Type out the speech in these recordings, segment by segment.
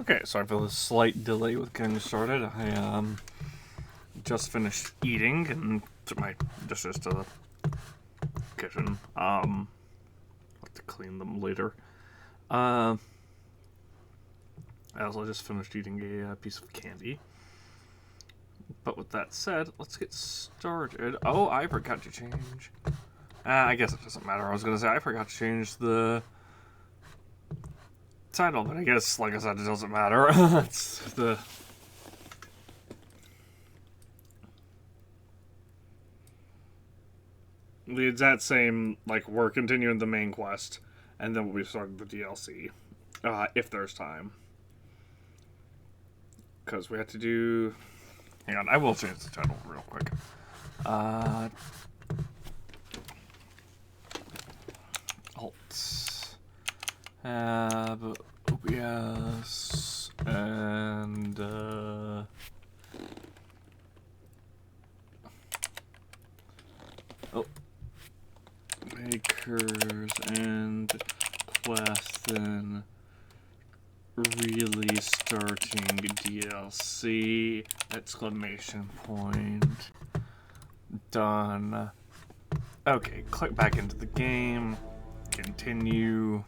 Okay, sorry for the slight delay with getting started. I just finished eating and took my dishes to the kitchen. I'll have to clean them later. I also just finished eating a piece of candy. But with that said, let's get started. Oh, I forgot to change. I guess it doesn't matter. I was gonna say I forgot to change the title, but I guess, like I said, it doesn't matter. The exact same, like, we're continuing the main quest, and then we'll be starting the DLC, if there's time. Because we have to do... Hang on, I will change the title real quick. Alt. Tab. OBS. And, oh. Makers and Questin really starting DLC! Exclamation point. Done. Okay, click back into the game. Continue.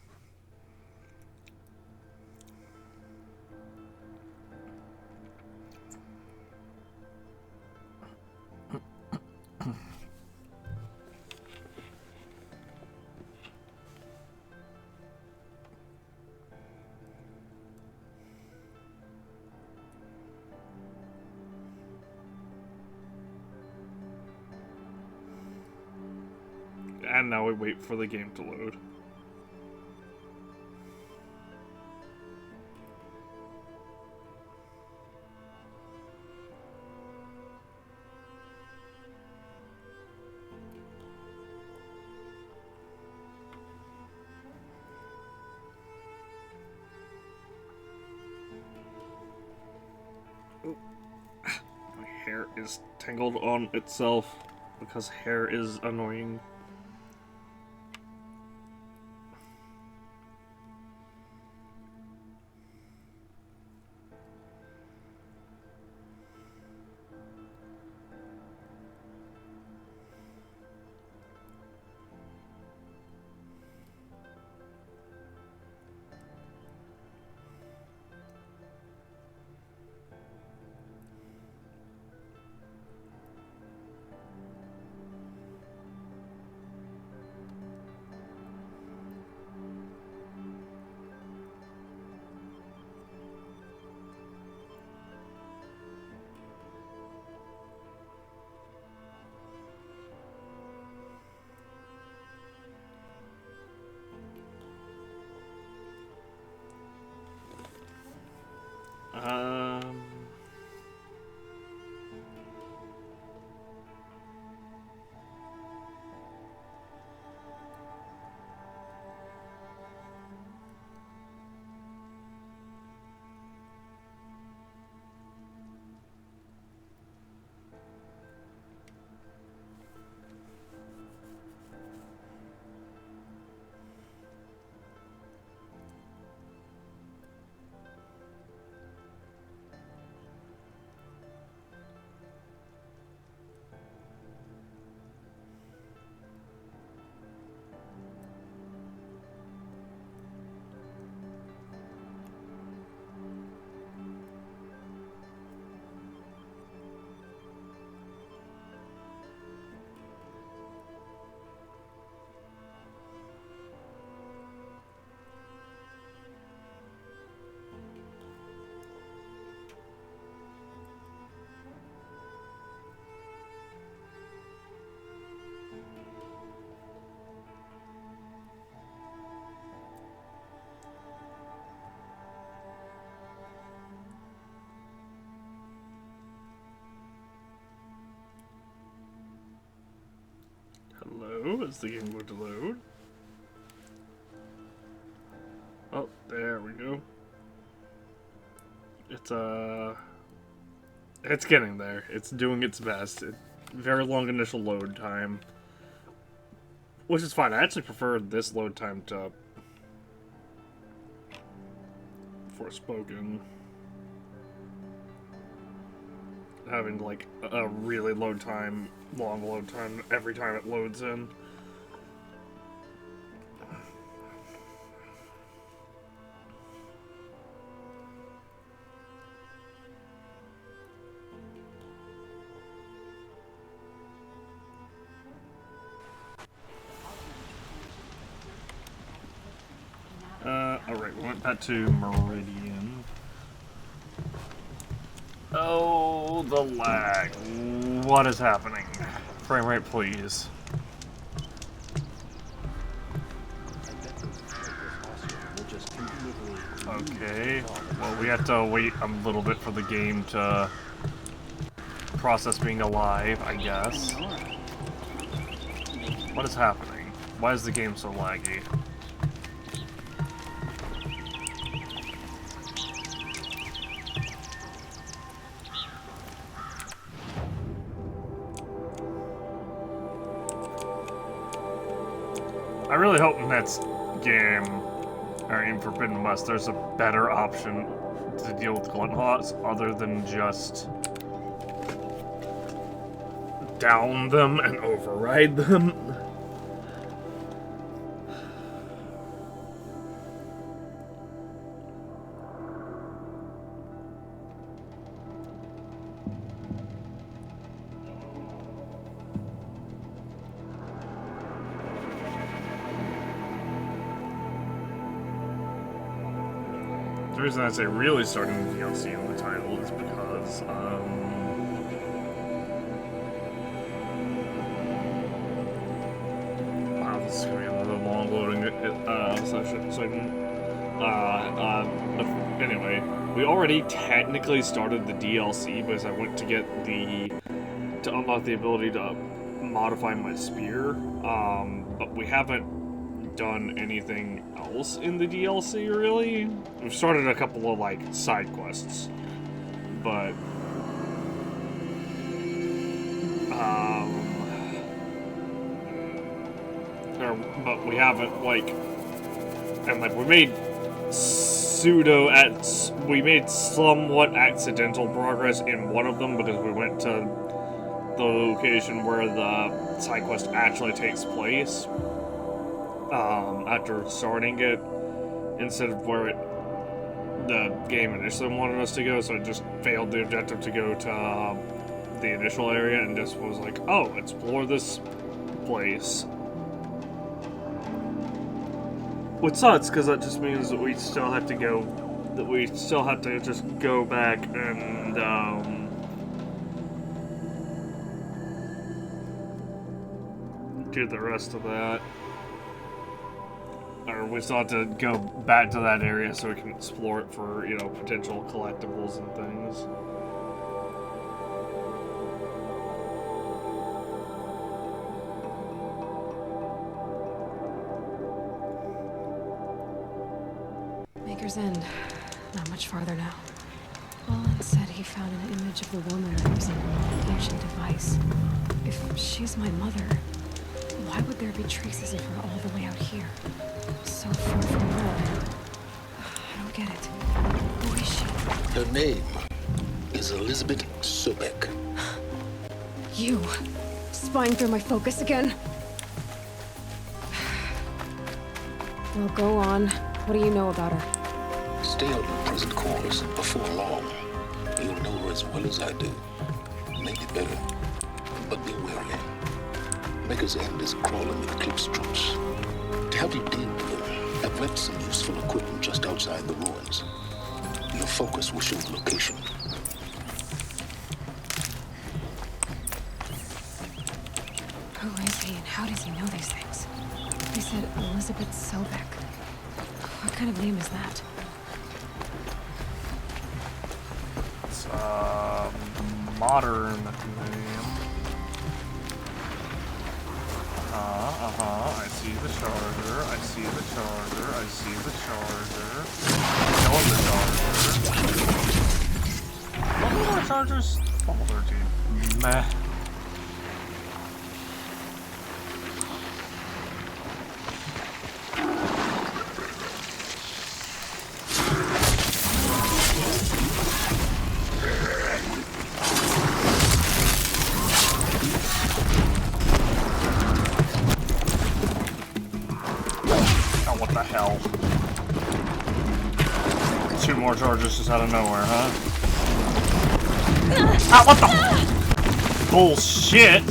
And now we wait for the game to load. My hair is tangled on itself because hair is annoying. Um... Hello? Is the game going to load? Oh, there we go. It's getting there. It's doing its best. Very long initial load time. Which is fine. I actually prefer this load time to Forspoken having like a really long load time every time it loads in. Alright, we went back to Meridian. Oh, the lag. What is happening? Frame rate, please. Okay, well, we have to wait a little bit for the game to process being alive, I guess. What is happening? Why is the game so laggy? I really hope in that game, or in Forbidden West, there's a better option to deal with Glunthauts other than just down them and override them. The reason I say really starting the DLC in the title is because, wow, this is going to be another long loading segment. Anyway, we already technically started the DLC because I went to unlock the ability to modify my spear, but we haven't done anything else in the DLC, really. We've started a couple of, like, side quests, but we haven't, like, and, like, we made somewhat accidental progress in one of them because we went to the location where the side quest actually takes place. After starting it, instead of where the game initially wanted us to go, so it just failed the objective to go to the initial area and just was like, oh, explore this place. Which sucks, because that just means that we still have to just go back and, do the rest of that. Or we still have to go back to that area so we can explore it for, you know, potential collectibles and things. Maker's End. Not much farther now. Olin said he found an image of the woman that was in an ancient device. If she's my mother, why would there be traces of her all the way out here? So far from home. I don't get it. Who is she? Her name is Elizabeth Sobek. You. Spying through my focus again? Well, go on. What do you know about her? Stay on your present course, and before long, you'll know her as well as I do. Maybe better, but be wary. Maker's End is crawling with Eclipse troops. To help you deal with them, I've left some useful equipment just outside the ruins. Your focus will show the location. Who is he and how does he know these things? They said Elizabeth Sobek. What kind of name is that? It's a modern name. I see the charger. I see the charger. I see the charger. Killing the charger. What are the chargers? Level 13. Meh. 2 more charges just out of nowhere, huh? Ah, what the? Bullshit!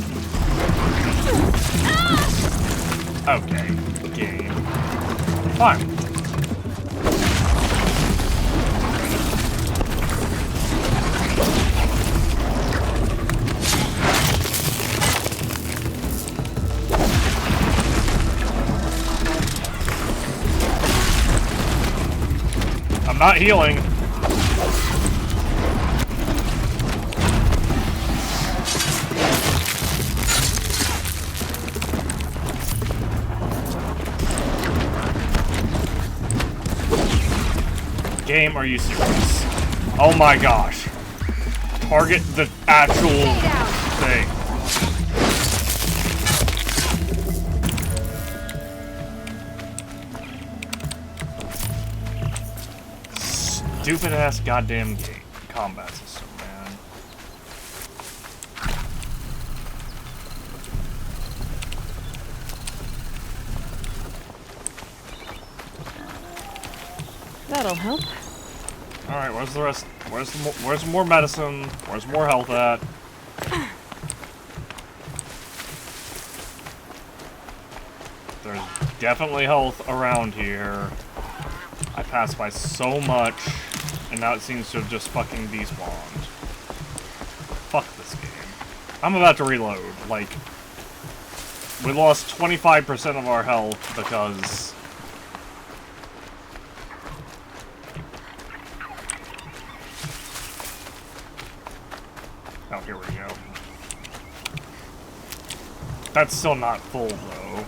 Okay, game. Fine. I'm not healing. Game, are you serious? Oh my gosh. Target the actual thing. Stupid ass goddamn game combat system, man. That'll help. Alright, where's the rest? Where's more medicine? Where's more health at? There's definitely health around here. I passed by so much, and now it seems to have just fucking despawned. Fuck this game. I'm about to reload. Like, we lost 25% of our health because... Oh, here we go. That's still not full, though.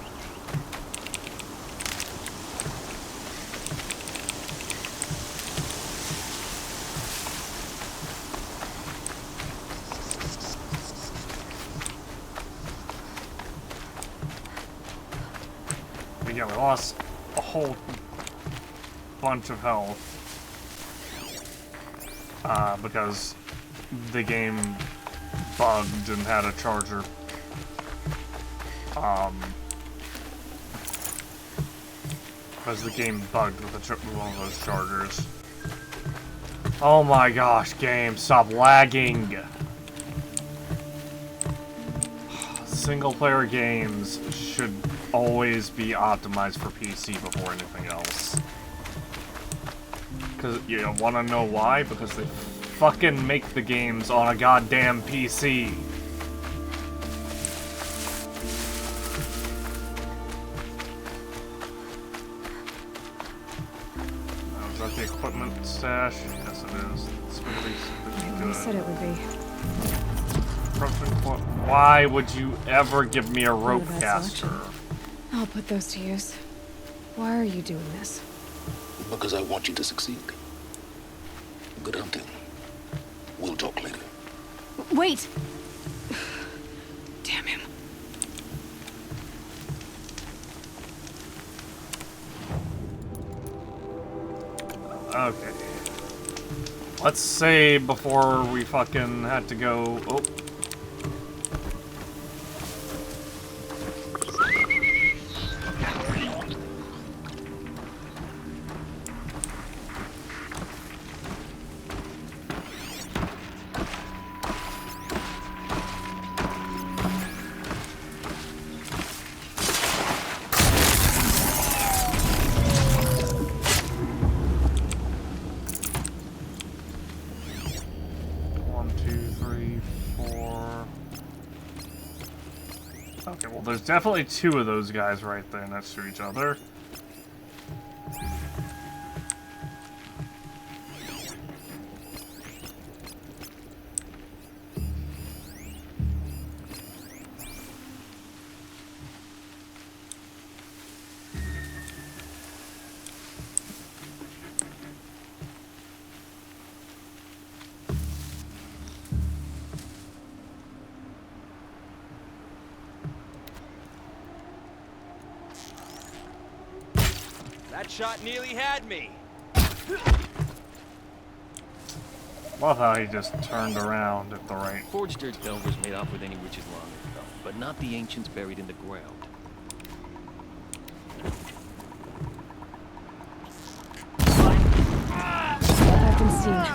But yeah, we lost a whole bunch of health. Because the game bugged and had a charger. Because the game bugged with one of those chargers. Oh my gosh, game, stop lagging! Single player games should always be optimized for PC before anything else. Because, you wanna know why? Because they fucking make the games on a goddamn PC. Oh, is that the equipment stash? Yes, it is. It's really You said it would be. Why would you ever give me a rope Not a bad caster? selection. I'll put those to use. Why are you doing this? Because I want you to succeed. Good hunting. We'll talk later. Wait! Damn him. Okay. Let's say before we fucking had to go... Oh. Okay, well, there's definitely 2 of those guys right there next to each other. That shot nearly had me. Love how he just turned around at the right. Forged Earth Delvers made off with any riches long ago, but not the ancients buried in the ground. seen.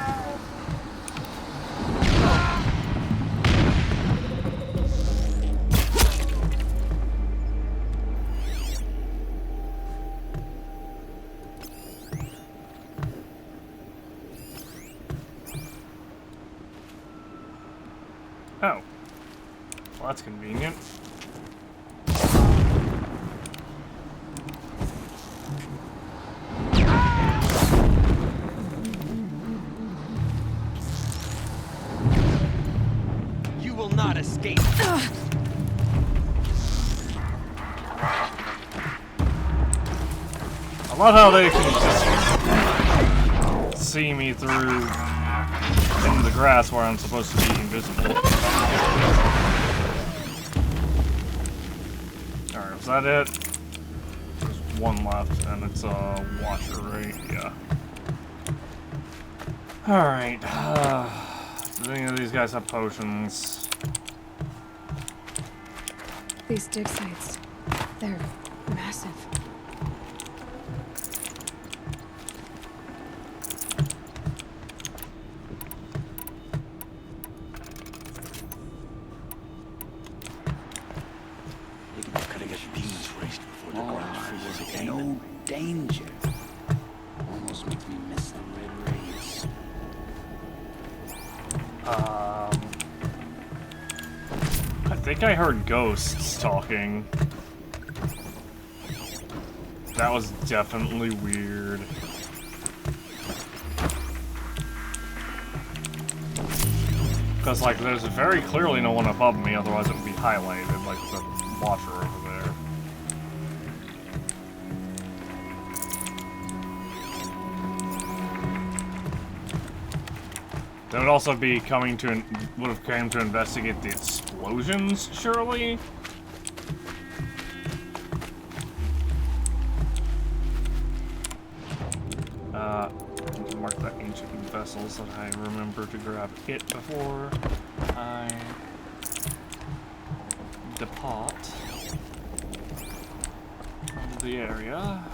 Oh. Well, that's convenient. You will not escape. I love how they can see me through in the grass where I'm supposed to be invisible. Alright, is that it? There's one left, and it's a washer, right? Yeah. Alright. Do any of these guys have potions? These dig sites, they're massive. Gotta get demons raised before the ground freezes again. No danger. Almost makes me miss the red rays. I think I heard ghosts talking. That was definitely weird. Because, like, there's very clearly no one above me, otherwise it would be highlighted, like the watcher over there. They would also be coming to, would have came to investigate the explosions, surely? Mark that ancient vessels that I remember to grab it before I depart from the area.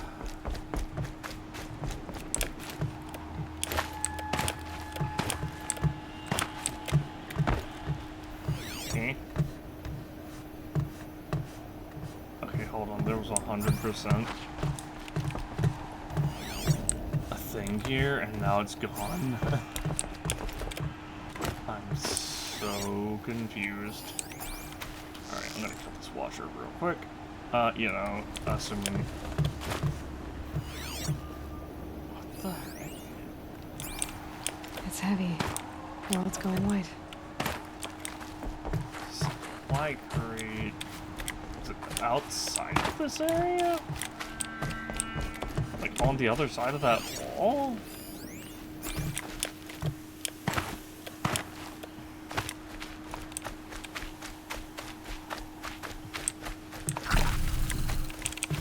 Okay, hold on. There was 100% a thing here, and now it's gone. I'm so confused. Alright, I'm gonna kill this washer real quick. You know, assuming... What the heck? It's heavy. Well, it's going white. Supply crate... Is it outside of this area? Like on the other side of that wall?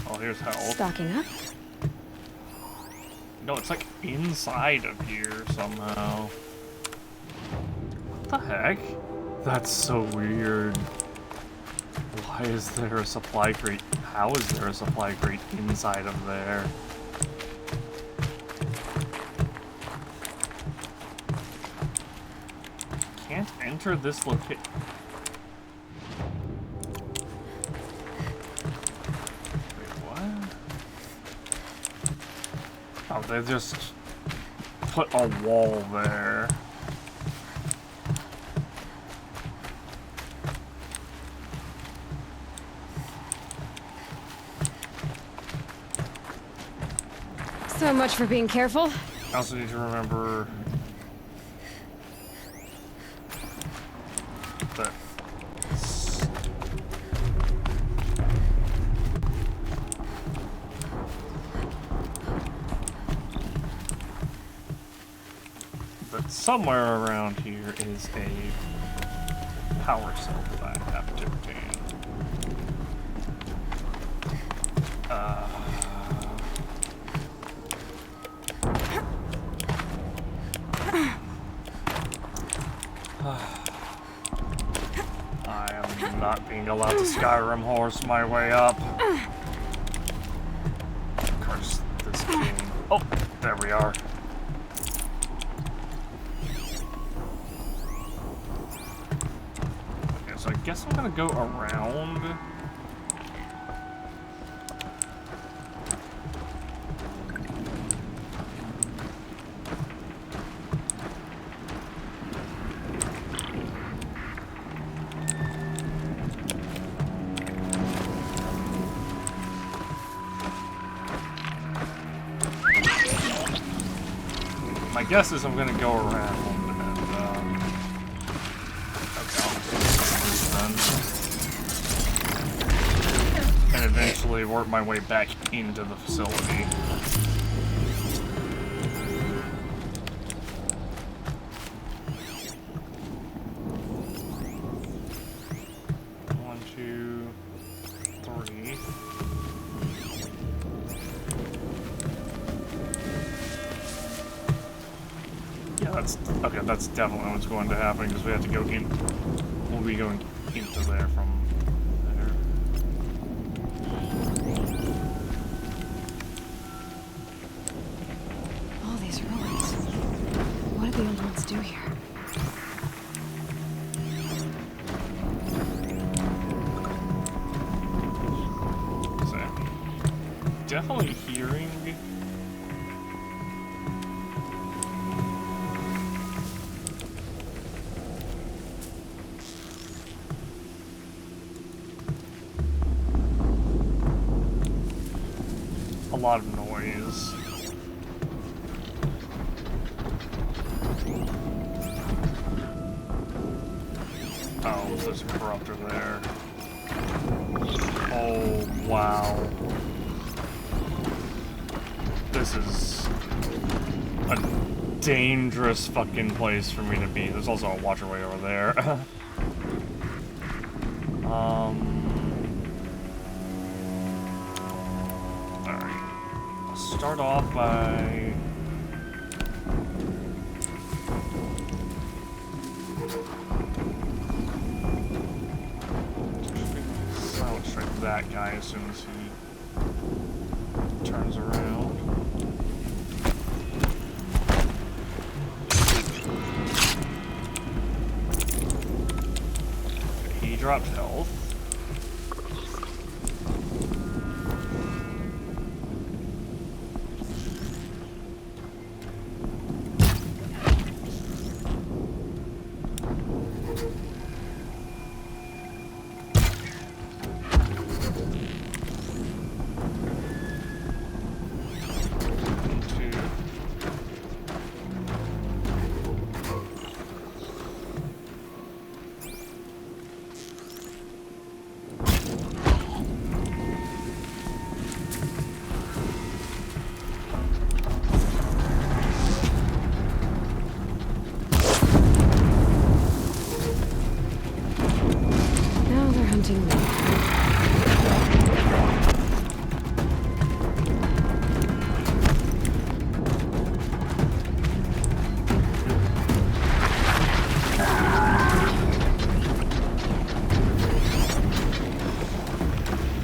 Oh, here's help. Stocking up? No, it's like inside of here somehow. What the heck? That's so weird. Why is there a supply crate? How is there a supply crate inside of there? Can't enter this location. Wait, what? Oh, they just put a wall there. So much for being careful. I also need to remember that somewhere around here is a power cell that I have to obtain. I am not being allowed to Skyrim horse my way up. Curse this game. Oh, there we are. guess I'm gonna go around. My guess is I'm gonna go around and, okay, I'll do this then. And eventually work my way back into the facility. One, two, three. Yeah, that's definitely what's going to happen because we have to go in. We'll be going into there from there. All these ruins. What did the old ones do here? So, definitely hearing. A lot of noise. Oh, there's a corruptor there. Oh, wow. This is a dangerous fucking place for me to be. There's also a waterway over there. Start off by silent strike that guy as soon as he turns around. Okay, he dropped health.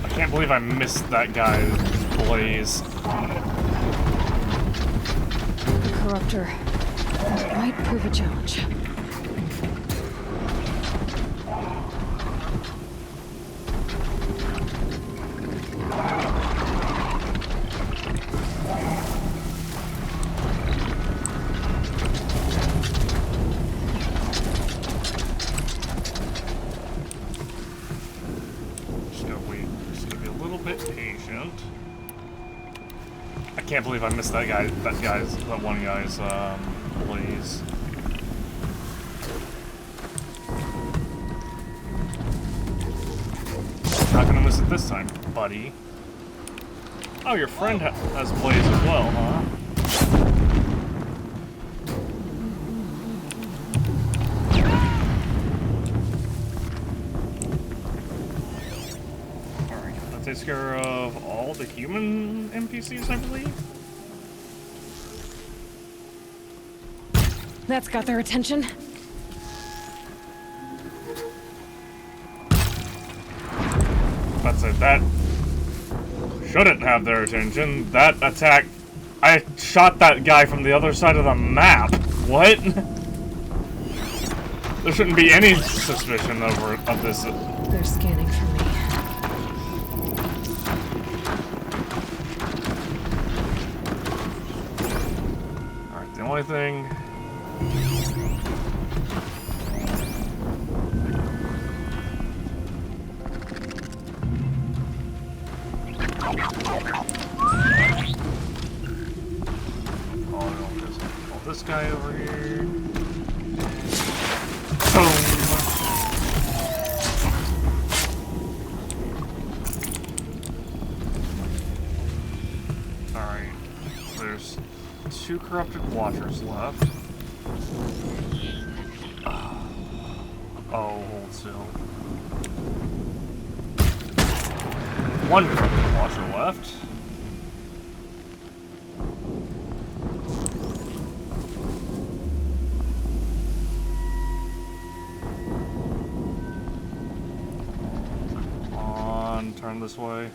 I can't believe I missed that guy's blaze. The corruptor might prove a challenge. I can't believe I missed that one guy's blaze. Not gonna miss it this time, buddy. Oh, your friend has blaze as well, huh? Alright, that takes care of all the human NPCs, I believe. That's got their attention. That's it. That shouldn't have their attention. That attack... I shot that guy from the other side of the map. What? There shouldn't be any suspicion of this. They're scanning for me. Alright, the only thing... This guy over here. Boom. Alright. There's 2 corrupted watchers left. Oh, hold still. 1 corrupted watcher left. Turn this way.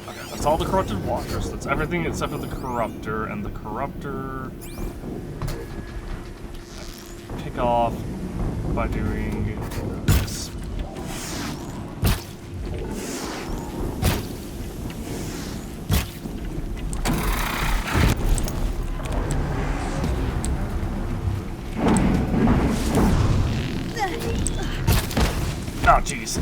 Okay, that's all the corrupted watchers. That's everything except for the corruptor, and the corruptor pick off by doing this. Oh, jeez.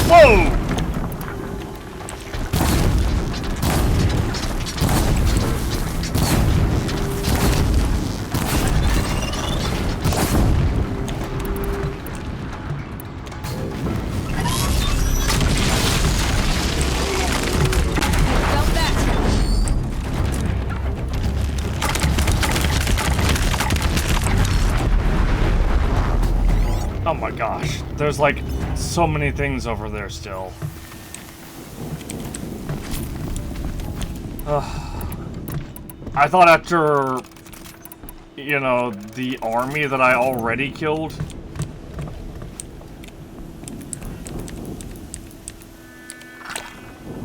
Whoa! Oh my gosh, there's like so many things over there still. I thought after, you know, the army that I already killed,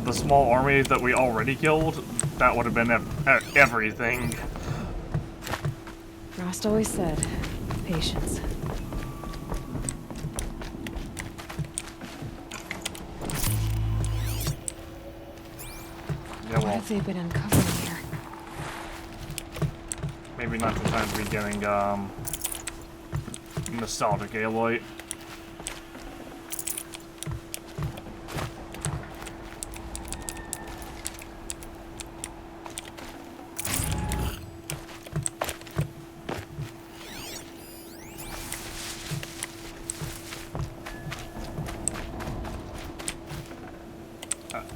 the small army that we already killed, that would have been everything. Rost always said, patience. Yeah, What well, have they been uncovering here? maybe not the time to be getting, nostalgic Aloy.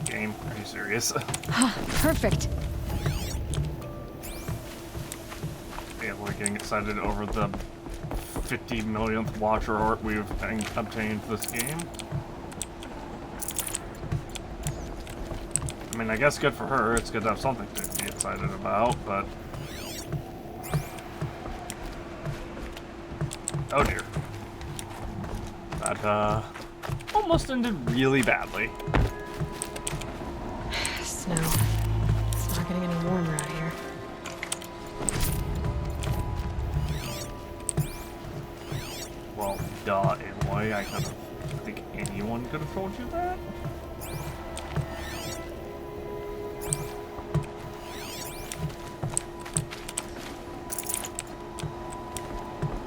Game, are you serious? Perfect. Yeah, we're getting excited over the 50 millionth watcher art we've obtained this game. I mean, I guess good for her. It's good to have something to be excited about, but... Oh dear. That, almost ended really badly. Snow. It's not getting any warmer out here. Well, duh, Aloy, I think anyone could have told you that?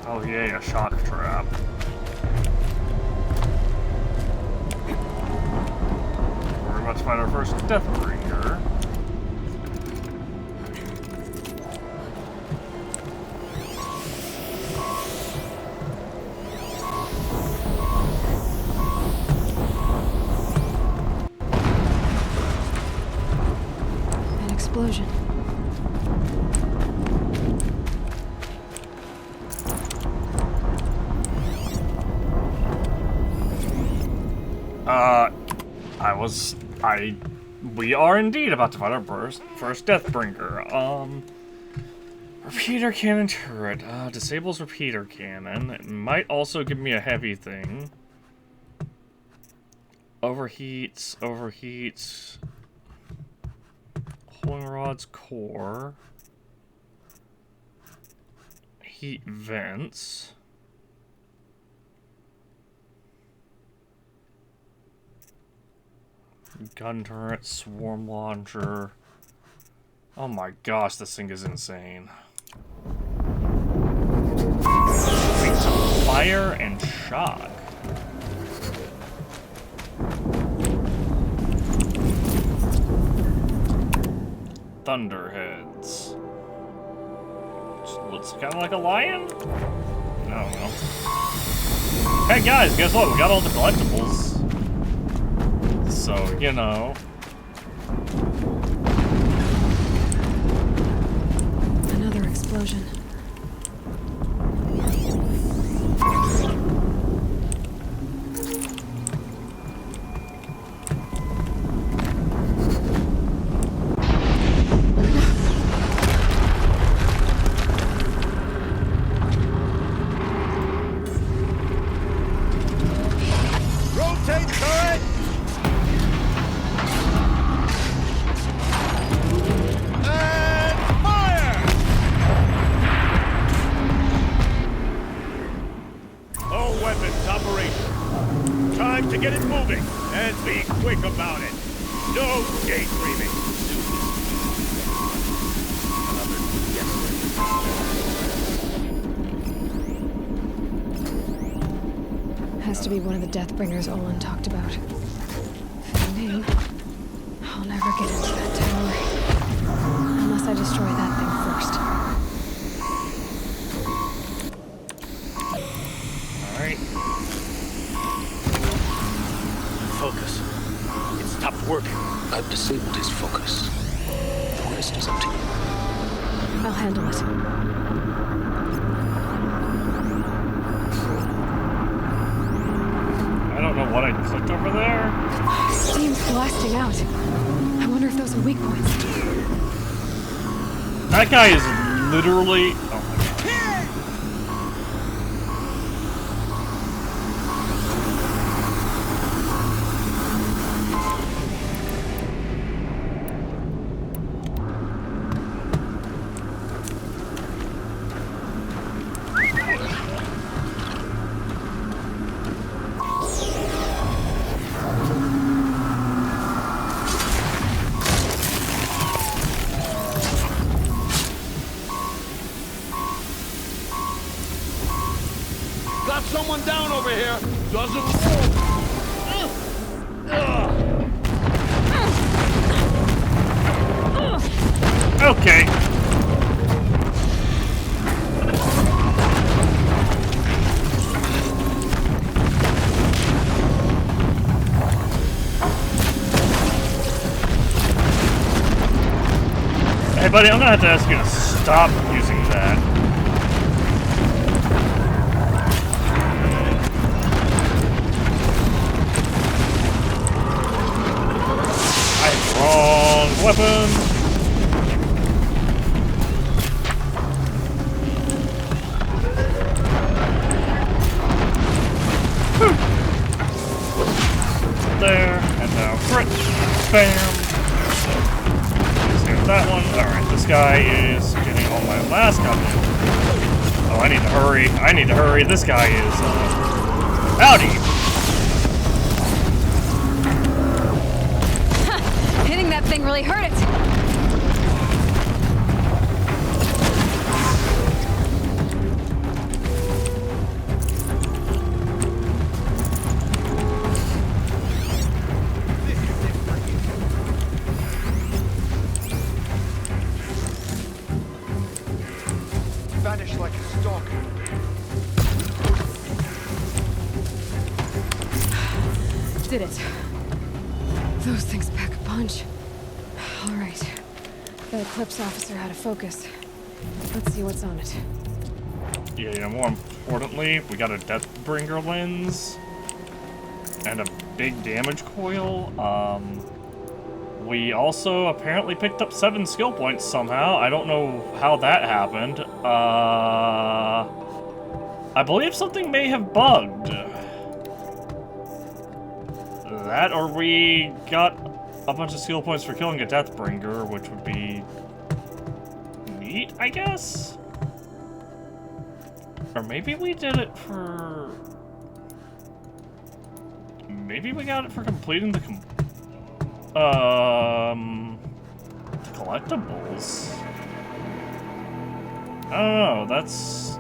Oh yay, a shock trap. We're about to find our first Deathbringer. An explosion. We are indeed about to find our first Deathbringer. Repeater cannon turret. Disables repeater cannon. It might also give me a heavy thing. Overheats. Holding rod's core. Heat vents. Gun turret, swarm launcher. Oh my gosh, this thing is insane. Fire and shock. Thunderheads. Looks kind of like a lion? I don't know. Hey guys, guess what? We got all the collectibles. So, you know. Another explosion. Rotate turret! And fire! All weapons operational. Time to get it moving. And be quick about it. No daydreaming. Has to be one of the Deathbringers Olin talked about. Fitting name. I'll never get into that tower. Unless I destroy that thing first. Alright. Focus. It stopped working. I've disabled his focus. The rest is up to you. I'll handle it. I don't know what I clicked over there. Steam's blasting out. I wonder if those are weak points. That guy is literally... Oh my god. Got someone down over here. Doesn't Okay. Hey buddy, I'm gonna have to ask you to stop using that. Wrong weapon. Whew. There, and now crit. Bam. Save that one. Alright, this guy is getting all my last goddamn. Oh, I need to hurry. I need to hurry. This guy is, howdy! Hitting that thing really hurt it. vanish like a stalker. Did it. Those things pack a punch. All right. The Eclipse officer had a focus. Let's see what's on it. Yeah, more importantly, we got a Deathbringer lens and a big damage coil. We also apparently picked up 7 skill points somehow. I don't know how that happened. I believe something may have bugged. That, or we got a bunch of skill points for killing a Deathbringer, which would be neat, I guess? Or maybe we did it for... Maybe we got it for completing the collectibles. I don't know, that's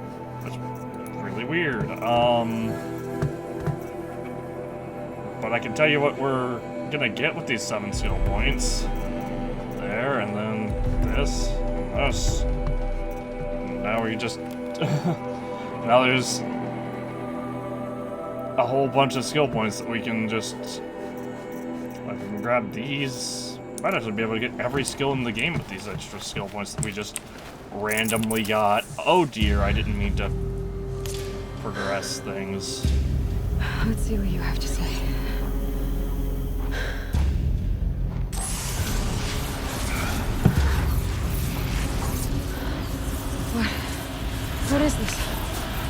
really weird. But I can tell you what we're gonna get with these 7 skill points. There, and then this. Now we just... now there's a whole bunch of skill points that we can just... I can grab these. Might actually be able to get every skill in the game with these extra skill points that we just randomly got. Oh dear, I didn't mean to progress things. Let's see what you have to say. What is this?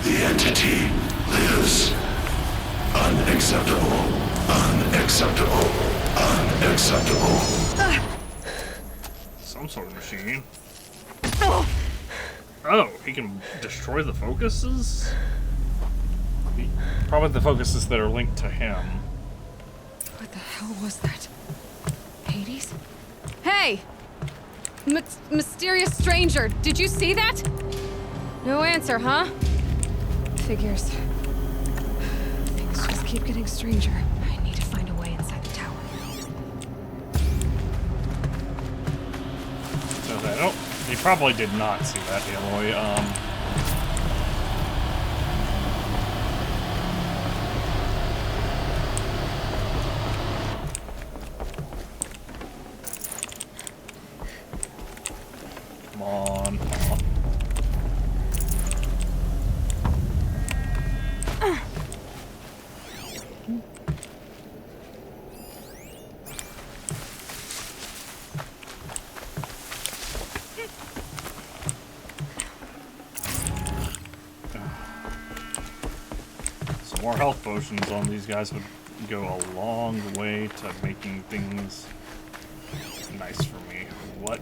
The entity lives. Unacceptable. Unacceptable. Unacceptable. Some sort of machine. Oh, he can destroy the focuses? Probably the focuses that are linked to him. What the hell was that? Hades? Hey! Mysterious stranger, did you see that? No answer, huh? Figures. Things just keep getting stranger. I need to find a way inside the tower. So I don't... He probably did not see that, Aloy. Come on. Some more health potions on these guys would go a long way to making things nice for me. What?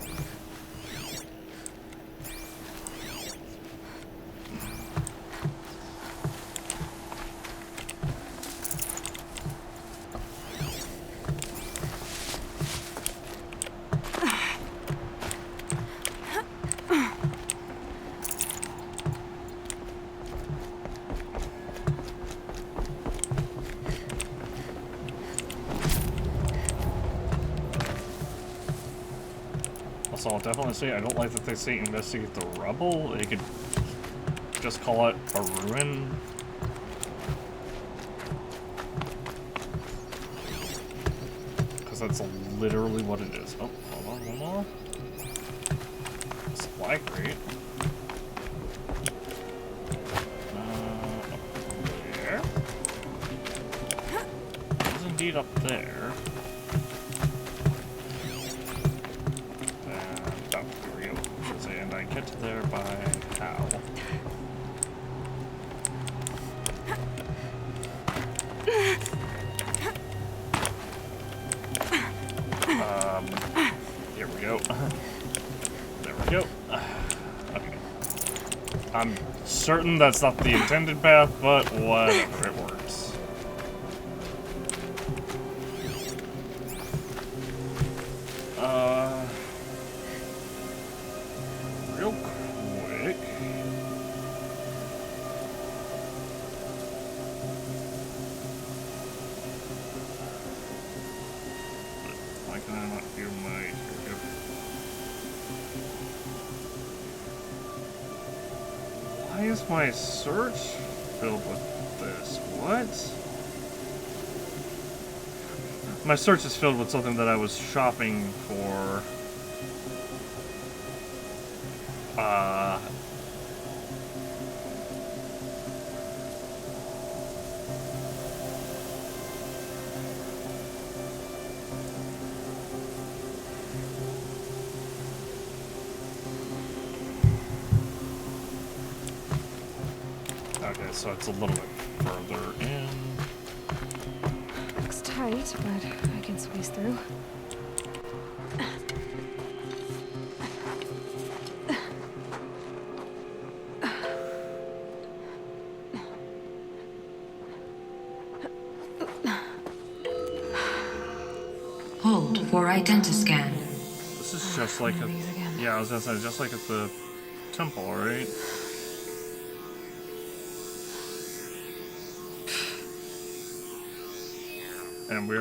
Also, I'll definitely say I don't like that they say investigate the rubble. They could just call it a ruin. Because that's literally what it is. Oh, hold on, one more. Supply crate. Up there. It is indeed up there. And I get there by how? Here we go. There we go. Okay. I'm certain that's not the intended path, but whatever, it works. Real quick. Why can I not hear my... Here we go. Why is my search filled with this? What? My search is filled with something that I was shopping for. so it's a little bit further in. Looks tight, but I can squeeze through. Hold for identiscan. This is just like a... Yeah, I was gonna say, just like at the temple, right? And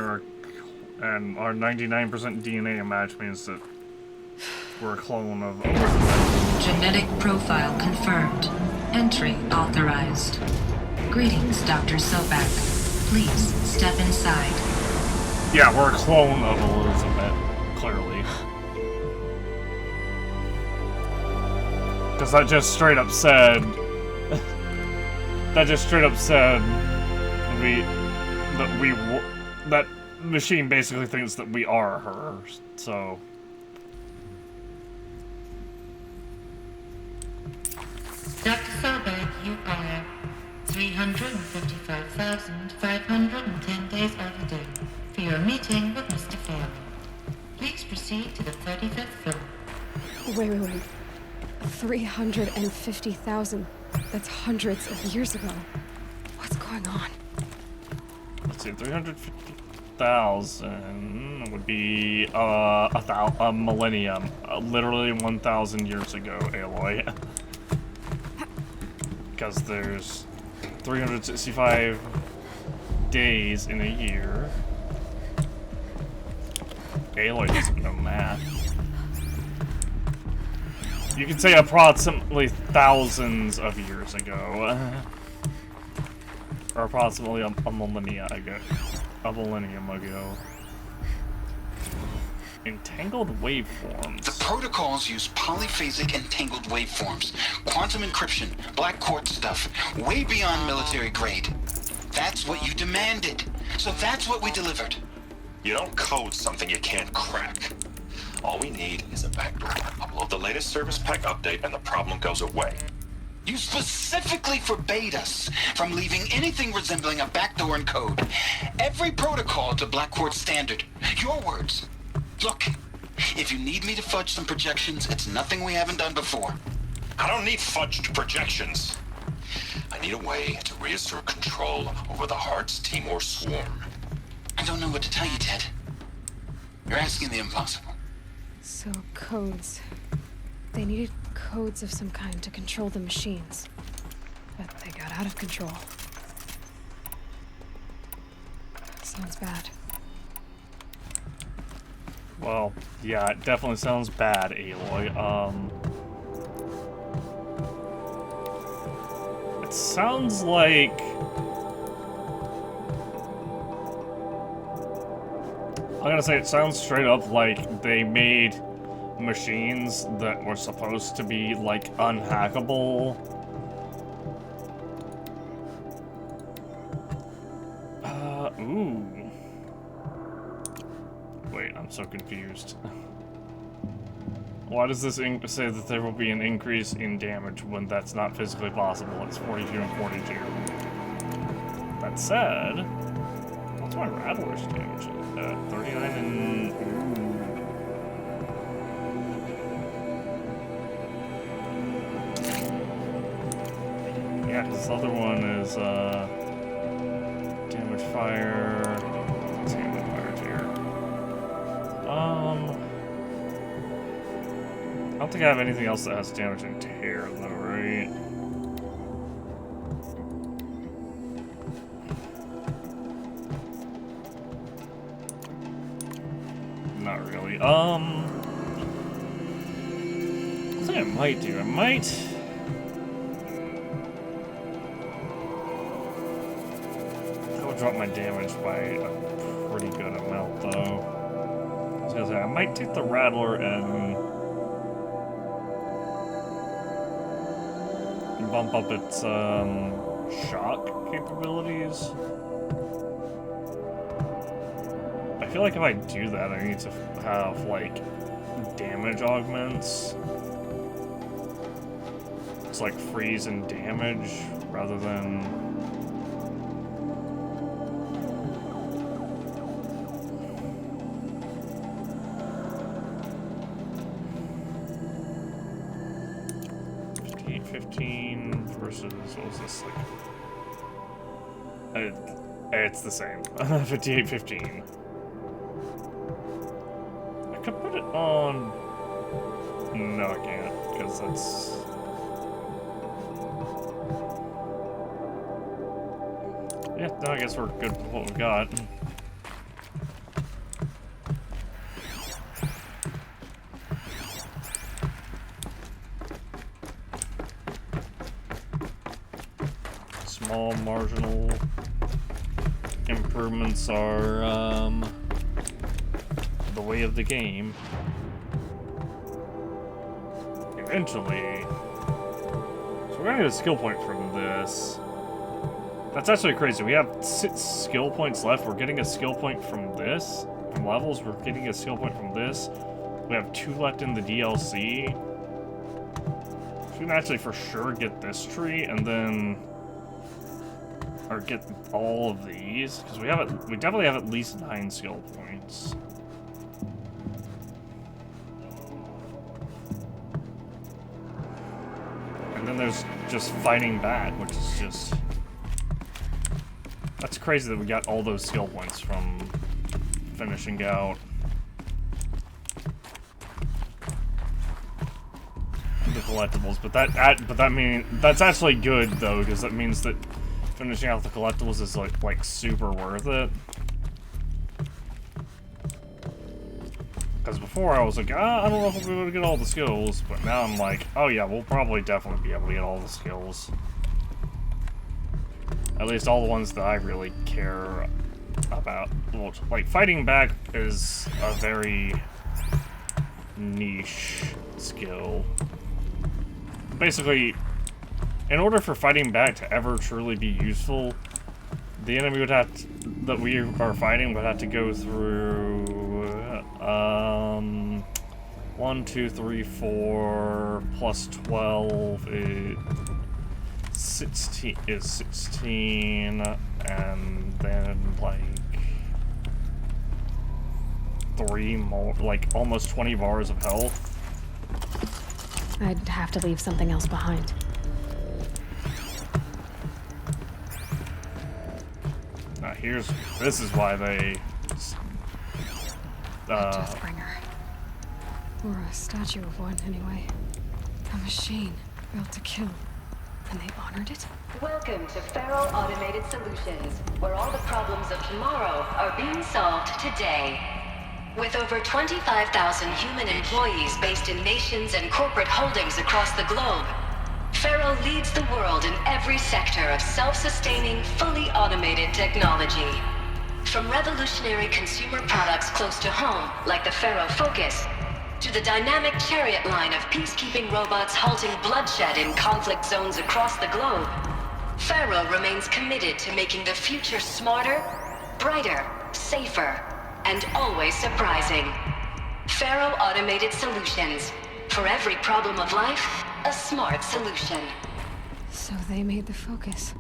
and our 99% DNA match means that we're a clone of Elizabeth. Genetic profile confirmed. Entry authorized. Greetings, Dr. Sobek. Please step inside. Yeah, we're a clone of Elizabeth, clearly. Because that just straight up said... that machine basically thinks that we are her, so... Dr. Sobek, you are 355,510 days overdue for your meeting with Mr. Fairley. Please proceed to the 35th floor. Wait. 350,000. That's hundreds of years ago. What's going on? Let's see, 350,000 would be a millennium. Literally 1,000 years ago, Aloy. Because there's 365 days in a year. Aloy doesn't know math. You could say approximately thousands of years ago. Or approximately a millennium ago. Entangled waveforms. The protocols use polyphasic entangled waveforms. Quantum encryption, black quartz stuff, way beyond military grade. That's what you demanded. So that's what we delivered. You don't code something you can't crack. All we need is a backdoor. Upload the latest service pack update and the problem goes away. You specifically forbade us from leaving anything resembling a backdoor in code. Every protocol to Black Quartz standard. Your words. Look, if you need me to fudge some projections, it's nothing we haven't done before. I don't need fudged projections. I need a way to reassert control over the Heart's Timor swarm. I don't know what to tell you, Ted. You're asking the impossible. So, codes. They needed codes of some kind to control the machines. But they got out of control. Sounds bad. Well, yeah, it definitely sounds bad, Aloy. It sounds like... I'm gonna say it sounds straight up like they made machines that were supposed to be, like, unhackable. Ooh. Wait, I'm so confused. Why does this say that there will be an increase in damage when that's not physically possible? It's 42 and 42. That said, what's my Rattler's damage? 39 and... Ooh. Yeah, this other one is, damage fire... Damage fire tier. I don't think I have anything else that has damage and tear, though, right? Not really. I think I might do. I might... That would drop my damage by a pretty good amount, though. I was gonna say, I might take the Rattler and bump up its shock capabilities. I feel like if I do that, I need to have, like, damage augments looks like freeze and damage rather than... $58.15 versus, what was this, like... it's the same. $58.15. I could put it on... No, I can't, because that's... Yeah, no, I guess we're good with what we got. Small marginal improvements are the way of the game. Eventually. So we're gonna get a skill point from this. That's actually crazy. We have 6 skill points left. We're getting a skill point from this. From levels, we're getting a skill point from this. We have 2 left in the DLC. So we can actually for sure get this tree and then... Or get all of these. Because we definitely have at least 9 skill points. And then there's just fighting back, which is just... That's crazy that we got all those skill points from finishing out the collectibles. But that's actually good though, because that means that finishing out the collectibles is like super worth it. Because before I was like, I don't know if we'll be able to get all the skills, but now I'm like, oh yeah, we'll probably definitely be able to get all the skills. At least all the ones that I really care about. Well, like, fighting back is a very niche skill. Basically, in order for fighting back to ever truly be useful, the enemy would have to, that we are fighting would have to go through 1, 2, 3, 4 plus 12 is 16 is 16, and then like 3 more, like almost 20 bars of health. I'd have to leave something else behind. Now this is why they Deathbringer. Or a statue of one, anyway. A machine built to kill. And they honored it? Welcome to Faro Automated Solutions, where all the problems of tomorrow are being solved today. With over 25,000 human employees based in nations and corporate holdings across the globe, Faro leads the world in every sector of self-sustaining, fully automated technology. From revolutionary consumer products close to home, like the Faro Focus, to the dynamic Chariot line of peacekeeping robots halting bloodshed in conflict zones across the globe, Faro remains committed to making the future smarter, brighter, safer, and always surprising. Faro Automated Solutions. For every problem of life, a smart solution. So they made the Focus.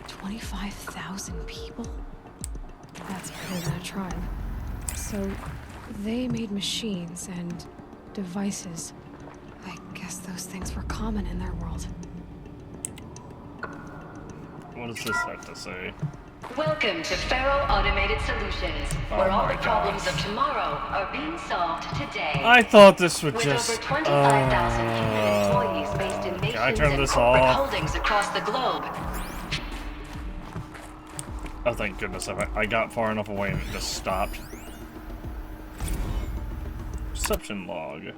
25,000 people? That's bigger than a tribe. So they made machines and devices. I guess those things were common in their world. What does this have to say? Welcome to Faro Automated Solutions, where all the problems of tomorrow are being solved today. I thought this would with just... over 25,000 human employees based in nations and corporate holdings across the globe. Oh, thank goodness. I got far enough away and it just stopped. Reception log.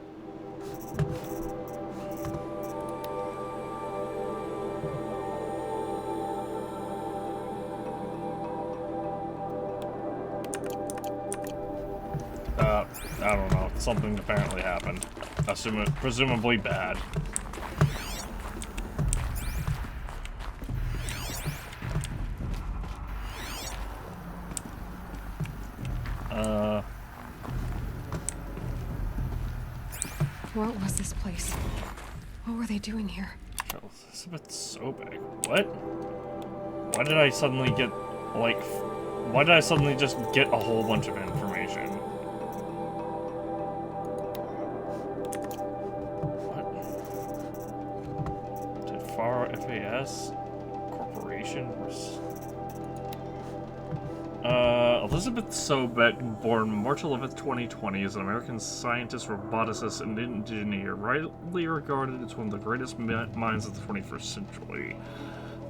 I don't know. Something apparently happened. Presumably bad. What was this place? What were they doing here? Elizabeth Sobek. What? Why did I suddenly get, like... Why did I suddenly just get a whole bunch of information? What? Did Faro FAS Corporation... Elizabeth Sobek, born March 11th, 2020, is an American scientist, roboticist, and engineer, widely regarded as one of the greatest minds of the 21st century.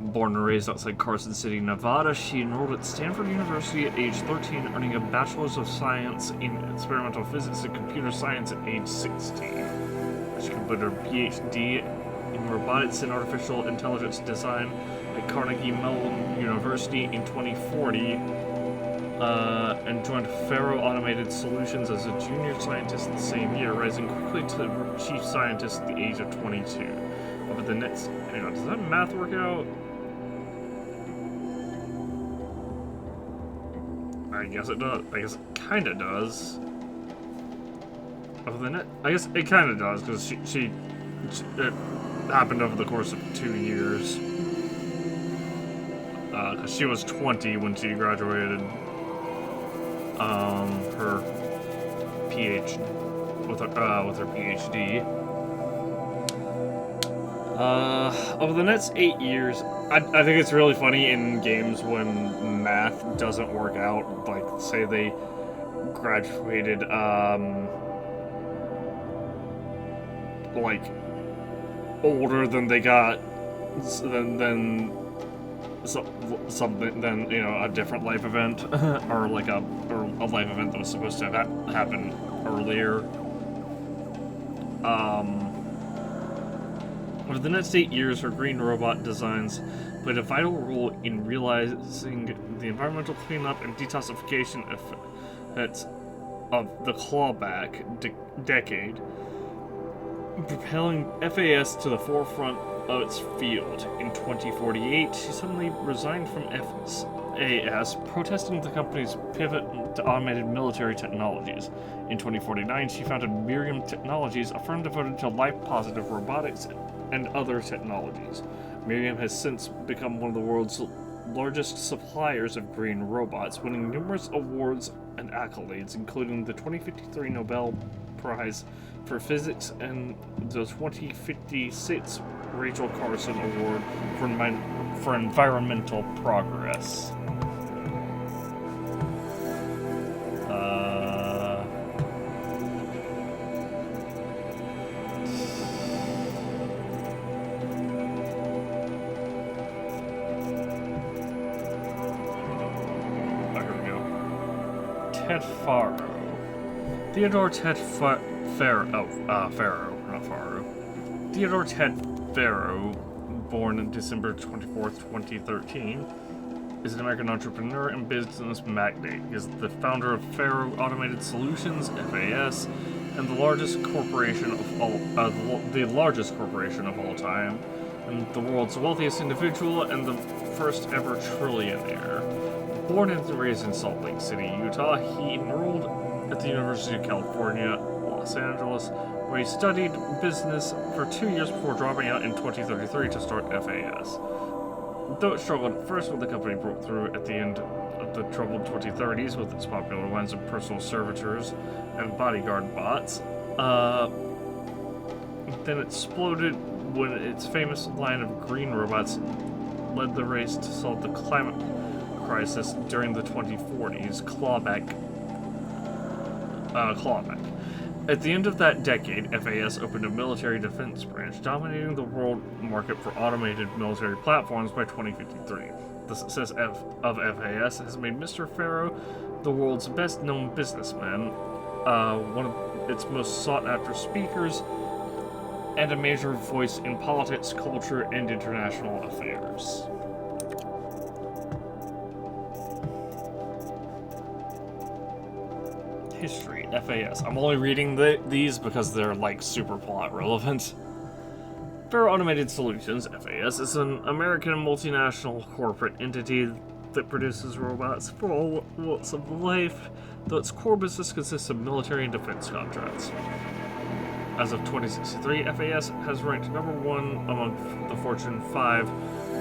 Born and raised outside Carson City, Nevada, she enrolled at Stanford University at age 13, earning a Bachelor's of Science in Experimental Physics and Computer Science at age 16. She completed her PhD in Robotics and Artificial Intelligence Design at Carnegie Mellon University in 2040, and joined Faro Automated Solutions as a junior scientist the same year, rising quickly to chief scientist at the age of 22. Over the next... Hang on, does that math work out? I guess it does. I guess it kinda does. Over the net... I guess it kinda does, because it happened over the course of 2 years. Because she was 20 when she graduated her PhD with her PhD. Over the next 8 years, I think it's really funny in games when math doesn't work out. Like, say they graduated, like, older than they got, something, then, you know, a different life event, or like a life event that was supposed to have happened earlier. Over the next 8 years, her green robot designs played a vital role in realizing the environmental cleanup and detoxification effects of the clawback decade, propelling FAS to the forefront of its field. In 2048, she suddenly resigned from FAS, protesting the company's pivot to automated military technologies. In 2049, she founded Miriam Technologies, a firm devoted to life-positive robotics and other technologies. Miriam has since become one of the world's largest suppliers of green robots, winning numerous awards and accolades, including the 2053 Nobel Prize for Physics and the 2056 Rachel Carson Award for Environmental Progress. Ted Faro. Theodore Ted Faro, not Faro. Theodore Ted Faro, born on December 24th, 2013, is an American entrepreneur and business magnate. He is the founder of Faro Automated Solutions, FAS, and the largest corporation of all time, and the world's wealthiest individual and the first ever trillionaire. Born and raised in Salt Lake City, Utah, he enrolled at the University of California, Los Angeles, where he studied business for 2 years before dropping out in 2033 to start FAS. Though it struggled at first when the company broke through at the end of the troubled 2030s with its popular lines of personal servitors and bodyguard bots, then it exploded when its famous line of green robots led the race to solve the climate crisis during the 2040s, clawback. At the end of that decade, FAS opened a military defense branch, dominating the world market for automated military platforms by 2053. The success of FAS has made Mr. Faro the world's best-known businessman, one of its most sought-after speakers, and a major voice in politics, culture, and international affairs. History, FAS. I'm only reading these because they're, like, super plot relevant. Faro Automated Solutions, FAS, is an American multinational corporate entity that produces robots for all walks of life, though its core business consists of military and defense contracts. As of 2063, FAS has ranked number 1 among the Fortune 5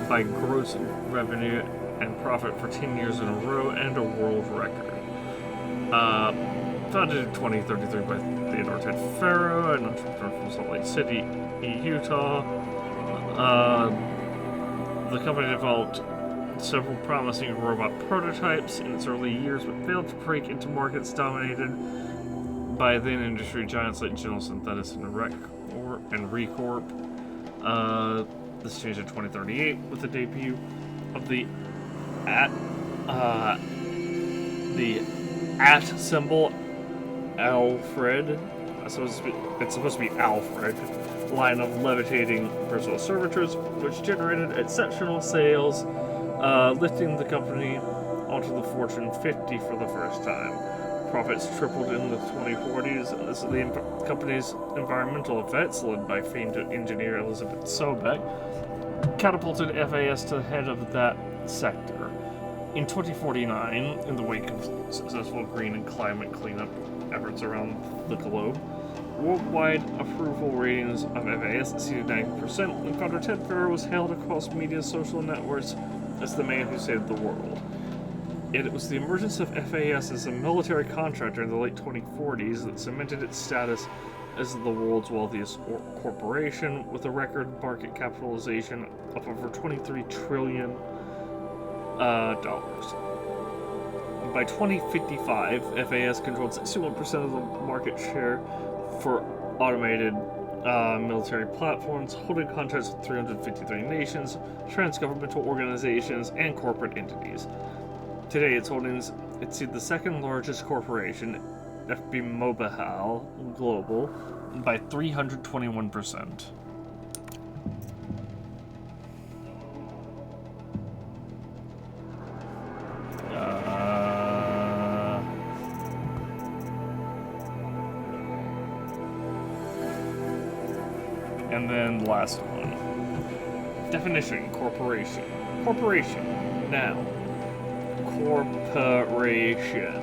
by gross revenue and profit for 10 years in a row, and a world record. Founded in 2033 by Theodore Ted Farrow, an entrepreneur from Salt Lake City, Utah. The company developed several promising robot prototypes in its early years, but failed to break into markets dominated by then industry giants like General Synthesis and Recorp. This changed in 2038 with the debut of the at symbol Alfred. It's supposed to be Alfred. Line of levitating personal servitors, which generated exceptional sales, lifting the company onto the Fortune 50 for the first time. Profits tripled in the 2040s as the company's environmental effects, led by famed engineer Elizabeth Sobeck, catapulted FAS to the head of that sector. In 2049, in the wake of successful green and climate cleanup efforts around the globe, worldwide approval ratings of FAS exceeded 90%, and founder Ted Farrow was hailed across media social networks as the man who saved the world. Yet it was the emergence of FAS as a military contractor in the late 2040s that cemented its status as the world's wealthiest corporation, with a record market capitalization of over $23 trillion. By 2055, FAS controlled 61% of the market share for automated military platforms, holding contracts with 353 nations, transgovernmental organizations, and corporate entities. Today, its holdings exceed the second largest corporation, FB Mobile Global, by 321%. And then the last one. Definition: corporation. Corporation. Noun. Corporation.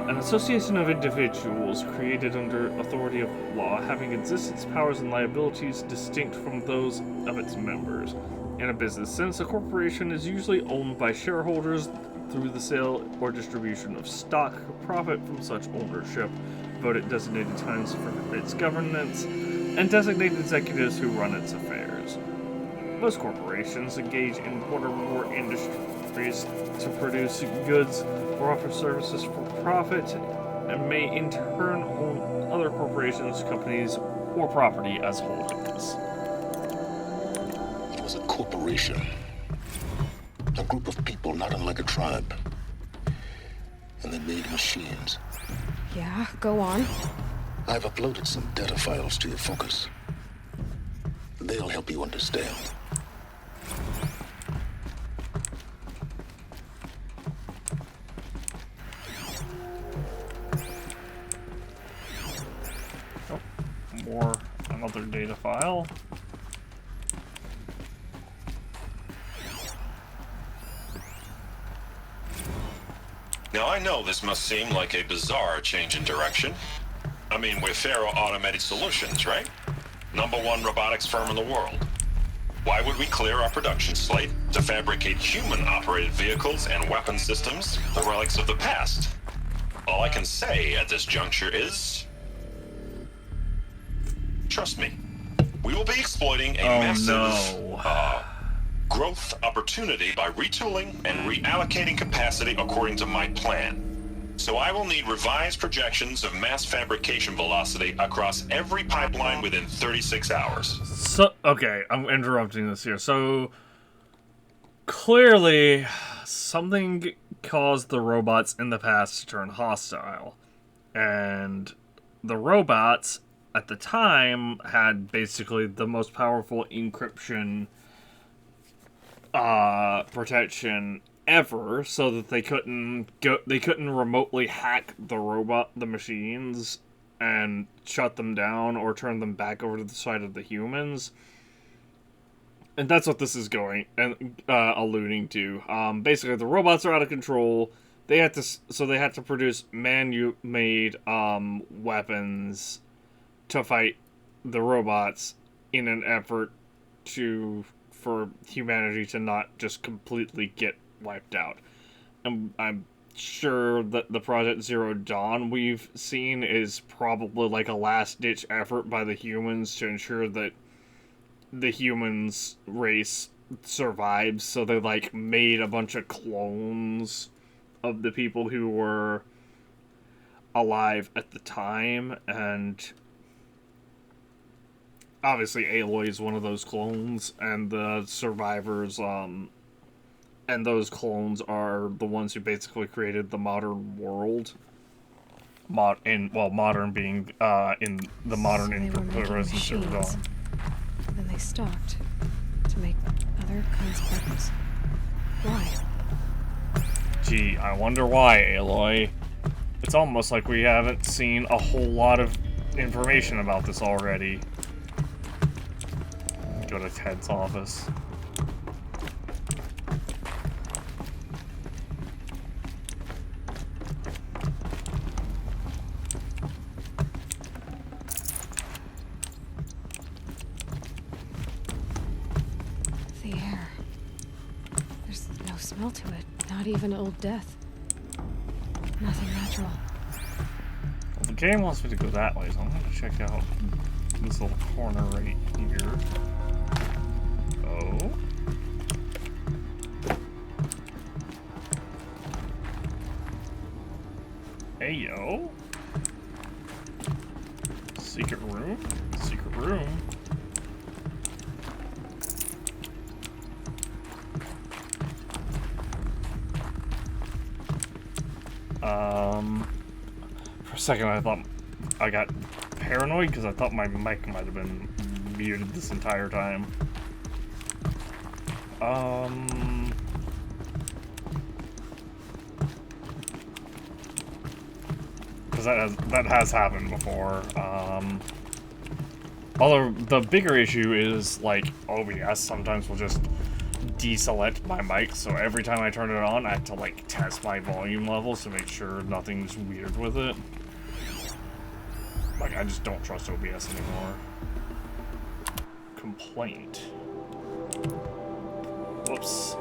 An association of individuals created under authority of law, having existence, powers, and liabilities distinct from those of its members. In a business sense, a corporation is usually owned by shareholders through the sale or distribution of stock. Profit from such ownership, vote at designated times for its governance, and designate executives who run its affairs. Most corporations engage in one or more industries to produce goods or offer services for profit, and may in turn own other corporations, companies, or property as holdings. It was a corporation. A group of people not unlike a tribe. And they made machines. Yeah, go on. I've uploaded some data files to your focus. They'll help you understand. Another data file. Now I know this must seem like a bizarre change in direction. I mean, we're Farrow Automated Solutions, right? #1 robotics firm in the world. Why would we clear our production slate to fabricate human-operated vehicles and weapon systems, the relics of the past? All I can say at this juncture is... trust me. We will be exploiting a massive growth opportunity by retooling and reallocating capacity according to my plan. So I will need revised projections of mass fabrication velocity across every pipeline within 36 hours. So, okay, I'm interrupting this here. So, clearly, something caused the robots in the past to turn hostile. And the robots, at the time, had basically the most powerful encryption protection ever, so that they couldn't remotely hack the machines and shut them down or turn them back over to the side of the humans. And that's what this is alluding to. Basically, the robots are out of control, they had to produce made weapons to fight the robots in an effort for humanity to not just completely get wiped out. And I'm sure that the Project Zero Dawn we've seen is probably like a last-ditch effort by the humans to ensure that the humans race survives, so they like made a bunch of clones of the people who were alive at the time, and obviously Aloy is one of those clones, and the survivors, and those clones are the ones who basically created the modern world. Modern being in the modern Horizon Zero Dawn. Then they stopped to make other kinds of weapons. Why? Gee, I wonder why, Aloy. It's almost like we haven't seen a whole lot of information about this already. Go to Ted's office. The air. There's no smell to it. Not even Old Death. Nothing natural. Well, the game wants me to go that way, so I'm gonna check out this little corner right here. Oh. Hey, yo. Secret room? Secret room? For a second I thought I got paranoid because I thought my mic might have been muted this entire time. Because that has happened before. Although the bigger issue is like OBS sometimes will just deselect my mic, so every time I turn it on I have to like test my volume levels to make sure nothing's weird with it. Like, I just don't trust OBS anymore. Complaint. Whoops.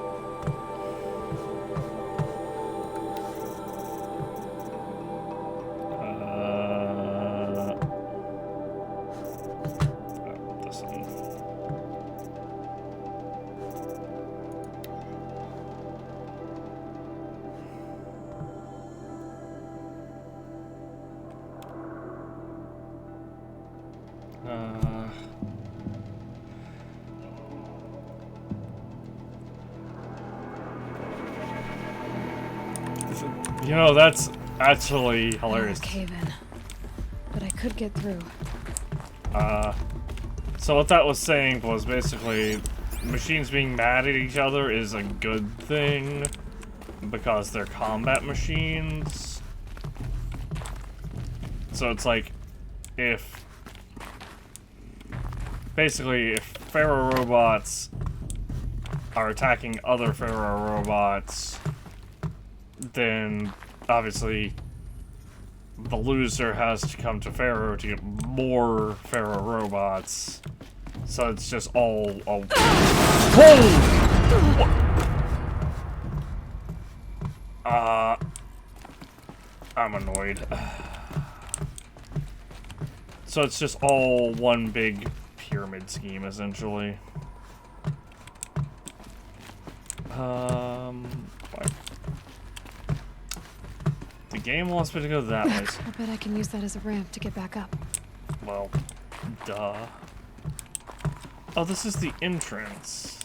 This one. You know, that's actually hilarious. Cave in, but I could get through. So what that was saying was basically machines being mad at each other is a good thing because they're combat machines. So it's like if Pharaoh robots are attacking other Pharaoh robots, then obviously the loser has to come to Pharaoh to get more Pharaoh robots. So it's just all I'm annoyed. So it's just all one big pyramid scheme, essentially. The game wants me to go that way. I bet I can use that as a ramp to get back up. Well, duh. Oh, this is the entrance.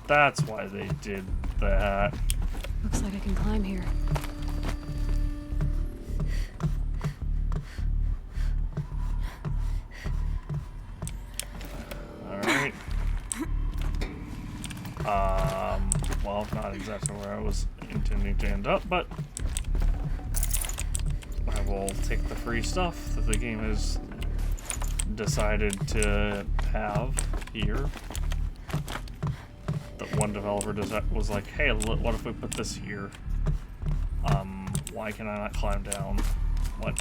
That's why they did that. Looks like I can climb here. Alright. Well, not exactly where I was intending to end up, but I will take the free stuff that the game has decided to have here. one developer was like, hey, what if we put this here? Why can I not climb down? What?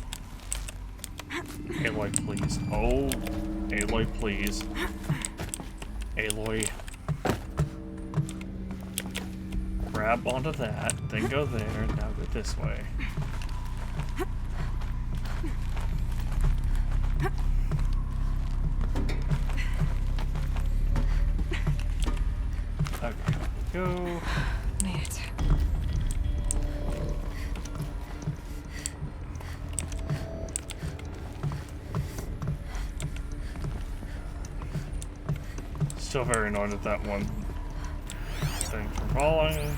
Aloy, please. Oh, Aloy, please. Aloy. Grab onto that, then go there, now go this way. Okay, go. Made it. Still very annoyed at that one thing for falling.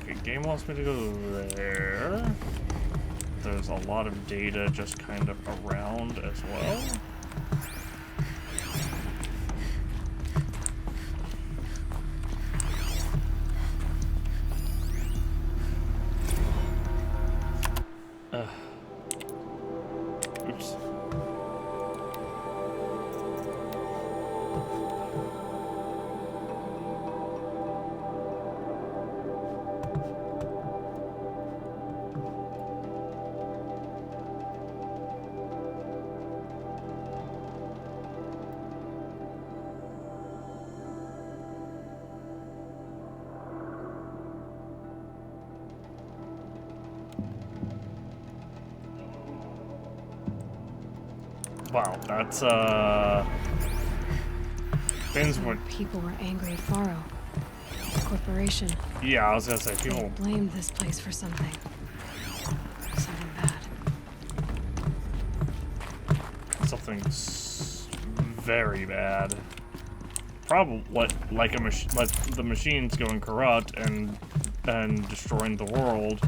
Okay, game wants me to go there. There's a lot of data just kind of around as well. Oops. Wow, that's things were. People were angry at Faro. The corporation. Yeah, I was gonna say They people blamed this place for something. Something bad. something very bad. Probably like the machines going corrupt and destroying the world,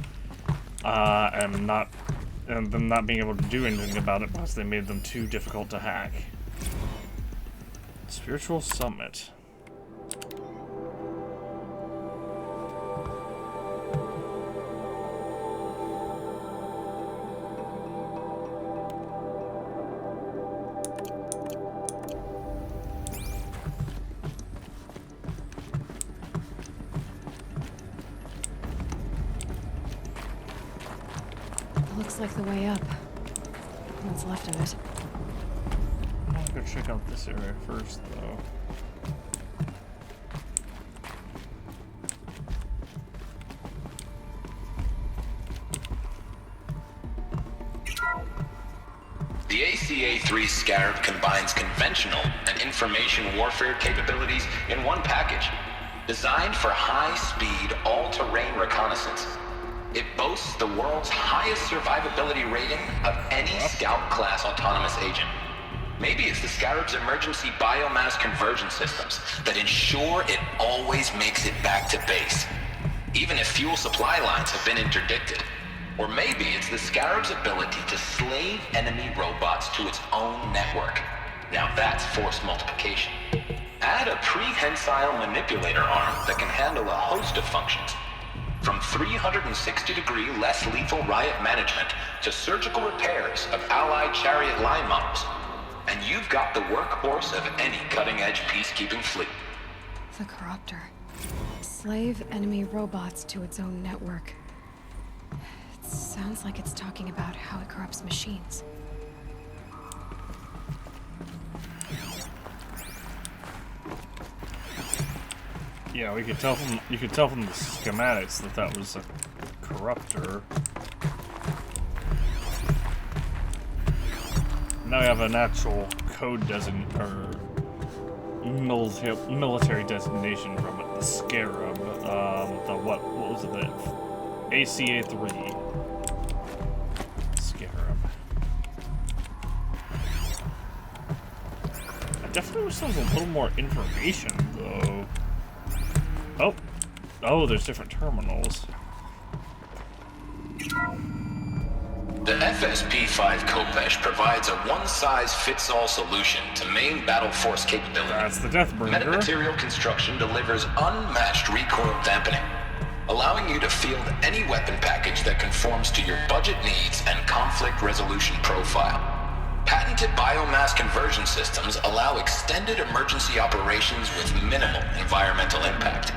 and them not being able to do anything about it because they made them too difficult to hack. Spiritual Summit. Looks like the way up. What's left of it? I'm gonna go check out this area first, though. The ACA-3 Scarab combines conventional and information warfare capabilities in one package. Designed for high-speed, all-terrain reconnaissance, it boasts the world's highest survivability rating of any Scout-class autonomous agent. Maybe it's the Scarab's emergency biomass conversion systems that ensure it always makes it back to base, even if fuel supply lines have been interdicted. Or maybe it's the Scarab's ability to slave enemy robots to its own network. Now that's force multiplication. Add a prehensile manipulator arm that can handle a host of functions, from 360-degree less lethal riot management to surgical repairs of Allied chariot line models. And you've got the workhorse of any cutting-edge peacekeeping fleet. The Corruptor. Slave enemy robots to its own network. It sounds like it's talking about how it corrupts machines. Yeah, you could tell from the schematics that was a corruptor. Now we have an actual code or military designation from it. The Scarab. What was it? The ACA-3 Scarab. I definitely wish there was a little more information, though. Oh, there's different terminals. The FSP-5 Khopesh provides a one-size-fits-all solution to main battle force capability. That's the Deathbringer. Metamaterial construction delivers unmatched recoil dampening, allowing you to field any weapon package that conforms to your budget needs and conflict resolution profile. Patented Patented biomass conversion systems allow extended emergency operations with minimal environmental impact.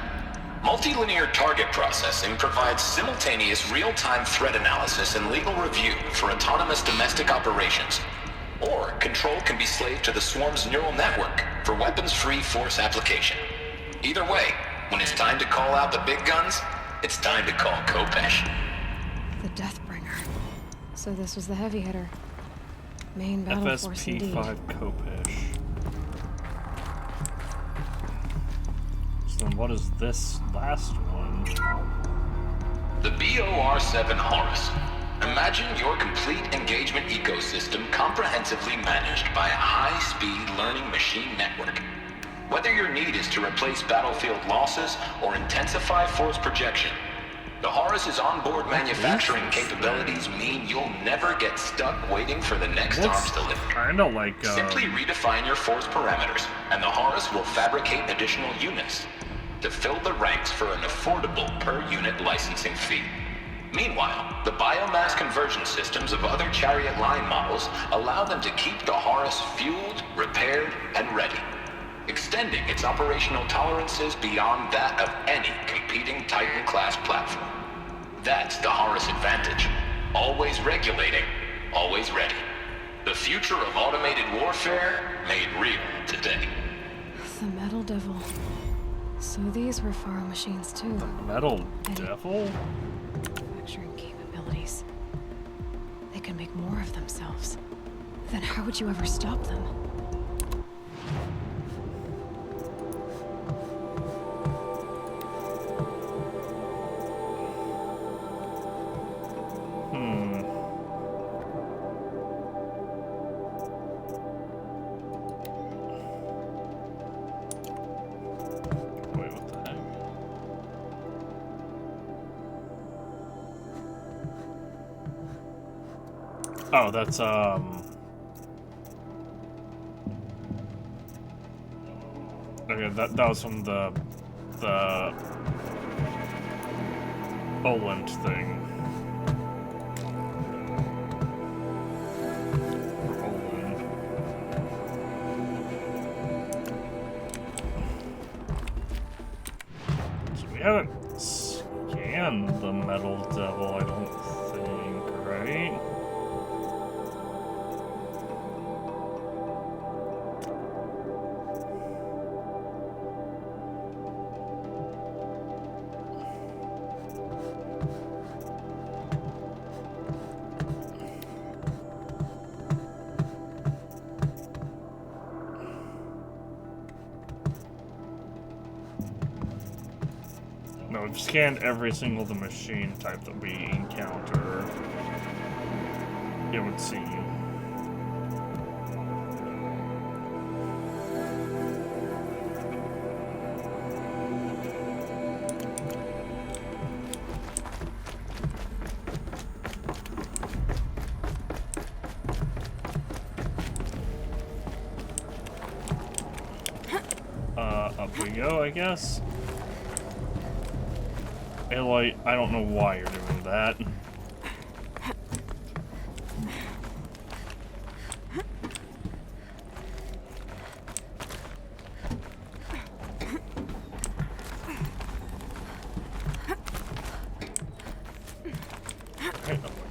Multilinear target processing provides simultaneous real-time threat analysis and legal review for autonomous domestic operations. Or control can be slaved to the swarm's neural network for weapons-free force application. Either way, when it's time to call out the big guns, it's time to call Khopesh. The Deathbringer. So this was the heavy hitter. Main battle force indeed. FSP-5 Khopesh. So then what is this last one? The BOR-7 Horus. Imagine your complete engagement ecosystem comprehensively managed by a high-speed learning machine network. Whether your need is to replace battlefield losses or intensify force projection, the Horus's onboard manufacturing capabilities mean you'll never get stuck waiting for the next arms delivery. Kinda like, Simply redefine your force parameters, and the Horus will fabricate additional units to fill the ranks for an affordable per-unit licensing fee. Meanwhile, the biomass conversion systems of other Chariot line models allow them to keep the Horus fueled, repaired, and ready, extending its operational tolerances beyond that of any competing Titan-class platform. That's the Horus advantage. Always regulating, always ready. The future of automated warfare made real today. The Metal Devil. So these were Faro machines too. The Metal Devil? Manufacturing capabilities. They can make more of themselves. Then how would you ever stop them? Oh, that's, okay, that was from the Olent thing. So we haven't scanned the Metal Devil, I don't think, right? No, we've scanned every single the machine type that we encounter. It would seem. Up we go, I guess. Aloy, I don't know why you're doing that.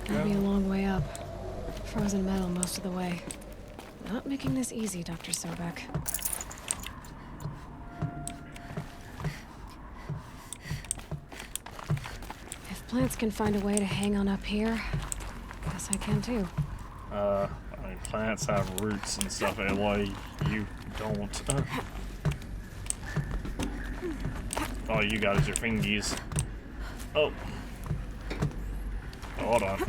It'll be a long way up. Frozen metal most of the way. Not making this easy, Dr. Sobek. Plants can find a way to hang on up here. Guess I can too. I mean, plants have roots and stuff, Aloy. You don't. All you got is your fingies. Oh. Hold on.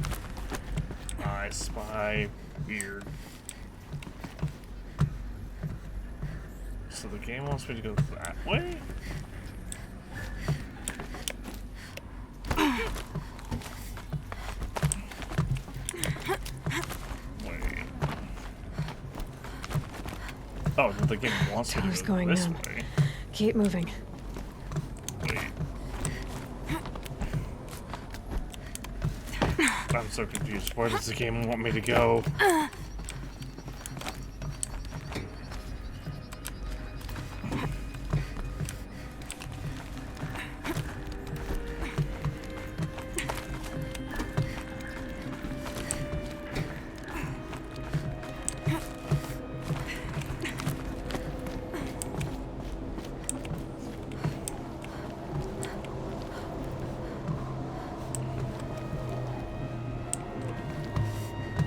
I spy weird. So the game wants me to go that way? Oh, the game wants me to go this way. Keep moving. Wait. I'm so confused. Where does the game want me to go?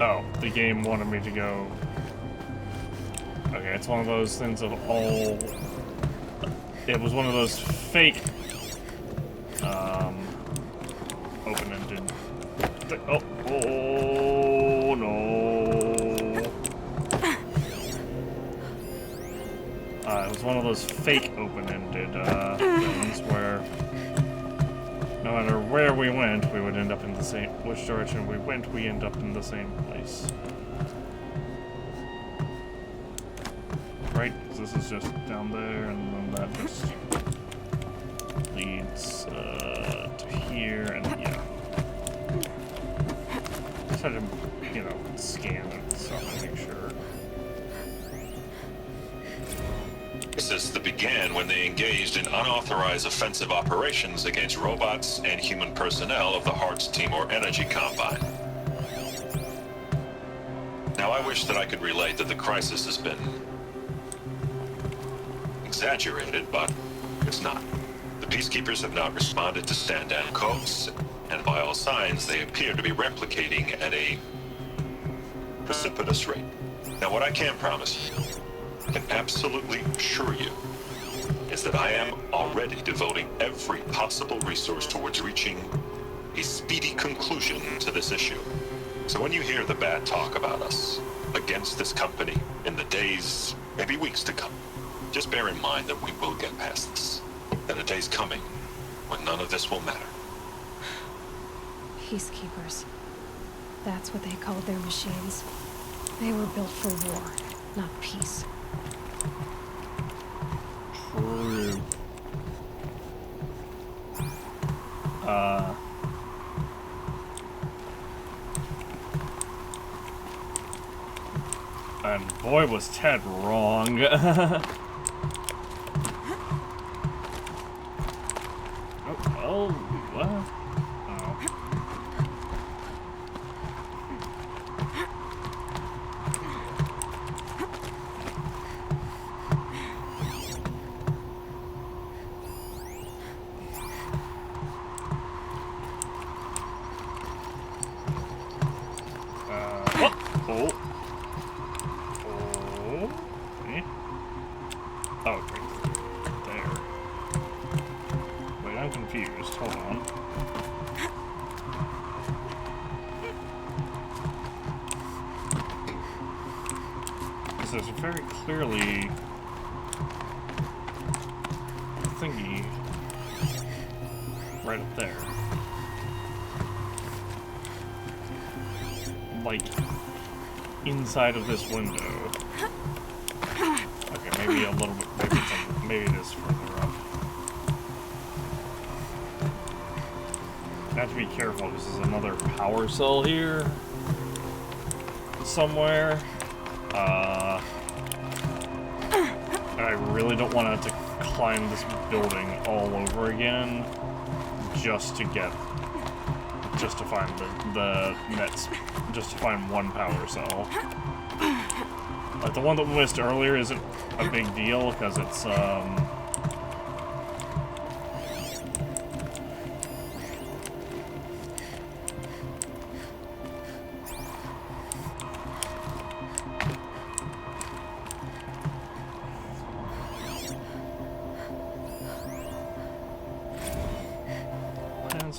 Oh, the game wanted me to go... Okay, it's one of those things of all... It was one of those fake... open-ended... Oh, no... it was one of those fake open-ended, things where... No matter where we went, we would end up in the same... Which direction we went, we end up in the same place. Right? 'Cause this is just down there, and then that just leads to here, and yeah. Just had to, you know, scan and stuff and make sure. That began when they engaged in unauthorized offensive operations against robots and human personnel of the Hearts Timor Energy Combine. Now, I wish that I could relate that the crisis has been exaggerated, but it's not. The Peacekeepers have not responded to stand-down codes, and by all signs, they appear to be replicating at a precipitous rate. Now, what I can promise you, I can absolutely assure you, is that I am already devoting every possible resource towards reaching a speedy conclusion to this issue. So when you hear the bad talk about us against this company in the days, maybe weeks to come, just bear in mind that we will get past this. And a day's coming when none of this will matter. Peacekeepers. That's what they called their machines. They were built for war, not peace. True. And boy was Ted wrong. Oh, what? Oh. There's very clearly a thingy right up there. Like, inside of this window. Okay, maybe a little bit, maybe it is further up. I have to be careful, because there's another power cell here somewhere. And I really don't want to have to climb this building all over again just to find just to find one power cell. Like the one that we missed earlier isn't a big deal because it's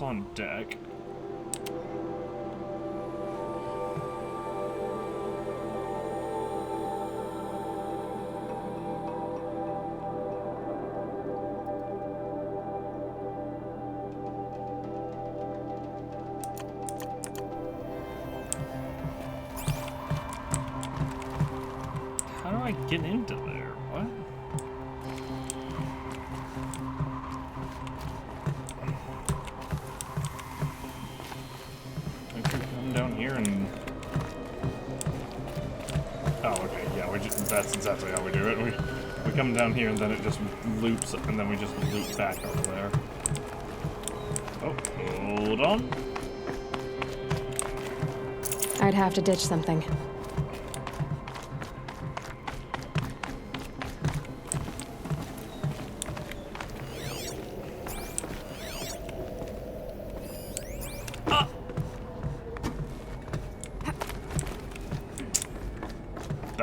on deck. How do I get into there? What? That's exactly how we do it. We come down here and then it just loops and then we just loop back over there. Oh, hold on. I'd have to ditch something.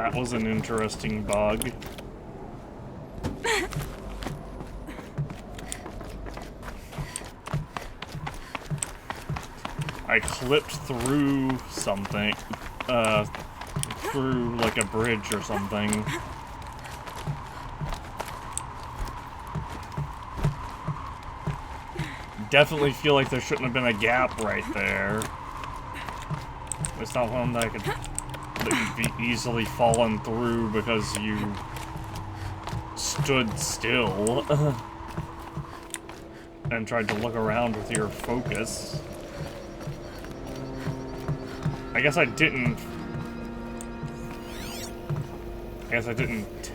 That was an interesting bug. I clipped through something, through like a bridge or something. Definitely feel like there shouldn't have been a gap right there. It's not one that could be easily fallen through because you stood still and tried to look around with your focus. I guess I didn't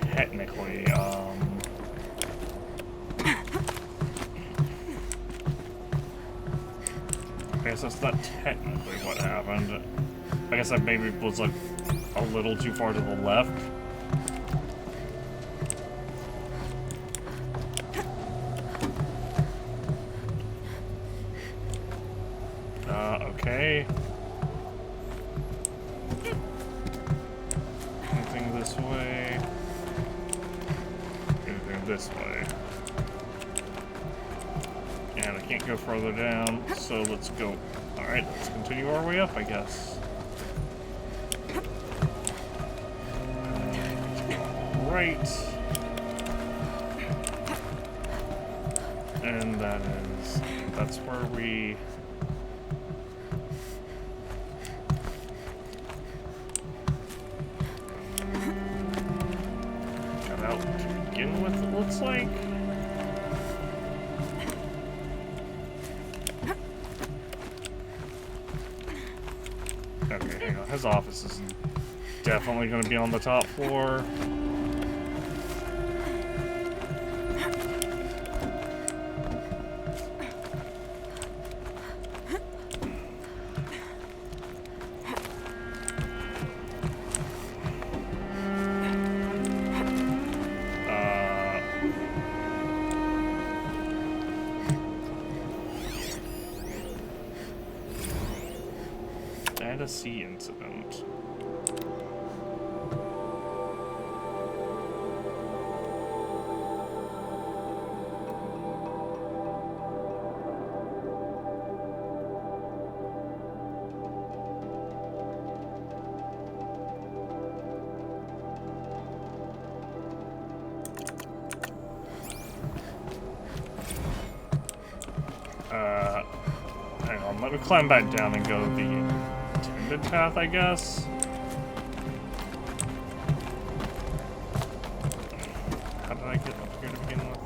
technically, I guess that's not technically what happened. I guess I maybe was like a little too far to the left. Okay. Anything this way? Anything this way? And I can't go further down, so let's go. Alright, let's continue our way up, I guess. Right. And that's where we... got out to begin with, it looks like. Okay, hang on. His office is definitely going to be on the top floor. Sea incident. Hang on, let me climb back down and go the path, I guess. How did I get up here to begin with?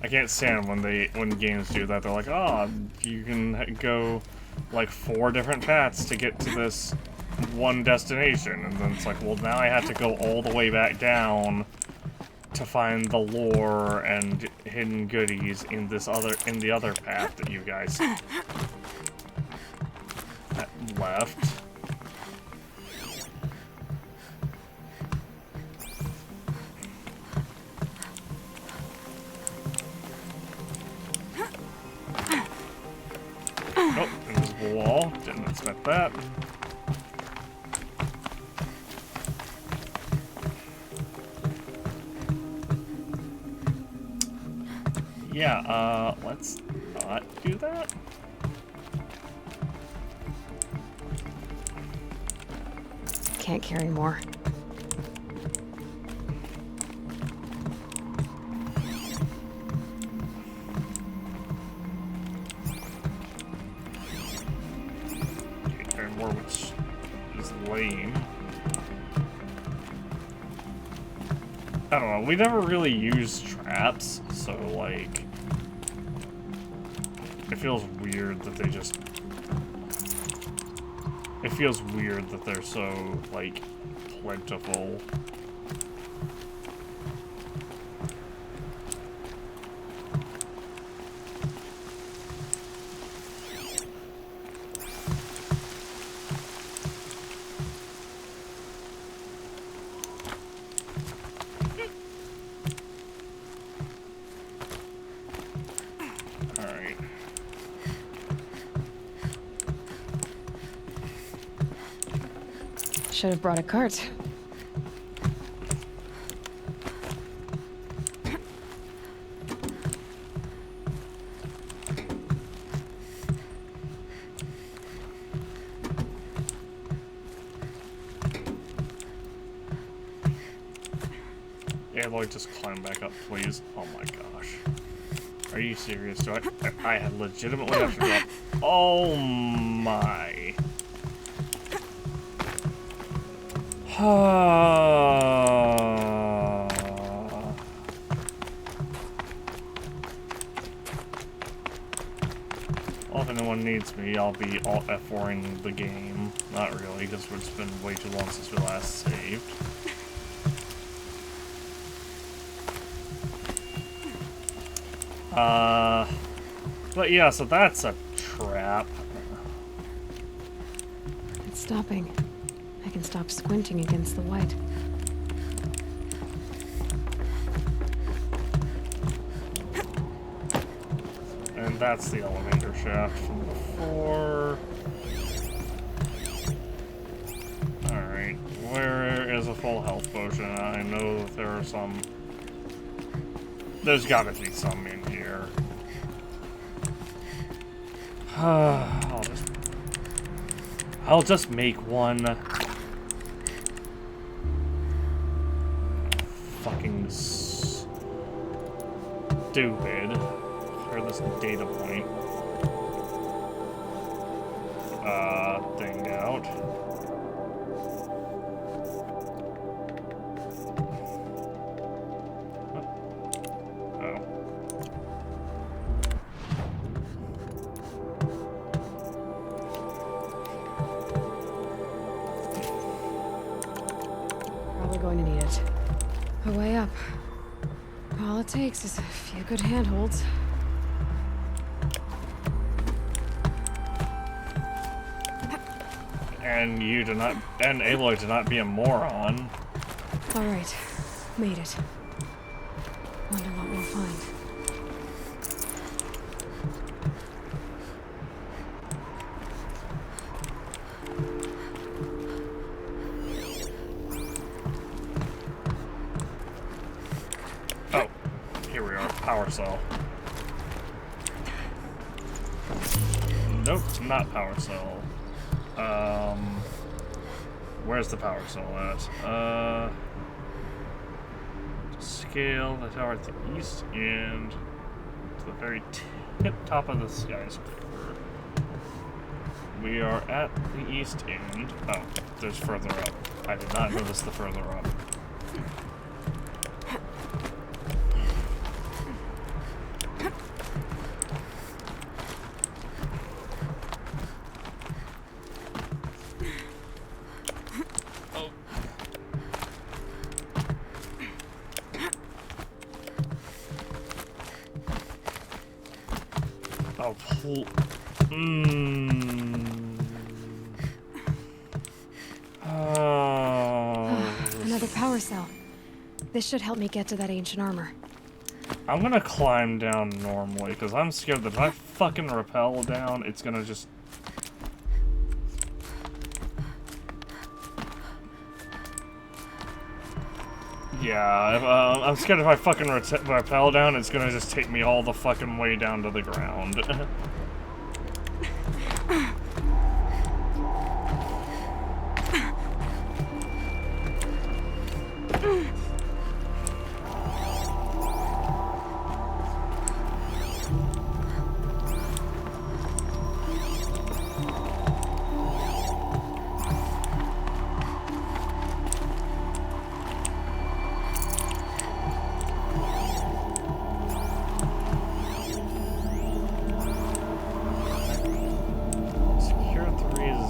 I can't stand when games do that. They're like, oh, you can go like 4 different paths to get to this one destination, and then it's like, well, now I have to go all the way back down to find the lore and hidden goodies in the other path that you guys left. Oh, invisible wall. Didn't expect that. Yeah, let's not do that. Can't carry more. Can't carry more, which is lame. I don't know, we never really used traps, so like... It feels weird that they just... It feels weird that they're so, like, plentiful. should have brought a cart. Aloy, just climb back up, please. Oh my gosh. Are you serious? Do I had legitimately have to drop. Oh my. Well, if anyone needs me, I'll be alt F4ing the game. Not really, because it's been way too long since we last saved. But yeah, so that's a trap. It's stopping. I can stop squinting against the white. And that's the elevator shaft from before. Alright, where is a full health potion? I know that there are some. There's gotta be some in here. I'll just make one. Fucking stupid. Clear this data point. Thing out. Going to need it. A way up. All it takes is a few good handholds. And you do not, and Aloy do not be a moron. All right, made it. Wonder what we'll find. Power cell. Nope, not power cell. Where's the power cell at? Scale the tower at the east end to the very tip top of the skyscraper. We are at the east end. Oh, there's further up. I did not notice the further up. Oh, Another power cell. This should help me get to that ancient armor. I'm gonna climb down normally, because I'm scared that if I fucking rappel down, it's gonna just... Yeah, I'm scared if I fucking rappel down, it's gonna just take me all the fucking way down to the ground.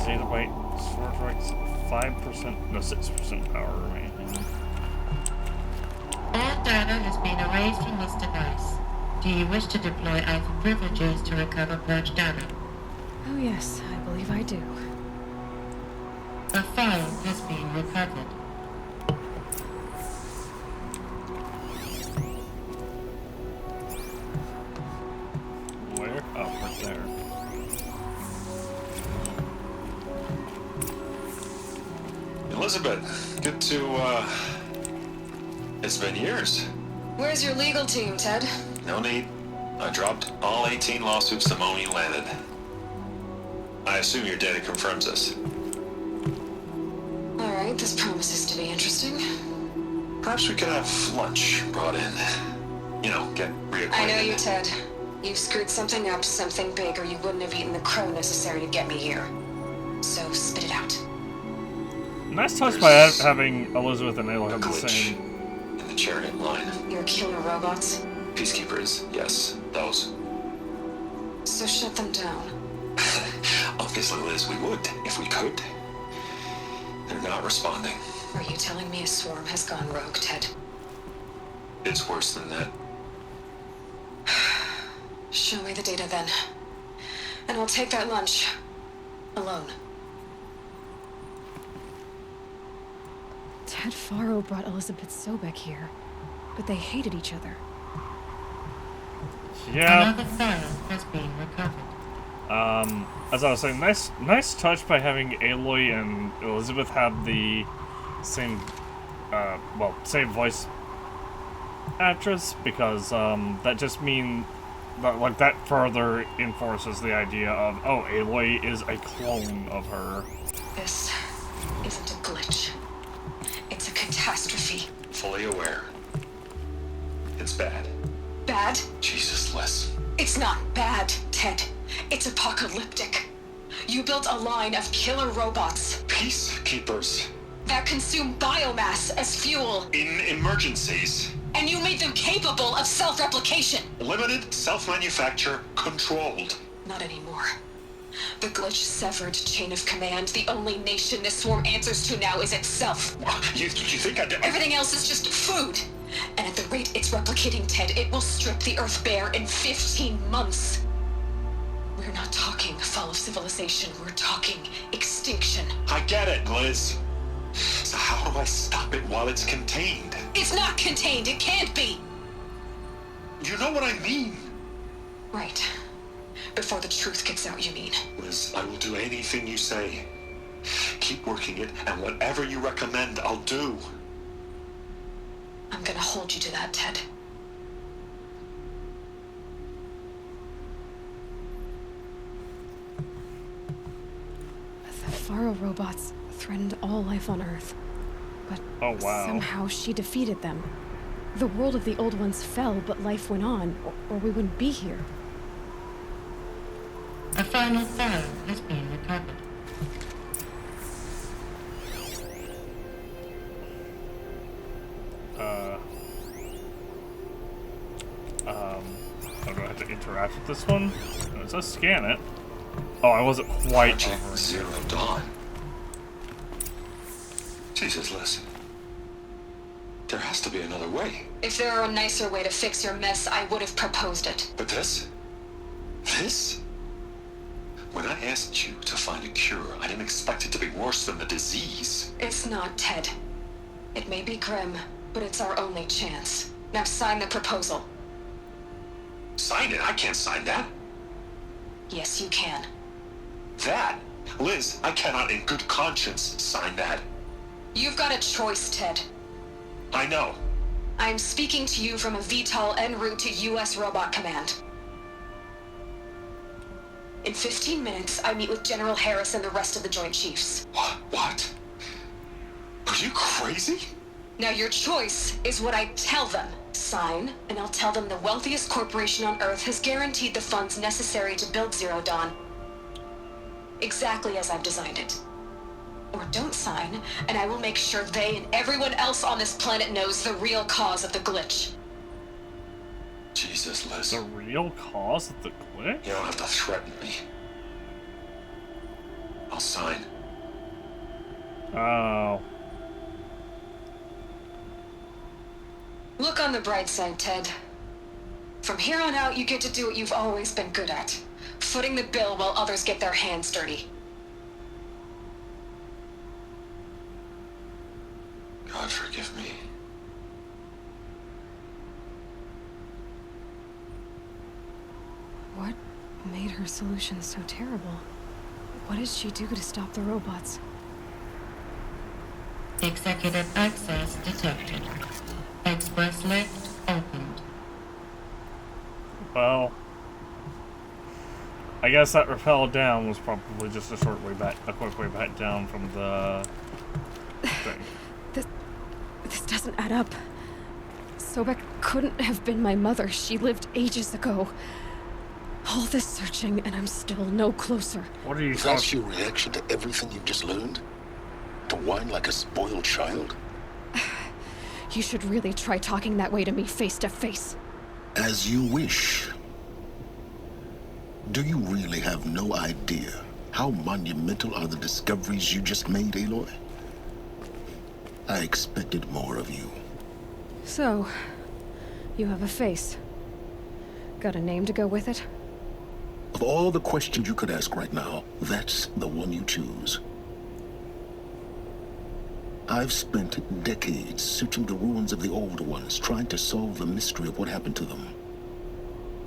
Zettabyte storage rights, 5%, no, 6% power remaining. All data has been erased from this device. Do you wish to deploy Alpha privileges to recover purged data? Oh yes, I believe I do. A file has been recovered. Where? Oh, right there. Elizabeth, good to, it's been years. Where's your legal team, Ted? No need. I dropped all 18 lawsuits the moment you landed. I assume your data confirms this. Alright, this promises to be interesting. Perhaps we could have lunch brought in. You know, get reacquainted. I know you, Ted. You screwed something up, something big, or you wouldn't have eaten the crow necessary to get me here. So, spit it out. Nice touch by having Elizabeth and Aloy have the same. In the chariot line. Your killer robots? Peacekeepers, yes, those. So shut them down. Obviously, Liz, we would, if we could. They're not responding. Are you telling me a swarm has gone rogue, Ted? It's worse than that. Show me the data then. And I'll take that lunch. Alone. Ted Faro brought Elizabeth Sobek here, but they hated each other. Yeah. Another file has been recovered. As I was saying, nice touch by having Aloy and Elizabeth have the same, same voice actress, because that just means that, that further enforces the idea of, oh, Aloy is a clone of her. This isn't a glitch. It's a catastrophe. Fully aware. It's bad. Bad? Jesus, Liz. It's not bad, Ted. It's apocalyptic. You built a line of killer robots. Peacekeepers. That consume biomass as fuel. In emergencies. And you made them capable of self-replication. Limited, self-manufacture, controlled. Not anymore. The glitch severed chain of command. The only nation this swarm answers to now is itself. You think I did? Everything else is just food. And at the rate it's replicating, Ted, it will strip the Earth bare in 15 months. We're not talking fall of civilization. We're talking extinction. I get it, Liz. So how do I stop it while it's contained? It's not contained. It can't be. You know what I mean. Right. Before the truth gets out, you mean? Liz, I will do anything you say. Keep working it, and whatever you recommend, I'll do. I'm gonna hold you to that, Ted. The Faro robots threatened all life on Earth. But somehow she defeated them. The world of the old ones fell, but life went on, or we wouldn't be here. A final file has been recovered. I'm gonna have to interact with this one. It says scan it. Oh, I wasn't quite Project over. Zero Dawn. Jesus, Liz. There has to be another way. If there were a nicer way to fix your mess, I would have proposed it. But this? This? When I asked you to find a cure, I didn't expect it to be worse than the disease. It's not, Ted. It may be grim, but it's our only chance. Now sign the proposal. Sign it? I can't sign that. Yes, you can. That? Liz, I cannot in good conscience sign that. You've got a choice, Ted. I know. I'm speaking to you from a VTOL en route to U.S. Robot Command. In 15 minutes, I meet with General Harris and the rest of the Joint Chiefs. What? Are you crazy? Now your choice is what I tell them. Sign, and I'll tell them the wealthiest corporation on Earth has guaranteed the funds necessary to build Zero Dawn. Exactly as I've designed it. Or don't sign, and I will make sure they and everyone else on this planet knows the real cause of the glitch. Jesus, Liz. The real cause of the glitch? You don't have to threaten me. I'll sign. Oh. Look on the bright side, Ted. From here on out, you get to do what you've always been good at. Footing the bill while others get their hands dirty. God forgive me. What made her solution so terrible? What did she do to stop the robots? Executive access detected. Express lift opened. Well, I guess that rappel down was probably just a quick way back down from the thing. This doesn't add up. Sobek couldn't have been my mother. She lived ages ago. All this searching, and I'm still no closer. What are you talking? That's your reaction to everything you've just learned? To whine like a spoiled child? You should really try talking that way to me face to face. As you wish. Do you really have no idea how monumental are the discoveries you just made, Aloy? I expected more of you. So, you have a face. Got a name to go with it? Of all the questions you could ask right now, that's the one you choose. I've spent decades searching the ruins of the old ones, trying to solve the mystery of what happened to them.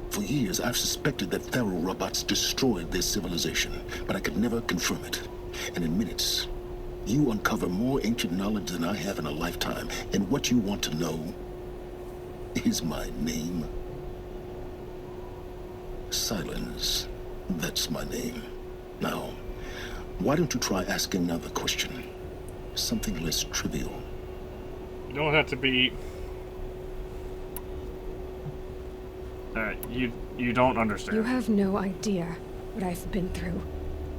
For years, I've suspected that Faro robots destroyed their civilization, but I could never confirm it. And in minutes, you uncover more ancient knowledge than I have in a lifetime, and what you want to know is my name. Silence. That's my name. Now, why don't you try asking another question? Something less trivial. You don't have to be... you don't understand. You have no idea what I've been through.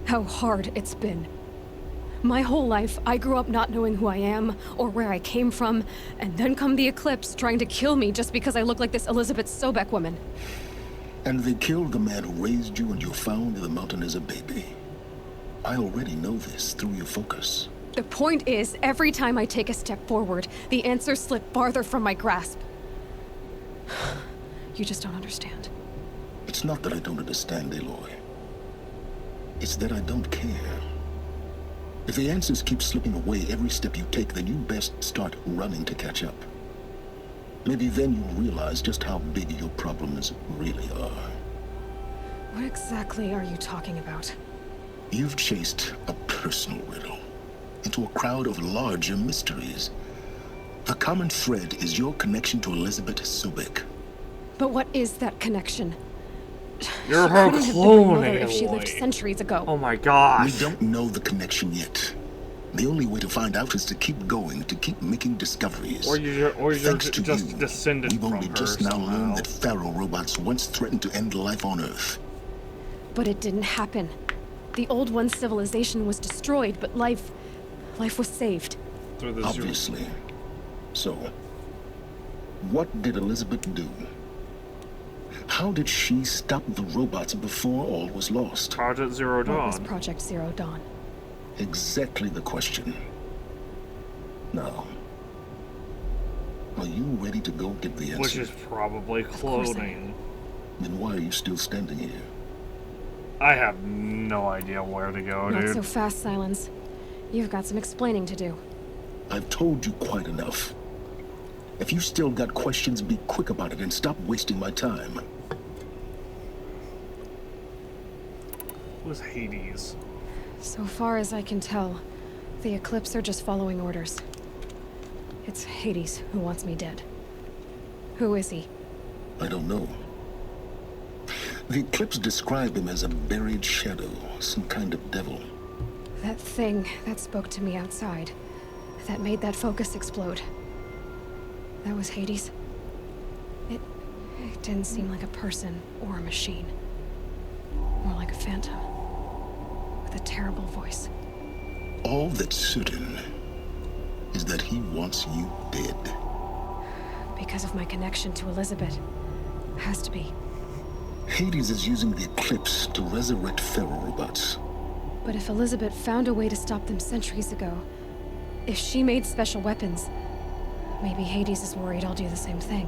How hard it's been. My whole life, I grew up not knowing who I am or where I came from, and then come the Eclipse trying to kill me just because I look like this Elizabeth Sobek woman. And they killed the man who raised you and you found in the mountain as a baby. I already know this through your focus. The point is, every time I take a step forward, the answers slip farther from my grasp. You just don't understand. It's not that I don't understand, Aloy. It's that I don't care. If the answers keep slipping away every step you take, then you best start running to catch up. Maybe then you'll realize just how big your problems really are. What exactly are you talking about? You've chased a personal riddle into a crowd of larger mysteries. The common thread is your connection to Elizabeth Sobek. But what is that connection? You're her clone, if she lived centuries ago. Oh my gosh. We don't know the connection yet. The only way to find out is to keep going, to keep making discoveries. Or you're Thanks to just you, descended we've from only her just now somehow. learned that Faro robots once threatened to end life on Earth. But it didn't happen. The old one's civilization was destroyed, but life was saved. Obviously. So, what did Elizabeth do? How did she stop the robots before all was lost? Project Zero Dawn. What was Project Zero Dawn? Exactly the question. Now, are you ready to go get the answer? Which is probably cloning. Then why are you still standing here? I have no idea where to go, Not dude. so fast, Silence. You've got some explaining to do. I've told you quite enough. If you still got questions, be quick about it and stop wasting my time. Who's Hades? So far as I can tell, the Eclipse are just following orders. It's Hades who wants me dead. Who is he? I don't know. The Eclipse describe him as a buried shadow, some kind of devil. That thing that spoke to me outside, that made that focus explode. That was Hades. It didn't seem like a person or a machine. More like a phantom. With a terrible voice. All that's certain is that he wants you dead. Because of my connection to Elizabeth. Has to be. Hades is using the Eclipse to resurrect Faro robots. But if Elizabeth found a way to stop them centuries ago, if she made special weapons, maybe Hades is worried I'll do the same thing.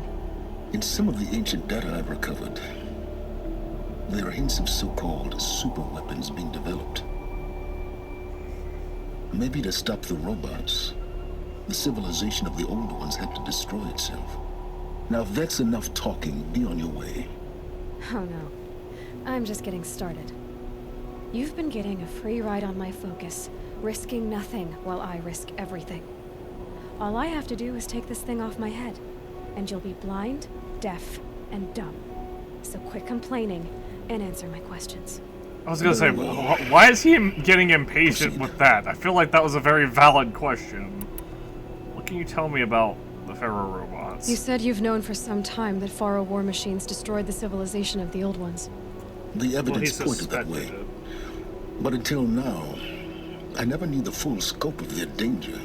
In some of the ancient data I've recovered, there are hints of so-called super weapons being developed. Maybe to stop the robots, the civilization of the old ones had to destroy itself. Now if that's enough talking, be on your way. Oh no. I'm just getting started. You've been getting a free ride on my focus, risking nothing while I risk everything. All I have to do is take this thing off my head, and you'll be blind, deaf, and dumb. So quit complaining and answer my questions. I was gonna say, why is he getting impatient with that? I feel like that was a very valid question. What can you tell me about the Pharaoh robots? You said you've known for some time that Pharaoh war machines destroyed the civilization of the old ones. The evidence pointed that way. But until now, I never knew the full scope of their danger.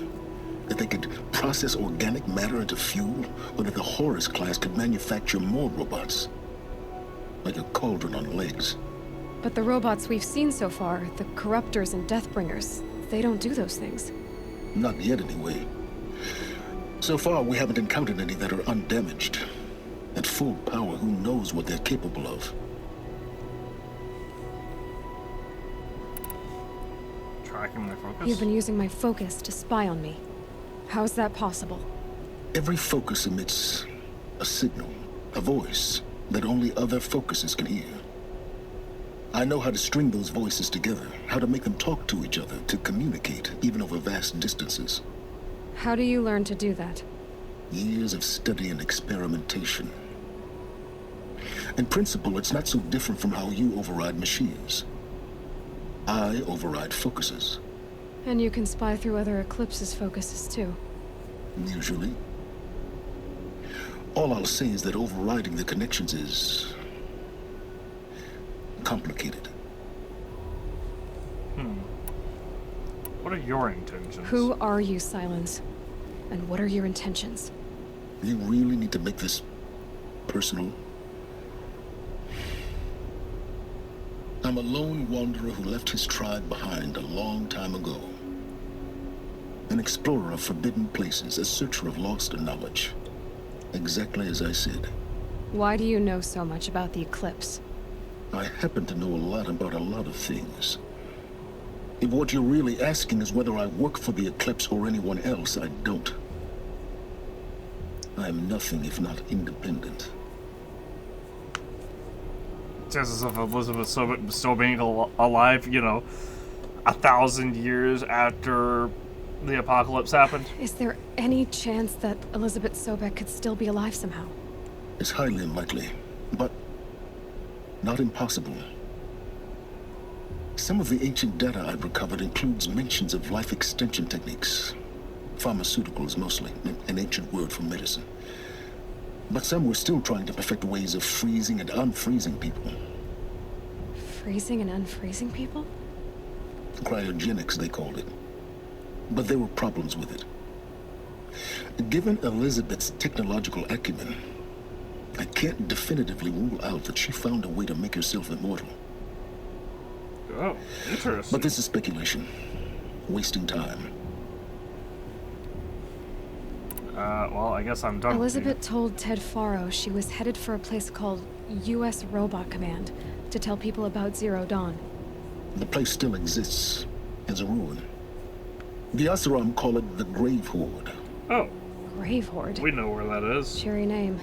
That they could process organic matter into fuel, or that the Horus class could manufacture more robots. Like a cauldron on legs. But the robots we've seen so far, the Corruptors and Deathbringers, they don't do those things. Not yet, anyway. So far, we haven't encountered any that are undamaged. At full power, who knows what they're capable of? Tracking my focus? You've been using my focus to spy on me. How's that possible? Every focus emits a signal, a voice, that only other focuses can hear. I know how to string those voices together, how to make them talk to each other, to communicate, even over vast distances. How do you learn to do that? Years of study and experimentation. In principle, it's not so different from how you override machines. I override focuses. And you can spy through other Eclipse's focuses, too. Usually. All I'll say is that overriding the connections is complicated. What are your intentions? Who are you, Silence? And what are your intentions? You really need to make this personal? I'm a lone wanderer who left his tribe behind a long time ago. An explorer of forbidden places, a searcher of lost knowledge. Exactly as I said. Why do you know so much about the Eclipse? I happen to know a lot about a lot of things. If what you're really asking is whether I work for the Eclipse or anyone else, I don't. I'm nothing if not independent. Chances of Elizabeth still being alive, 1,000 years after the apocalypse happened? Is there any chance that Elizabeth Sobek could still be alive somehow? It's highly unlikely, but not impossible. Some of the ancient data I've recovered includes mentions of life extension techniques. Pharmaceuticals, mostly, an ancient word for medicine. But some were still trying to perfect ways of freezing and unfreezing people. Freezing and unfreezing people? Cryogenics, they called it. But there were problems with it. Given Elizabeth's technological acumen, I can't definitively rule out that she found a way to make herself immortal. Oh, interesting. But this is speculation. Wasting time. Well, I guess I'm done. Elizabeth told Ted Faro she was headed for a place called U.S. Robot Command to tell people about Zero Dawn. The place still exists as a ruin. The Asaram call it the Grave Horde. Oh. Grave Horde? We know where that is. Cheery name.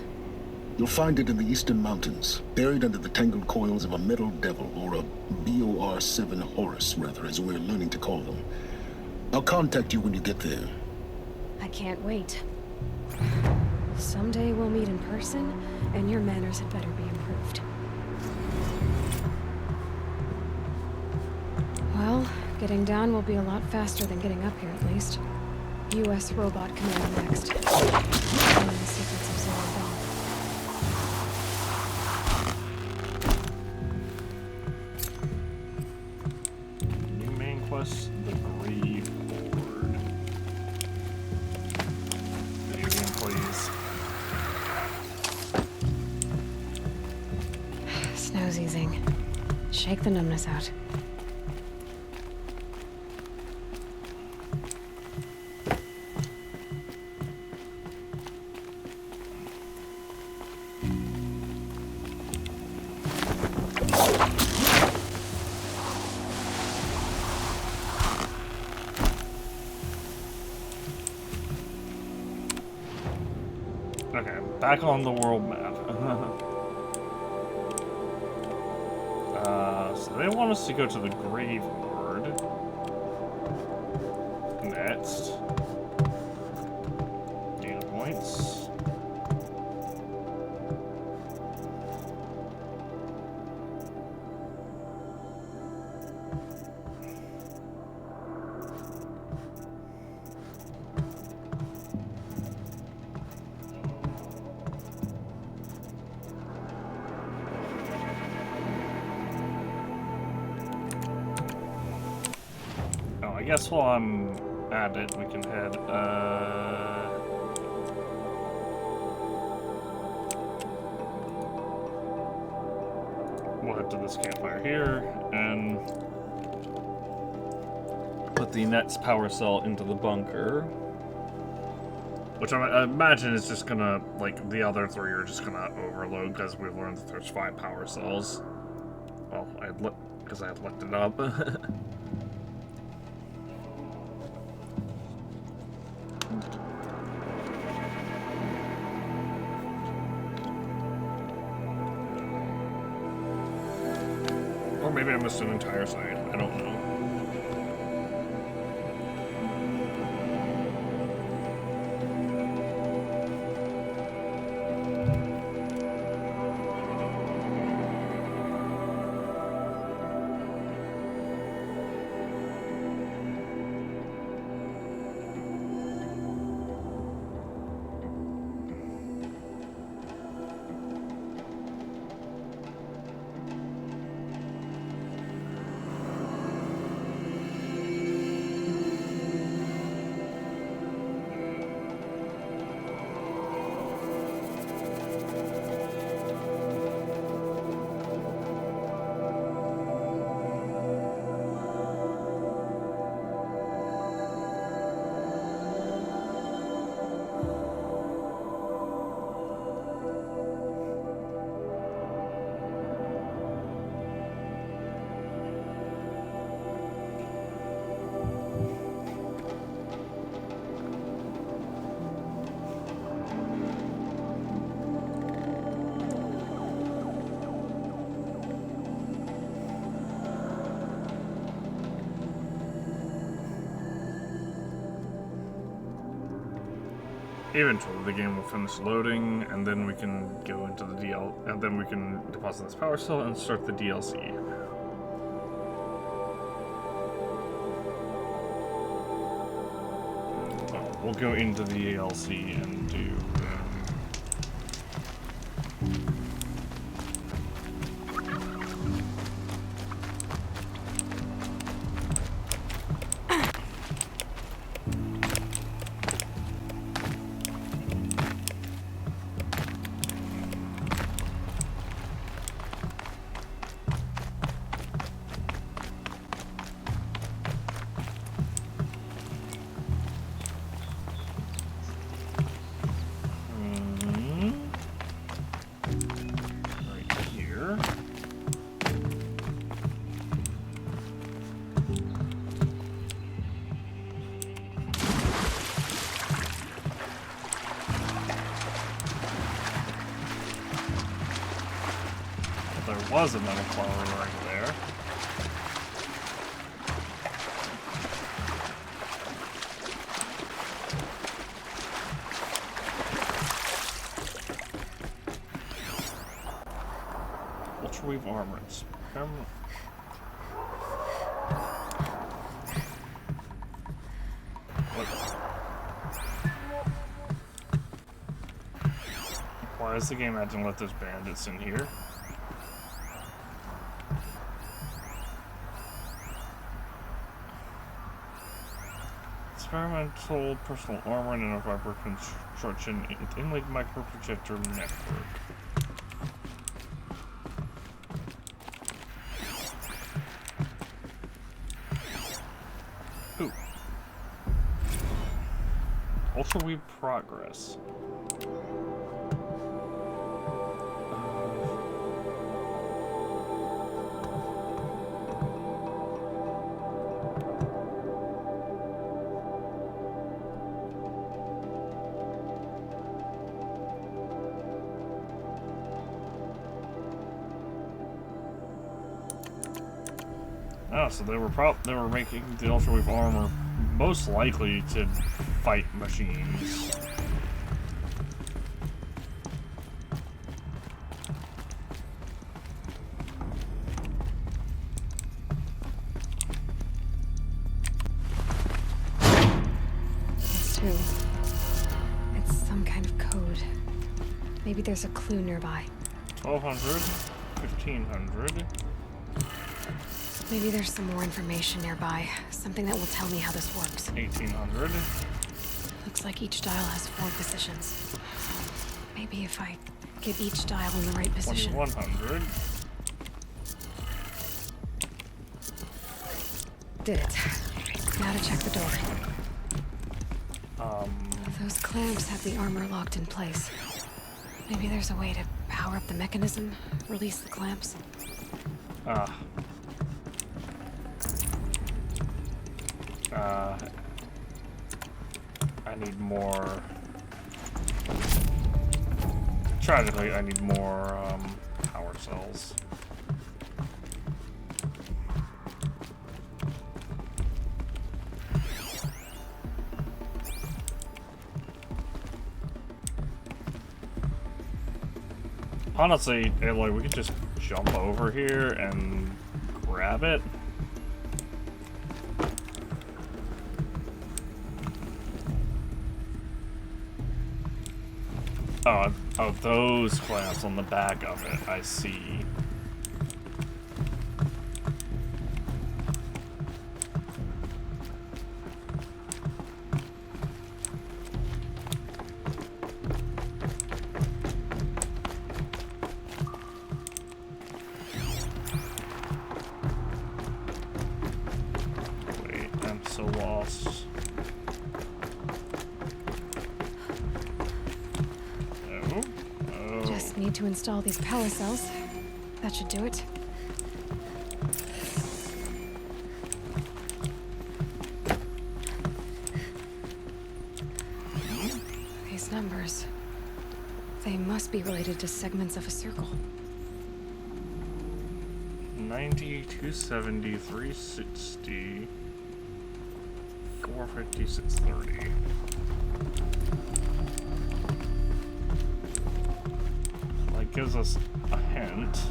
You'll find it in the Eastern Mountains, buried under the tangled coils of a Metal Devil, or a BOR-7 Horus, rather, as we're learning to call them. I'll contact you when you get there. I can't wait. Someday we'll meet in person, and your manners had better be improved. Well, getting down will be a lot faster than getting up here, at least. U.S. Robot Command next. And the secrets of Zero Dawn. New main quest, the Grave Horde. Video game, please. Snow's easing. Shake the numbness out. Okay, back on the world map. So they want us to go to the Grave Horde next. points. I guess while I'm at it, we can head, we'll head to this campfire here, and put the Nets power cell into the bunker. Which I imagine is just gonna, like, the other three are just gonna overload, because we've learned that there's 5 power cells. Well, because I had looked it up. Or maybe I missed an entire side. I don't know. Eventually, the game will finish loading, and then we can go into the and then we can deposit this power cell and start the DLC. We'll go into the DLC and do. Was a metal flower right there. Ultra-weave armors. Why is the game had to let those bandits in here? Experimental personal armor and a viper construction inlaid microprojector network. Ooh. Ultra-weave progress. So they were making the ultra-weave armor most likely to fight machines. Maybe there's a clue nearby. 1200, 1500. Maybe there's some more information nearby. Something that will tell me how this works. 1800. Looks like each dial has 4 positions. Maybe if I get each dial in the right position. 2100. Did it. Now to check the door. Those clamps have the armor locked in place. Maybe there's a way to power up the mechanism, release the clamps. I need more. Tragically, I need more power cells. Honestly, Aloy, we could just jump over here and grab it. Oh, those clamps on the back of it, I see. Wait, I'm so lost. Just need to install these power cells. That should do it. These numbers. They must be related to segments of a circle. 90, 270, 360, 450, 630. That gives us a hint.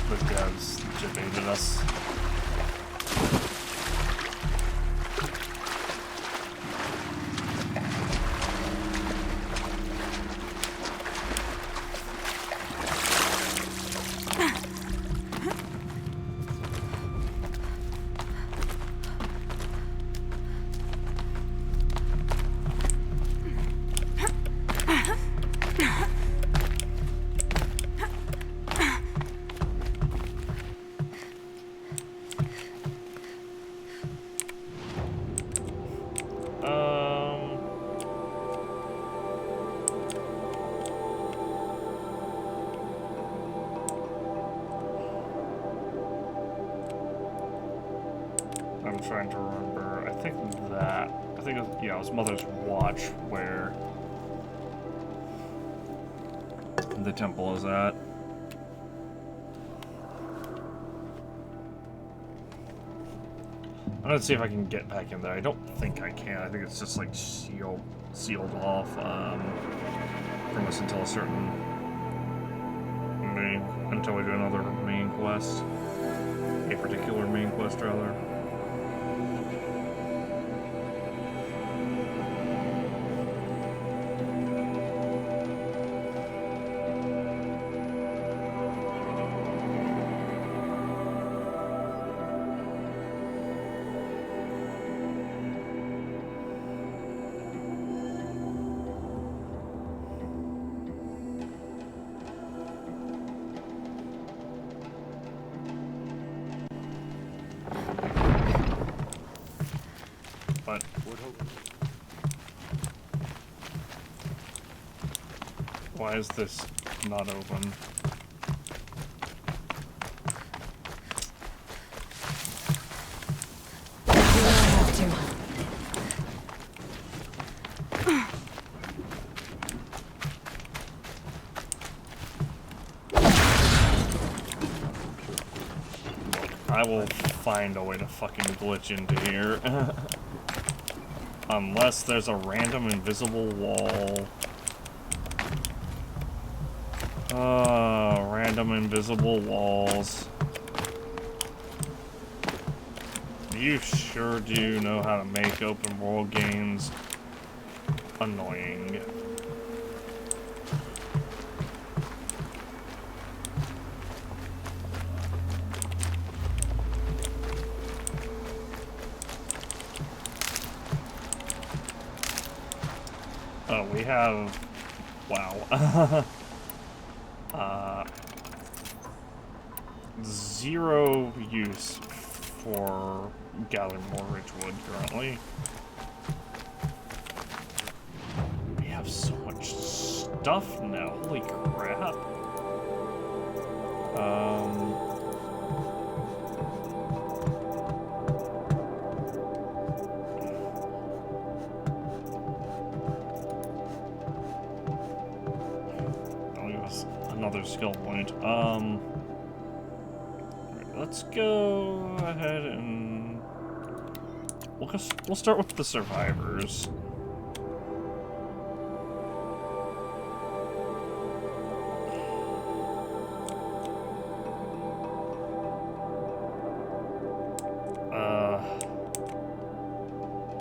The devs debated us. I'm trying to remember. I think it was Mother's Watch where the temple is at. I'm gonna see if I can get back in there. I don't think I can. I think it's just like sealed off from us until a certain until we do another main quest, a particular main quest rather. But why is this not open? I will find a way to fucking glitch into here. Unless there's a random invisible wall. Random invisible walls. You sure do know how to make open world games annoying. Oh, we have... Wow. 0 use for gathering more rich wood currently. We have so much stuff now, holy crap. Another skill point. Let's go ahead and we'll start with the survivors.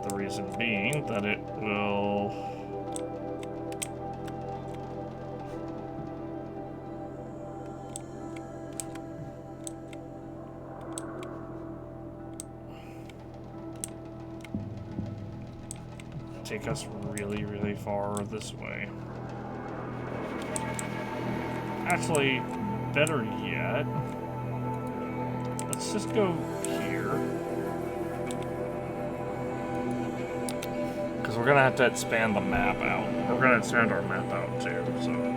The reason being that it will take us really, really far this way. Actually, better yet, let's just go here. Because we're gonna have to expand the map out. We're gonna expand our map out too, so.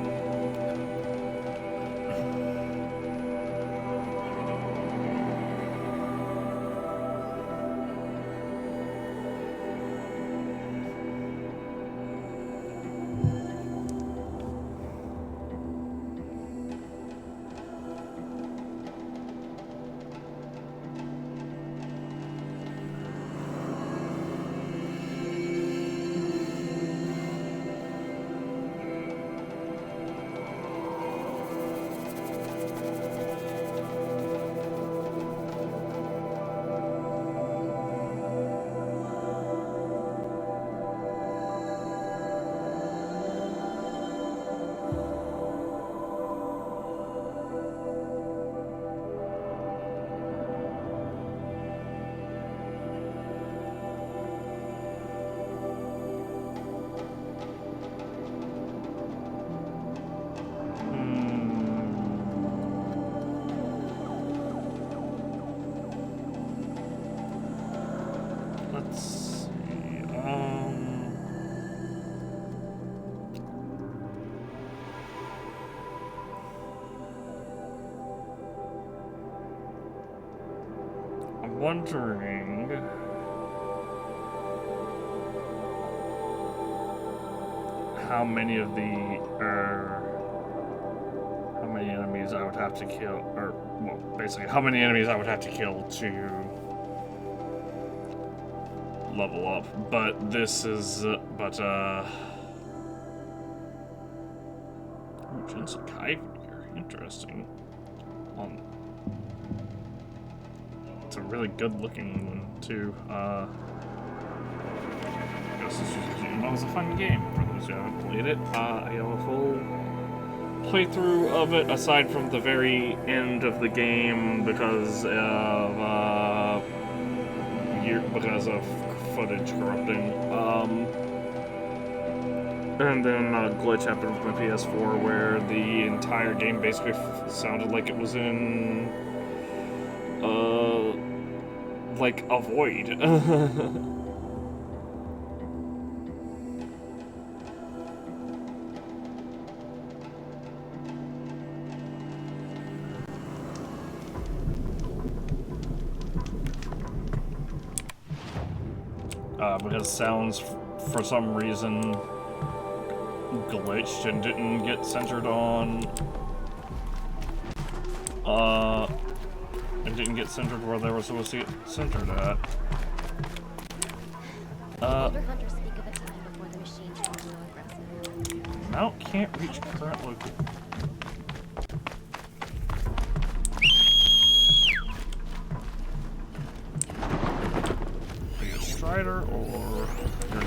Wondering how many of the how many enemies I would have to kill, or well, basically how many enemies I would have to kill to level up. But this is Jensen Kyver, interesting. It's a really good looking one too. I guess it was a fun game for those who haven't played it. I have a full playthrough of it aside from the very end of the game because of footage corrupting. And then a glitch happened with my PS4 where the entire game basically sounded like it was in like a void. Because sounds for some reason glitched and didn't get centered on and didn't get centered where they were supposed to get centered at. Older hunters speak of a time before the machine turned so aggressive. Mount can't reach current location. Are you a Strider or you're a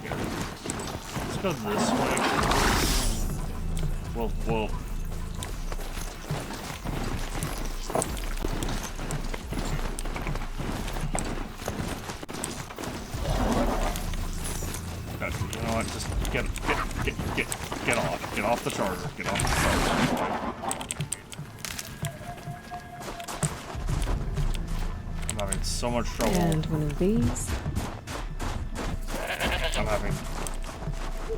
here. Let's go this way. Well. You know what? Just get off. Get off the charger. Get off the charger. I'm having so much trouble. And one of these. I'm having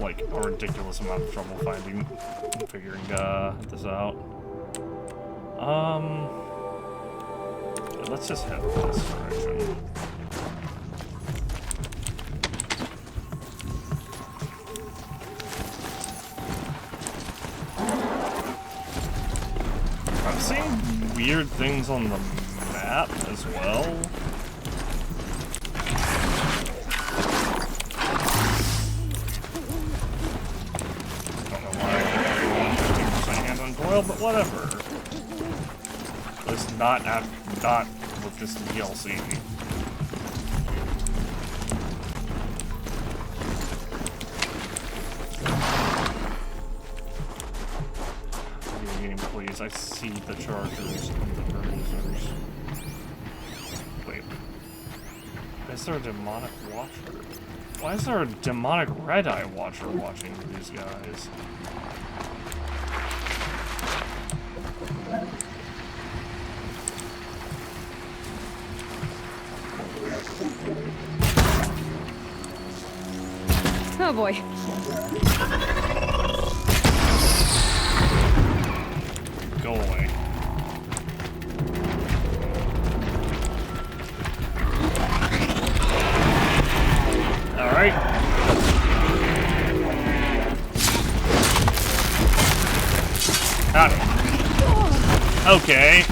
like a ridiculous amount of trouble figuring this out. Let's just head this direction. I'm seeing weird things on the map as well. Don't know why everyone's 50% hand on Doyle, but whatever. Let's not with this DLC. Game, please. I see the chargers and the bruisers. Wait. Is there a demonic watcher? Why is there a demonic red-eye watcher watching these guys? Oh boy. Go away. Alright. Okay.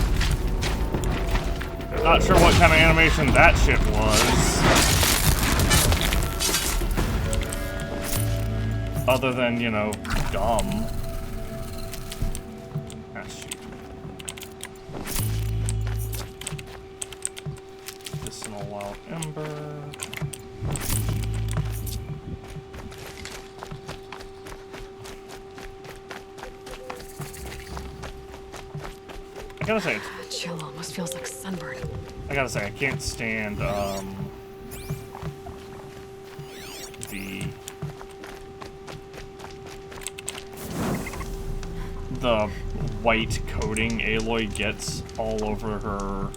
Not sure what kind of animation that shit was. Other than, you know, dumb. Ah, shoot. Medicinal wild ember. I gotta say, The chill almost feels like sunburn. I gotta say, I can't stand, the white coating Aloy gets all over her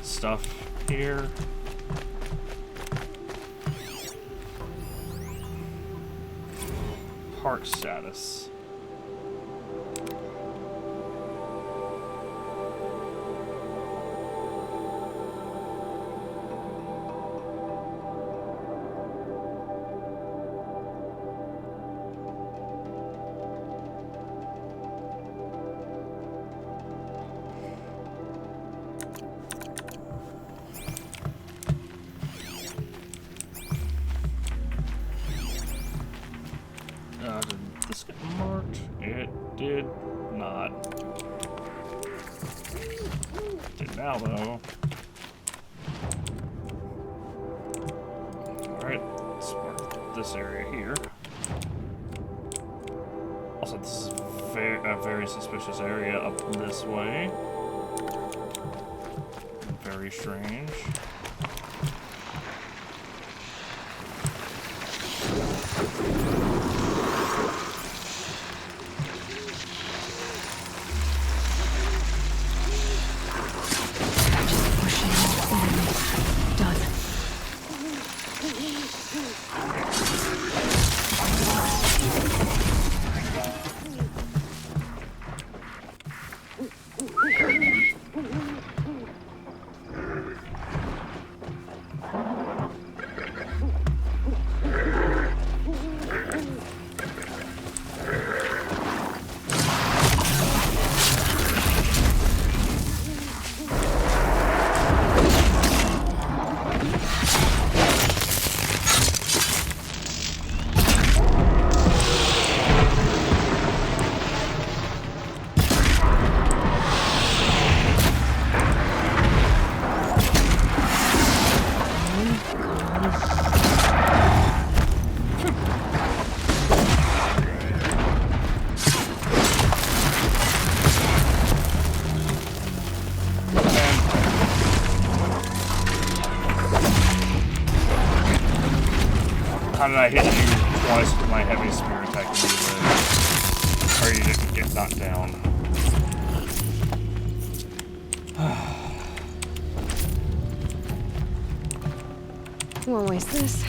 stuff here. Park status. Did this get marked? It did not. Did now, though. Alright, let's mark this area here. Also, this is a very suspicious area up this way. Very strange. did I hit you twice with my heavy spear attack and you lived? Or you didn't get knocked down? Won't waste this.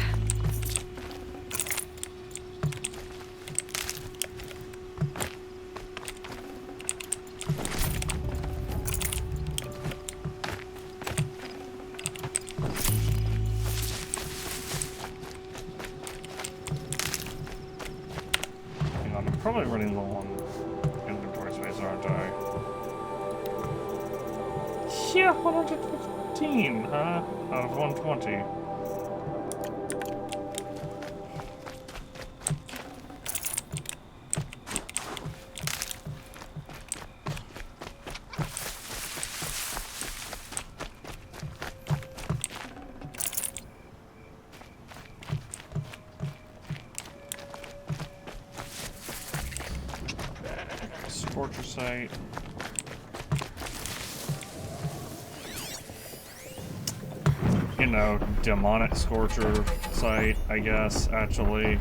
Hang on, I'm probably running low on inventory space, aren't I? Yeah, 115, huh? Out of 120. Scorcher site. You know, demonic scorcher site, I guess, actually.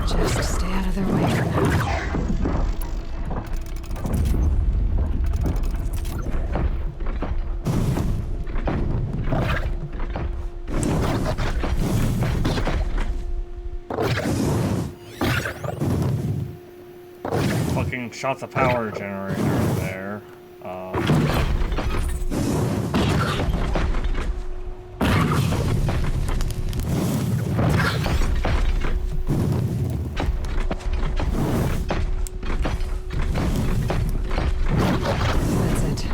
Just stay out of their way for now. Fucking shot the power generator there. That's it.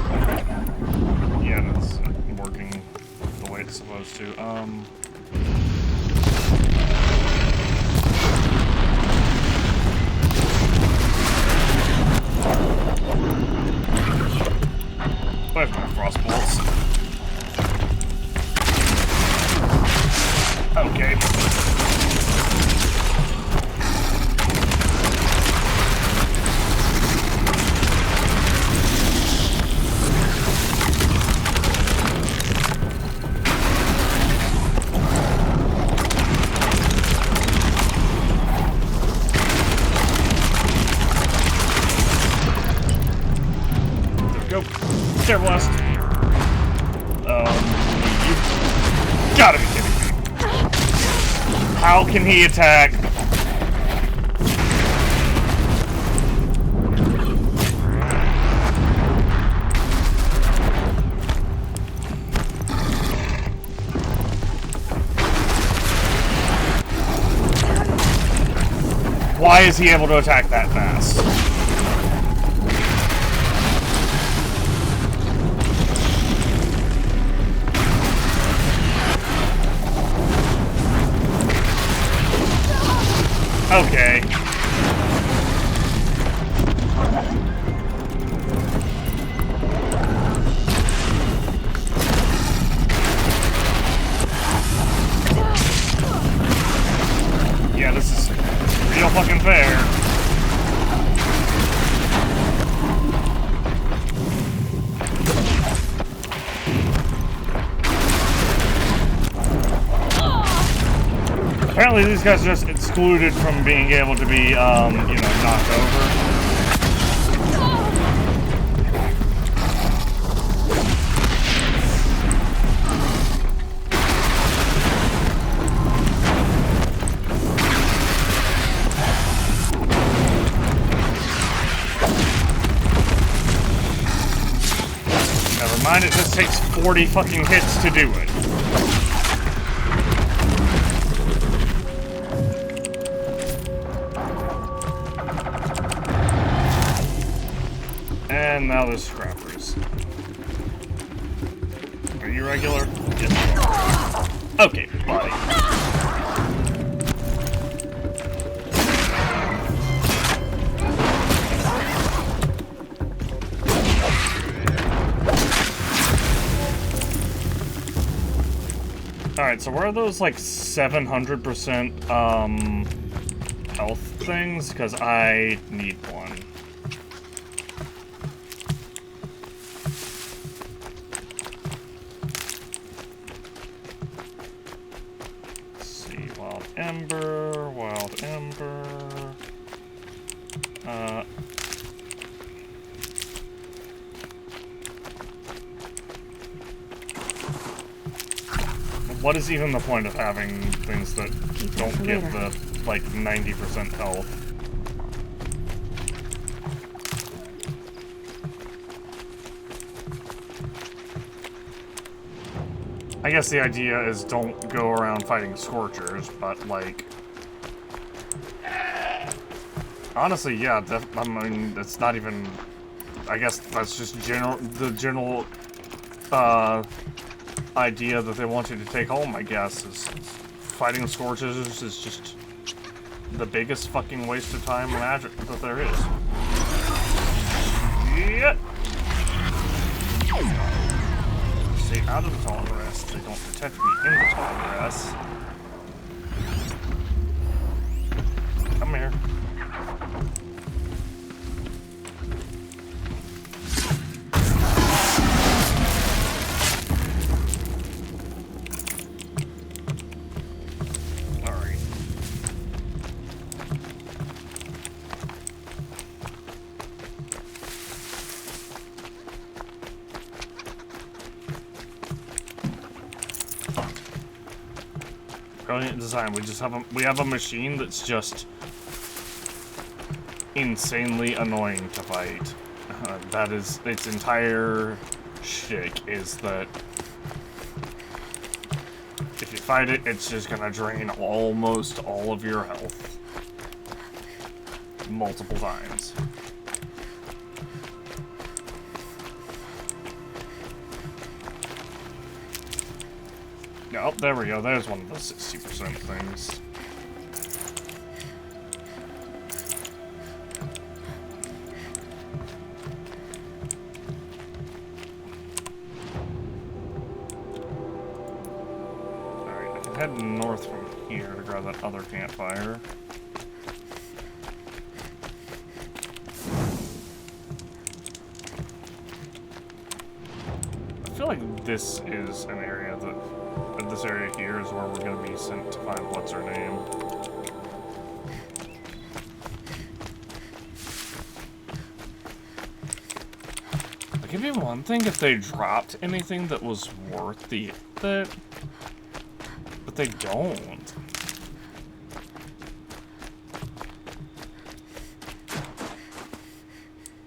I'm on my gun. Yeah, that's working the way it's supposed to. Where's my frost bolts? Okay. Go. Stair blast. You gotta be kidding me. How can he attack? Why is he able to attack that fast? Okay. Yeah, this is real fucking fair. Apparently these guys are just excluded from being able to be, you know, knocked over. Never mind, it just takes 40 fucking hits to do it. And now there's scrappers. Are you regular? Yes. Okay, buddy. Alright, so where are those, like, 700%, health things? Because I need one. Let's see, Wild Ember, Wild Ember... What is even the point of having things that don't give the, like, 90% health? I guess the idea is don't go around fighting Scorchers, but, like... Honestly, yeah, I mean, it's not even... I guess that's just the general, idea that they want you to take home, I guess, is fighting Scorchers is just the biggest fucking waste of time that there is. Yeah. Stay out of the tall grass. They don't detect me in the tall grass. Come here. Brilliant design. We have a machine that's just insanely annoying to fight. That is its entire shtick, is that if you fight it, it's just gonna drain almost all of your health multiple times. Oh, there we go. There's one of those 60% things. Alright, I can head north from here to grab that other campfire. I feel like this is an area that... This area here is where we're going to be sent to find what's her name. Like, it'd be one thing if they dropped anything that was worth the bit, but they don't.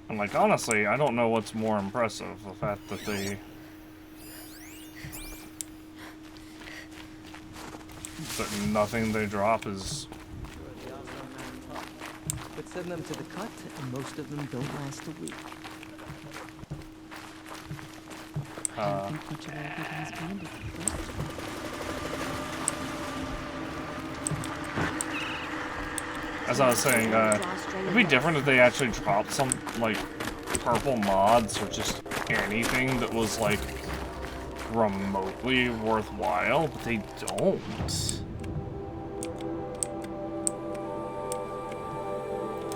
And, like, honestly, I don't know what's more impressive, the fact that they... But nothing they drop is... But send them to the cut, and most of them don't last a week. As I was saying, it'd be different if they actually dropped some, like, purple mods or just anything that was, like, remotely worthwhile, but they don't.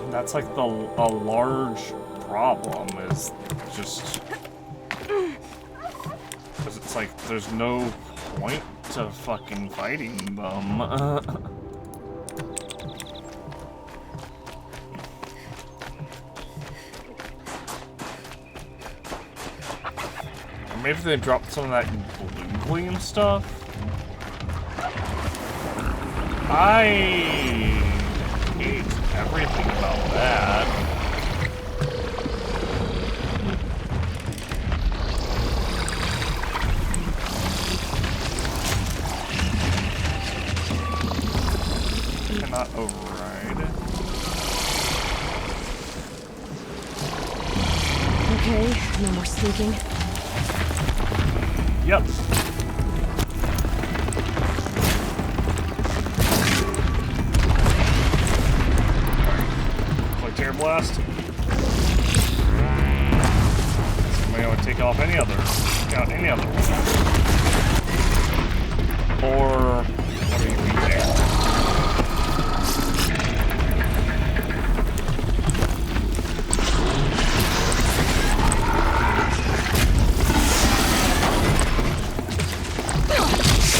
And that's like a large problem, is just because it's like there's no point to fucking fighting them. Maybe if they dropped some of that blue gleam stuff. I hate everything about that. Cannot override. Okay, no more sneaking. Yep. blast. Somebody would take off any other. Out any other one. Or what are you eating?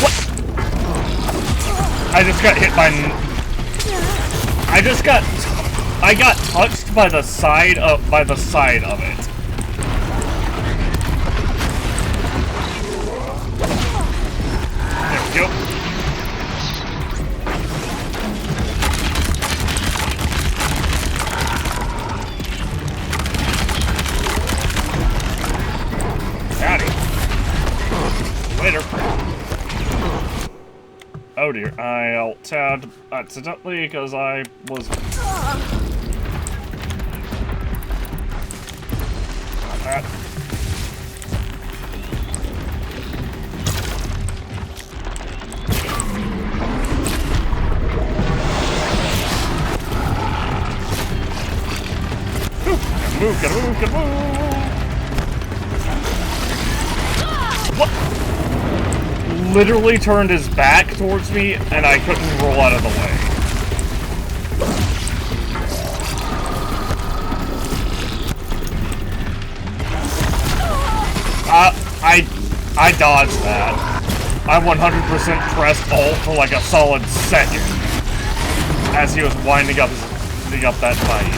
What? I just got hit by. I got touched by the side of it. There we go. Howdy. Later. Oh dear, I alt-tabbed accidentally because I was... That. Move, get move, get move! What? Literally turned his back towards me, and I couldn't roll out of the way. I dodged that. I 100% pressed alt for like a solid second as he was winding up that fight.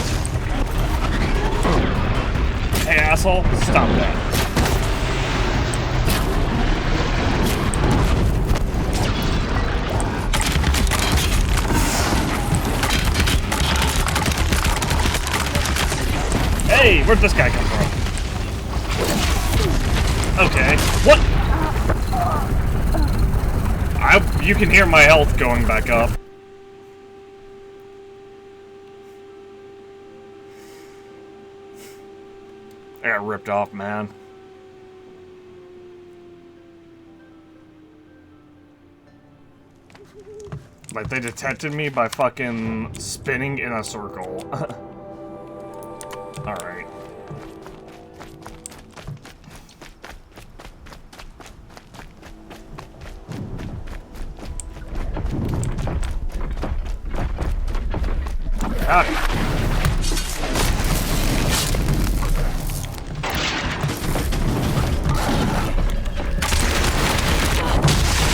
Hey asshole, stop that. Hey, where'd this guy come from? Okay, what? You can hear my health going back up. I got ripped off, man. Like, they detected me by fucking spinning in a circle. Alright.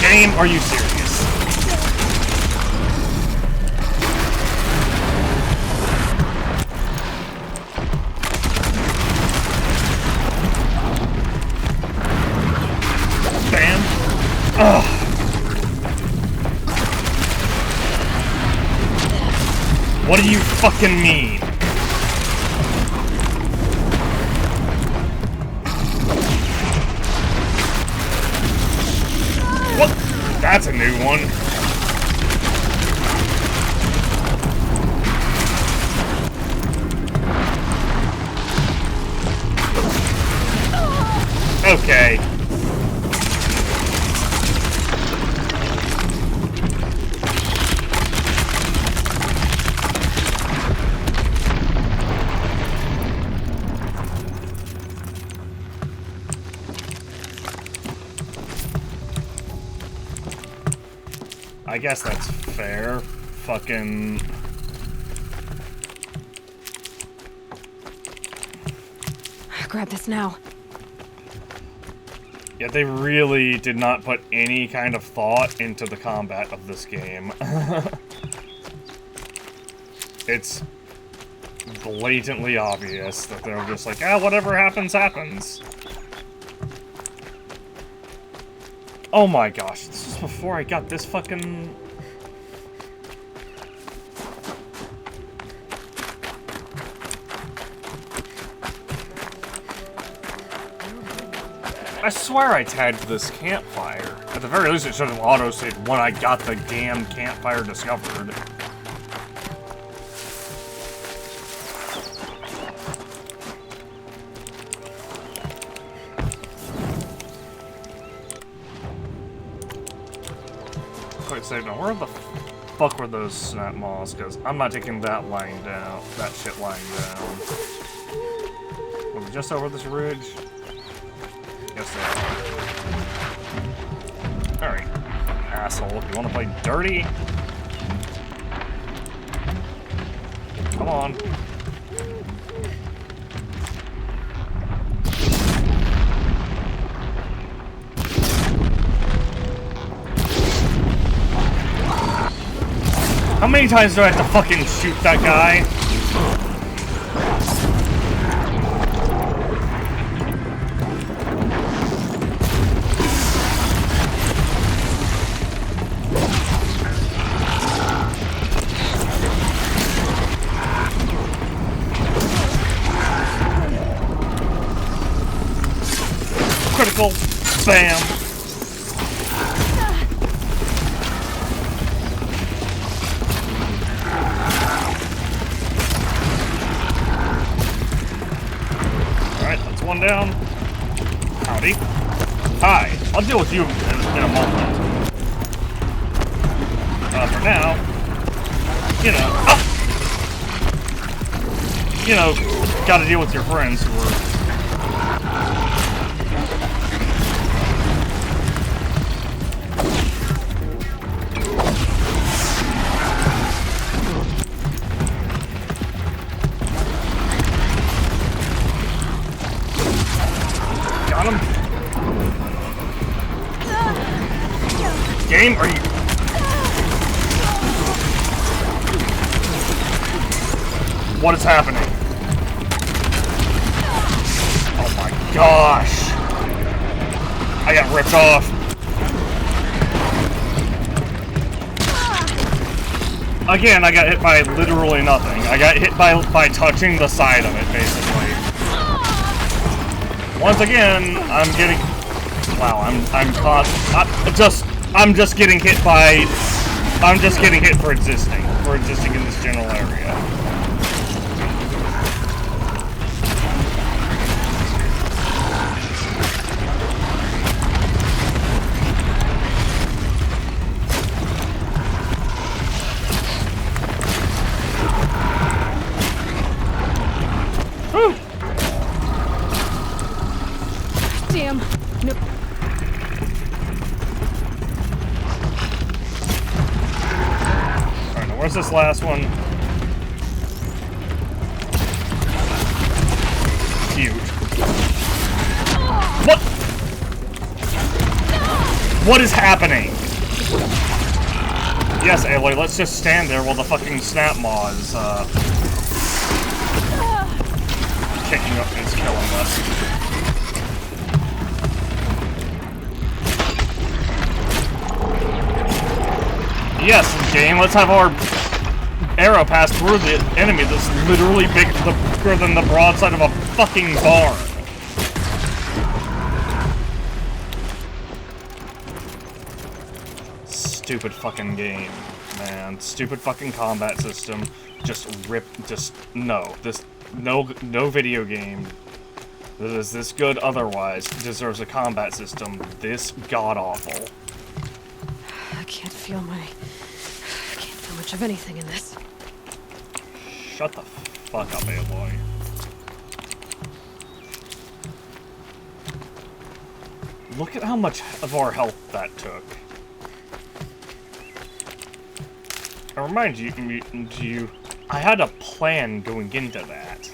Game, are you serious? Bam. Ugh. What do you fucking mean? What? That's a new one. Okay. I guess that's fair. Fucking... Grab this now. Yeah, they really did not put any kind of thought into the combat of this game. It's blatantly obvious that they're just like, ah, whatever happens, happens. Oh my gosh, this was before I got this fucking... I swear I tagged this campfire. At the very least, it should have auto-saved when I got the damn campfire discovered. Quick save now. Where the... fuck were those snap maws? Because I'm not taking that lying down. That shit lying down. Was it just over this ridge? Yes, they are. Alright. Asshole, if you want to play dirty? Come on. How many times do I have to fucking shoot that guy? Critical. Bam. One down. Howdy. Hi. I'll deal with you in a moment. For now, you know, gotta deal with your friends who are... Game? Are you... What is happening? Oh my gosh! I got ripped off. Again, I got hit by literally nothing. I got hit by touching the side of it, basically. Once again, I'm getting... Wow, I'm just getting hit by... I'm just getting hit for existing in this general area. Whew. Damn. Nope. Where's this last one? Cute. What? What is happening? Yes, Aloy, let's just stand there while the fucking snap maw is, kicking up and killing us. Yes, game, let's have our arrow pass through the enemy that's literally bigger than the broadside of a fucking barn. Stupid fucking game, man. Stupid fucking combat system. No video game that is this good otherwise deserves a combat system this god-awful. I can't feel much of anything in this. Shut the fuck up, Aloy. Look at how much of our health that took. I remind you, I had a plan going into that.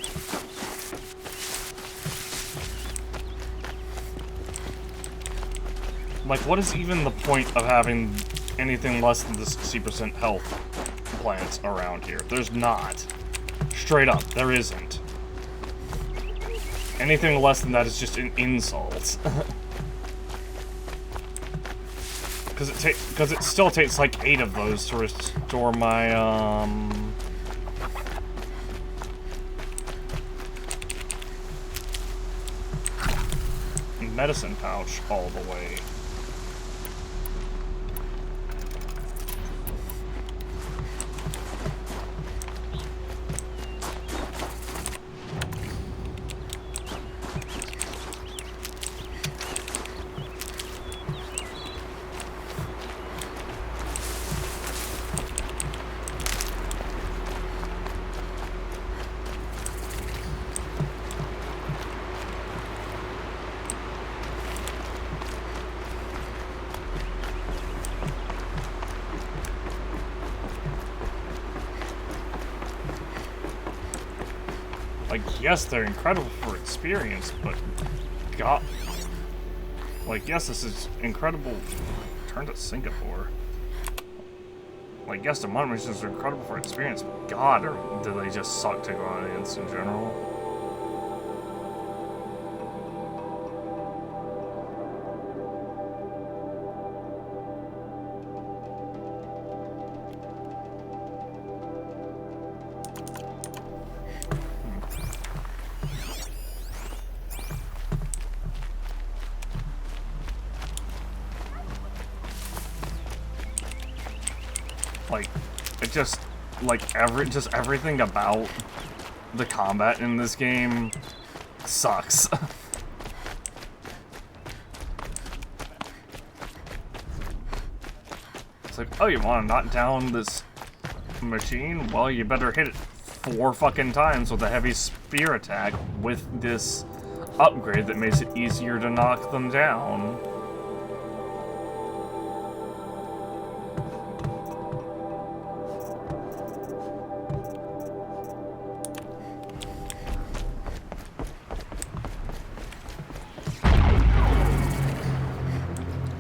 Like, what is even the point of having anything less than the 60% health plants around here? There's not. Straight up, there isn't. Anything less than that is just an insult. Because it still takes like 8 of those to restore my, medicine pouch all the way. Like, yes, they're incredible for experience, but God, like, yes, this is incredible. Turn to Singapore. Like, yes, the modern missions are incredible for experience, but God, or do they just suck to go audience in general? Like, it just, like, everything about the combat in this game sucks. It's like, oh, you want to knock down this machine? Well, you better hit it 4 fucking times with a heavy spear attack with this upgrade that makes it easier to knock them down.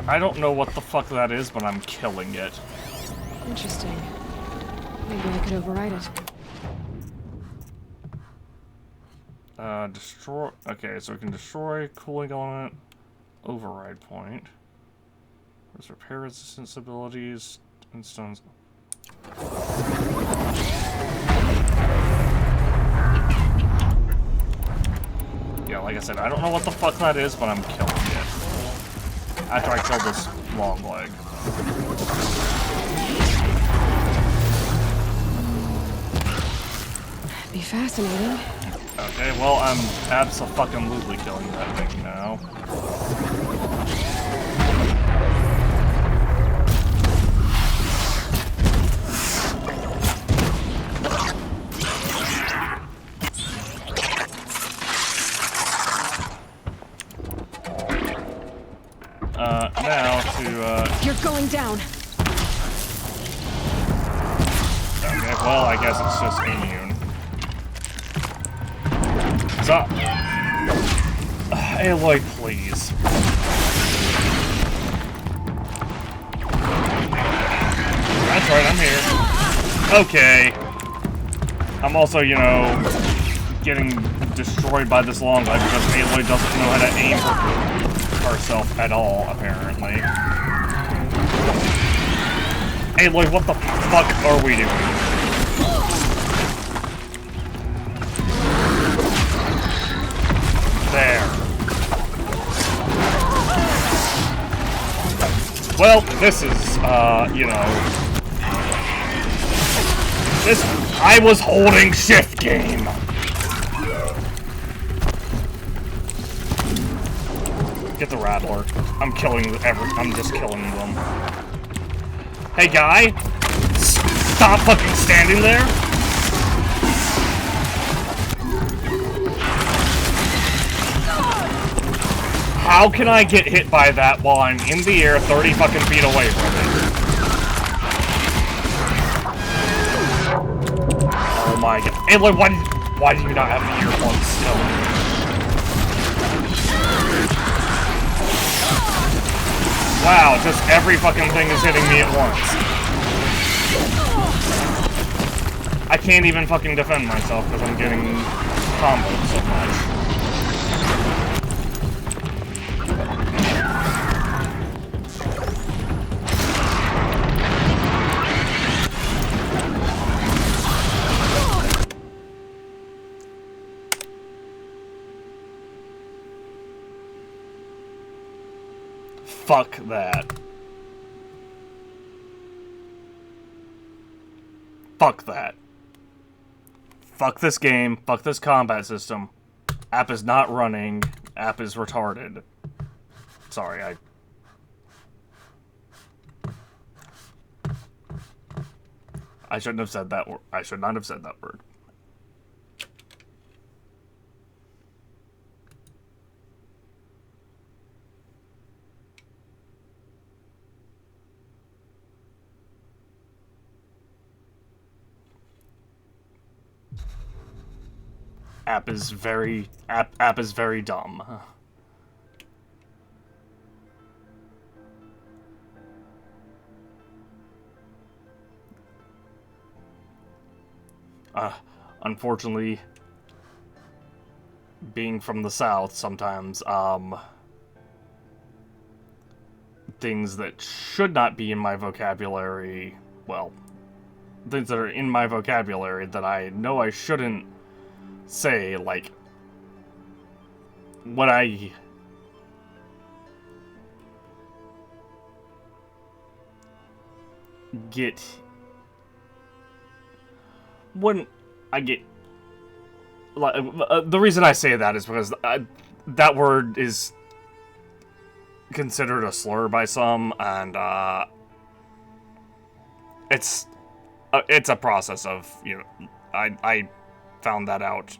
I don't know what the fuck that is, but I'm killing it. Interesting. Maybe I could override it. Destroy... Okay, so we can destroy cooling element, override point. There's repair resistance abilities, and stones. Yeah, like I said, I don't know what the fuck that is, but I'm killing it. After I kill this long leg. Be fascinating. Okay, well, I'm abso-fucking-lutely killing that thing now. Now to, You're going down! Okay, well, I guess it's just immune. Stop! Aloy, please. That's right, I'm here. Okay. I'm also, you know, getting destroyed by this long leg because Aloy doesn't know how to aim for herself at all, apparently. Aloy, what the fuck are we doing? There. Well, this is, you know... I was holding shift game! Get the Rattler. I'm just killing them. Hey, guy! Stop fucking standing there! How can I get hit by that while I'm in the air 30 fucking feet away from it? Oh my god. Aloy, why do you not have the earplugs still? Wow, just every fucking thing is hitting me at once. I can't even fucking defend myself because I'm getting comboed so much. Fuck that. Fuck that. Fuck this game. Fuck this combat system. App is not running. App is retarded. Sorry, I shouldn't have said that word. I should not have said that word. App is very dumb. Unfortunately, being from the South, sometimes, things that should not be in my vocabulary, well, things that are in my vocabulary that I know I shouldn't say, like, when I get like, the reason I say that is because that word is considered a slur by some, and it's a process of, you know, I found that out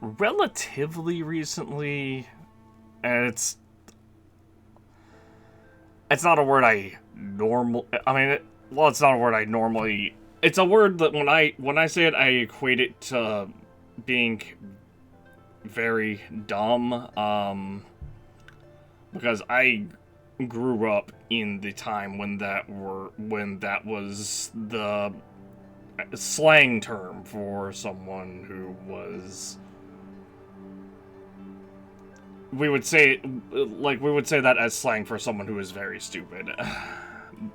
relatively recently, and it's not a word it's not a word I normally. It's a word that when I say it, I equate it to being very dumb, because I grew up in the time when that was the slang term for someone who was. We would say that as slang for someone who is very stupid,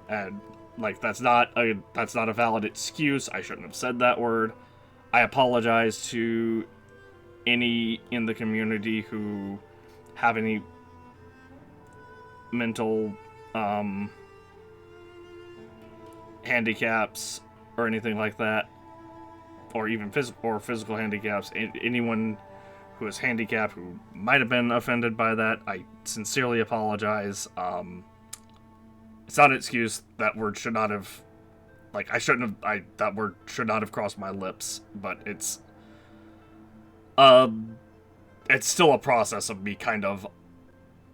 and like that's not a valid excuse. I shouldn't have said that word. I apologize to any in the community who have any mental handicaps or anything like that, or even physical handicaps. Anyone who is handicapped who might have been offended by that, I sincerely apologize. It's not an excuse. That word should not have, like, that word should not have crossed my lips, but it's still a process of me kind of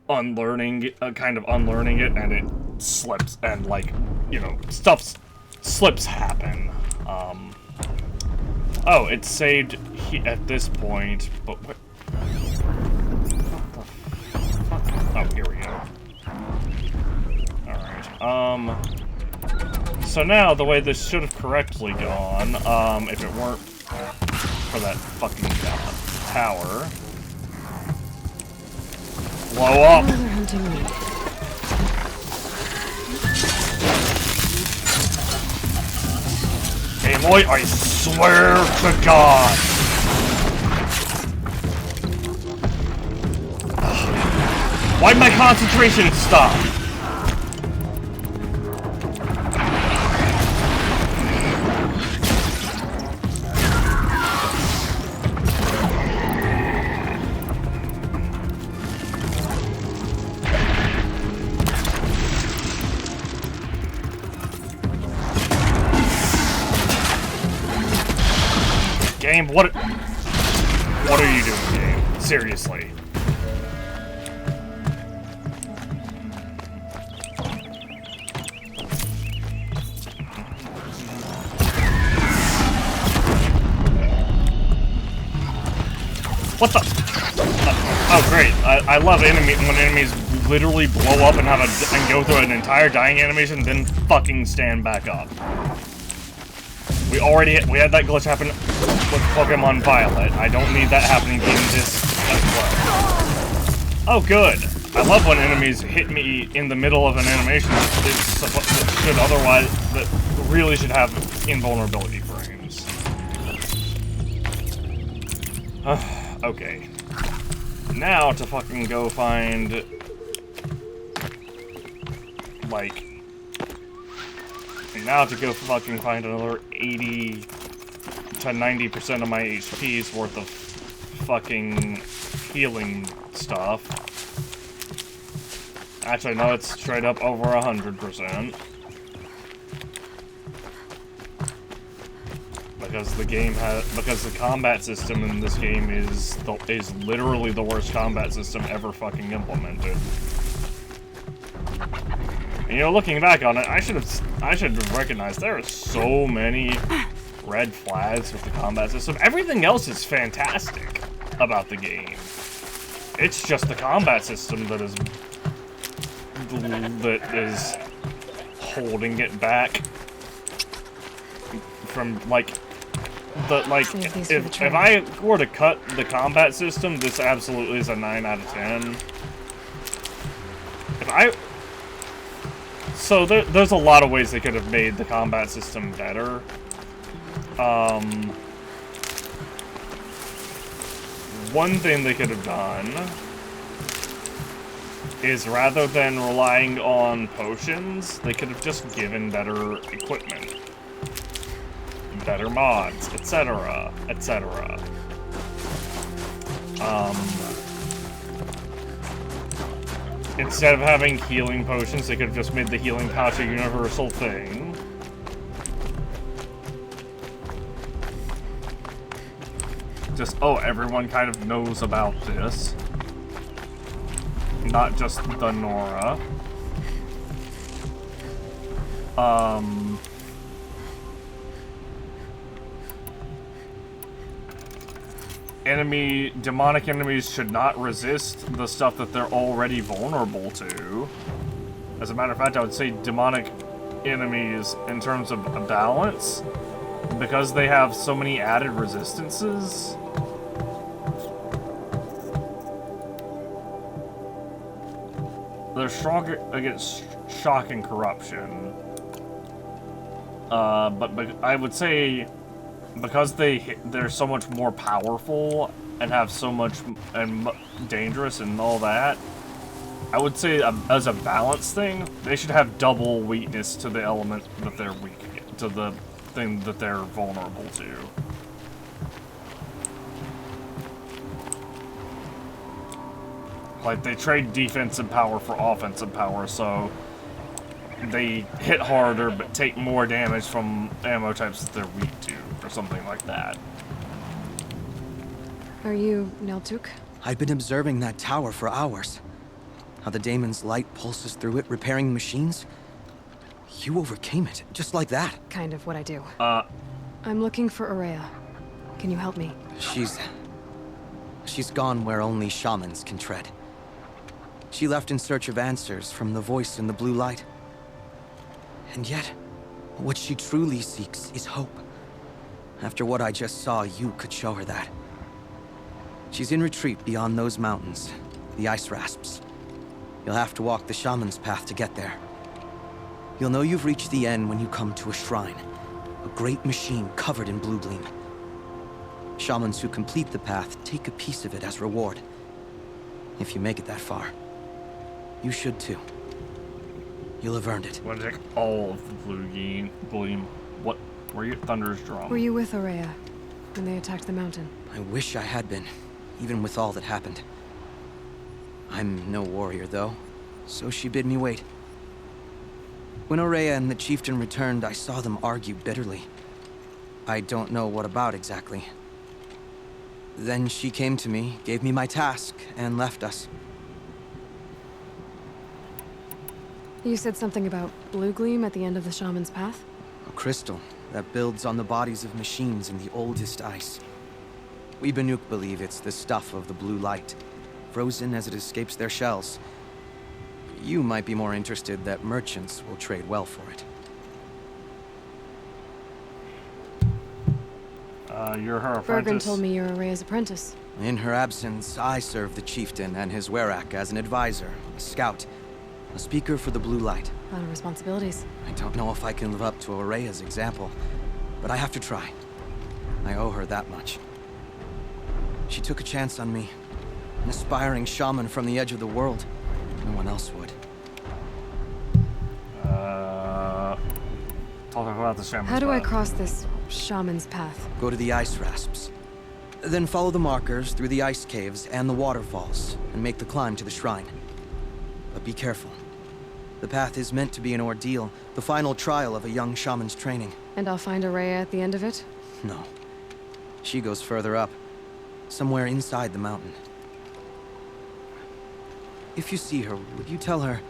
unlearning it, and it slips, and, like, you know, slips happen. Oh, it's saved at this point, but what the fuck? Oh, here we go. Alright, so now, the way this should have correctly gone, if it weren't for that fucking tower. Blow up! They're hunting me. Aloy, I swear to God! Why'd my concentration stop? Game, what are you doing, game? Seriously. What the? Oh, great! I love when enemies literally blow up and and go through an entire dying animation, then fucking stand back up. We had that glitch happen with Pokemon Violet. I don't need that happening in this as well. Oh, good. I love when enemies hit me in the middle of an animation that really should have invulnerability frames. Okay. Now to fucking go find, like, now to go fucking find another 80 to 90% of my HP's worth of fucking healing stuff. Actually, no, it's straight up over 100%. Because the combat system in this game is literally the worst combat system ever fucking implemented. And, you know, looking back on it, I should have recognized there are so many red flags with the combat system. Everything else is fantastic about the game. It's just the combat system that is holding it back from if I were to cut the combat system, this absolutely is a 9 out of 10. So there's a lot of ways they could have made the combat system better. One thing they could have done is, rather than relying on potions, they could have just given better equipment, better mods, etc., etc. Instead of having healing potions, they could have just made the healing pouch a universal thing. Just, oh, everyone kind of knows about this. Not just the Nora. Demonic enemies should not resist the stuff that they're already vulnerable to. As a matter of fact, I would say demonic enemies, in terms of a balance, because they have so many added resistances, they're stronger against shock and corruption. But I would say, because they're so much more powerful and have so much and dangerous and all that, I would say as a balance thing, they should have double weakness to the element that they're weak to, the thing that they're vulnerable to. Like, they trade defensive power for offensive power, so they hit harder but take more damage from ammo types that they're weak to, or something like that. Are you Neltuk? I've been observing that tower for hours. How the daemon's light pulses through it, repairing machines. You overcame it, just like that. Kind of what I do. I'm looking for Ourea. Can you help me? She's gone where only shamans can tread. She left in search of answers from the voice in the blue light. And yet, what she truly seeks is hope. After what I just saw, you could show her that. She's in retreat beyond those mountains, the ice rasps. You'll have to walk the shaman's path to get there. You'll know you've reached the end when you come to a shrine, a great machine covered in blue gleam. Shamans who complete the path take a piece of it as reward. If you make it that far, you should too. You'll have earned it. Want to take all of the blue gleam. What? Were you Thunder's drum? Were you with Ourea when they attacked the mountain? I wish I had been, even with all that happened. I'm no warrior, though, so she bid me wait. When Ourea and the chieftain returned, I saw them argue bitterly. I don't know what about exactly. Then she came to me, gave me my task, and left us. You said something about blue gleam at the end of the shaman's path? A crystal that builds on the bodies of machines in the oldest ice. We Banuk believe it's the stuff of the blue light, frozen as it escapes their shells. You might be more interested that merchants will trade well for it. You're her apprentice. Bergen told me you're Ourea's apprentice. In her absence, I serve the chieftain and his werak as an advisor, a scout, a speaker for the blue light. A lot of responsibilities. I don't know if I can live up to Ourea's example, but I have to try. I owe her that much. She took a chance on me, an aspiring shaman from the edge of the world. No one else would. Talk about the shaman's How do I path. cross this shaman's path? Go to the ice rasps. Then follow the markers through the ice caves and the waterfalls, and make the climb to the shrine. But be careful. The path is meant to be an ordeal, the final trial of a young shaman's training. And I'll find Ourea at the end of it? No. She goes further up, somewhere inside the mountain. If you see her, would you tell her,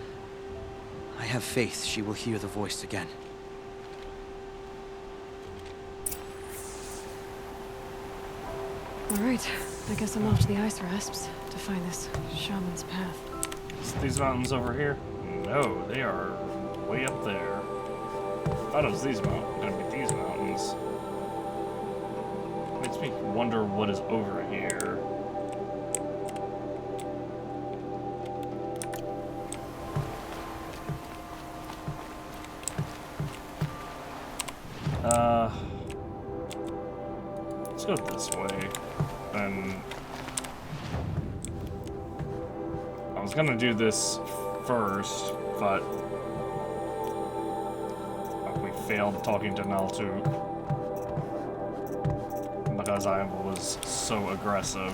I have faith she will hear the voice again. Alright, I guess I'm off to the ice rasps to find this shaman's path. Is these mountains over here? No, they are way up there. I thought it was these mountains. Gonna be these mountains. Makes me wonder what is over here. Let's go this way. And I was gonna do this first, but we failed talking to Naltu because I was so aggressive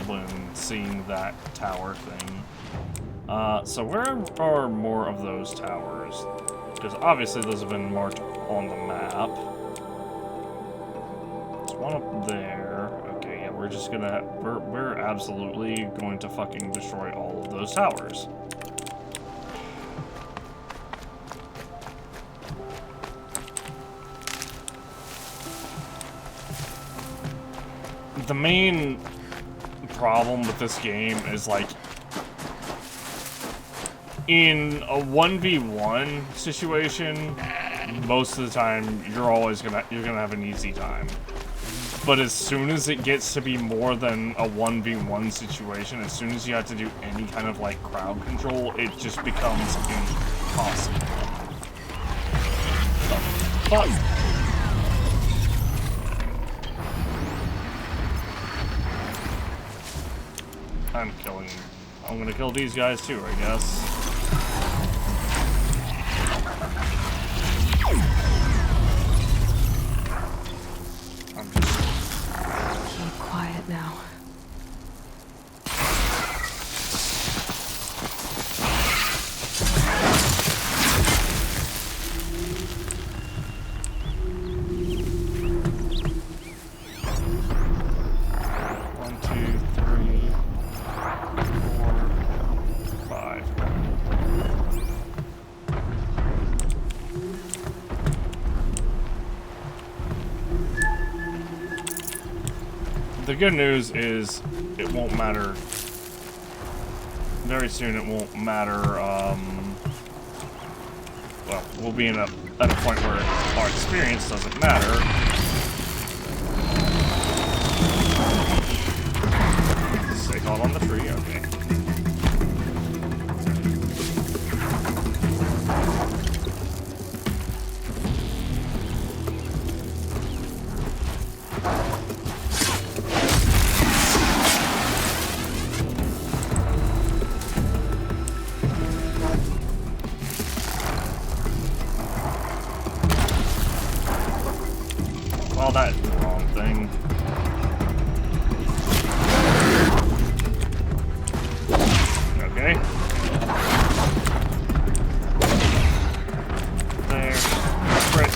when seeing that tower thing. So where are more of those towers? Because obviously those have been marked on the map. There's one up there. Okay, yeah, we're just gonna... We're absolutely going to fucking destroy all of those towers. The main problem with this game is, like, in a 1v1 situation, most of the time you're gonna have an easy time. But as soon as it gets to be more than a 1v1 situation, as soon as you have to do any kind of like crowd control, it just becomes impossible. Fuck. I'm gonna kill these guys too, I guess. I'm just... Keep quiet now. The good news is it won't matter. Very soon it won't matter. Well, we'll be at a point where our experience doesn't matter. Stay caught on the tree, okay. Well, that's the wrong thing. Okay. There. Right.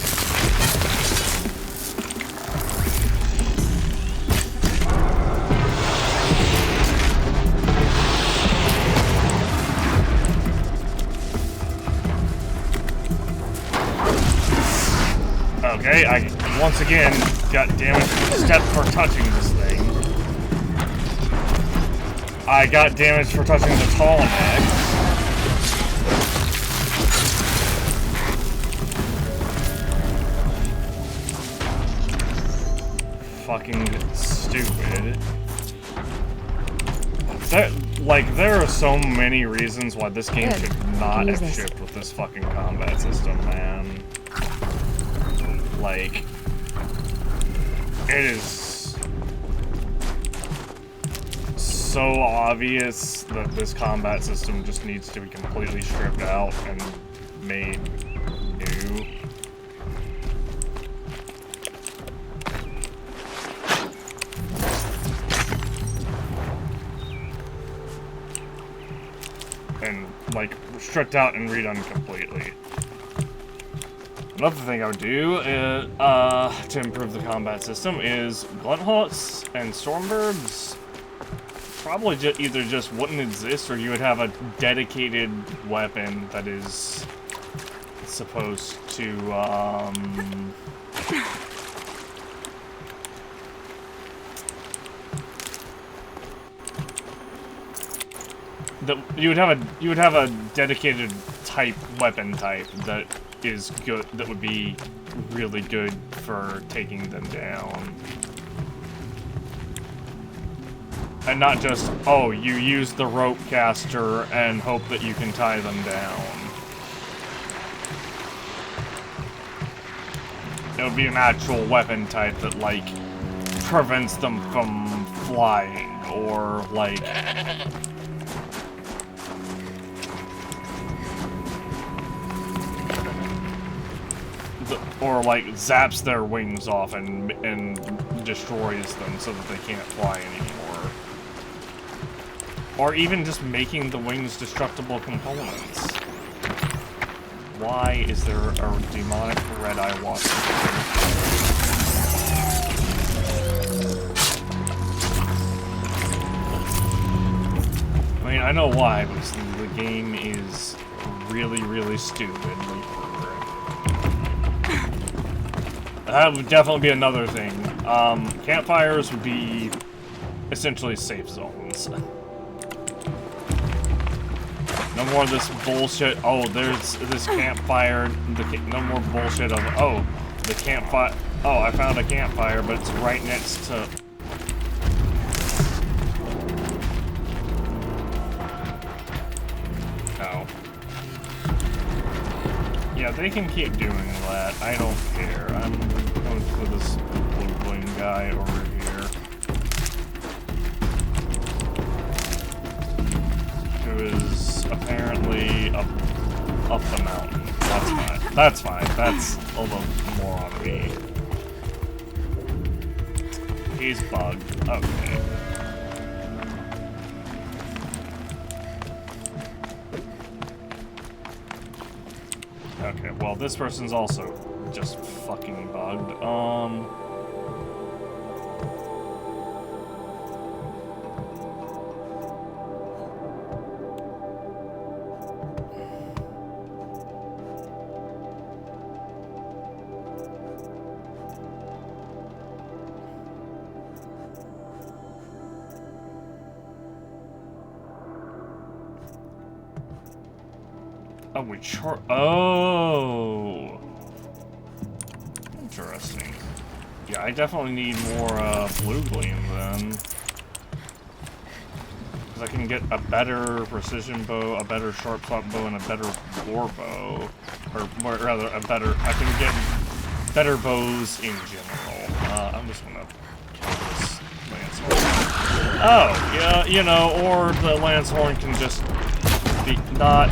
Okay, I once again got damaged from step for touching this thing. I got damaged for touching the tall neck. Fucking stupid. There are so many reasons why this game should not have shipped with this fucking combat system, man. Like, it is so obvious that this combat system just needs to be completely stripped out and made new. And, like, stripped out and redone completely. Another thing I would do to improve the combat system is Glunthawks and Stormbirds probably either just wouldn't exist, or you would have a dedicated weapon that is supposed to you would have a dedicated weapon type that is good, that would be really good for taking them down. And not just, oh, you use the rope caster and hope that you can tie them down. It would be an actual weapon type that, like, prevents them from flying, or, like... or, like, zaps their wings off and destroys them so that they can't fly anymore. Or even just making the wings destructible components. Why is there a demonic red-eye wasp? I mean, I know why, because the game is really, really stupid. That would definitely be another thing. Campfires would be essentially safe zones. No more of this bullshit. Oh, there's this campfire. No more bullshit of, oh, the campfire. Oh, I found a campfire, but it's right next to... Oh. Yeah, they can keep doing that. I don't care. I'm going for this blue bling guy over here. Who is apparently up the mountain. That's fine. That's fine. That's a little more on me. He's bugged. Okay. Okay, well, this person's also just fucking bugged. Oh, we oh! Interesting. Yeah, I definitely need more, blue gleam, then. Because I can get a better precision bow, a better sharp shot bow, and a better war bow. Or rather, I can get better bows in general. I'm just gonna kill this lance horn. Oh, yeah, you know, or the lance horn can just be not...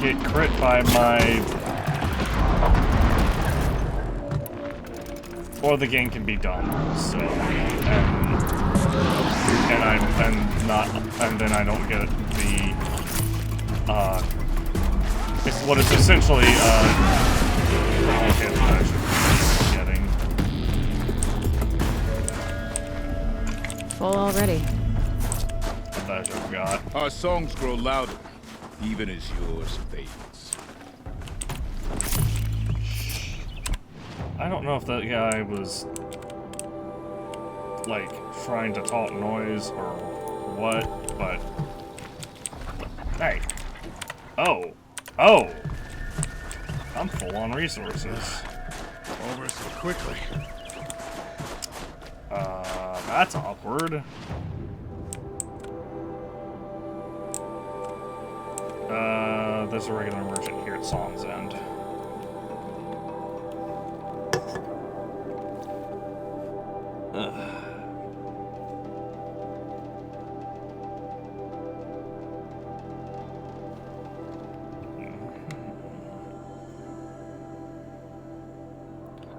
get crit by my... Or the game can be done, so... And then I don't get the... it's what it's essentially, okay, I should be getting. Full already. That I got. Our songs grow louder. Even as yours fades. I don't know if that guy was, like, trying to talk noise or what, but... Hey. Oh. Oh! I'm full on resources. Over so quickly. That's awkward. There's a regular merchant here at Song's End.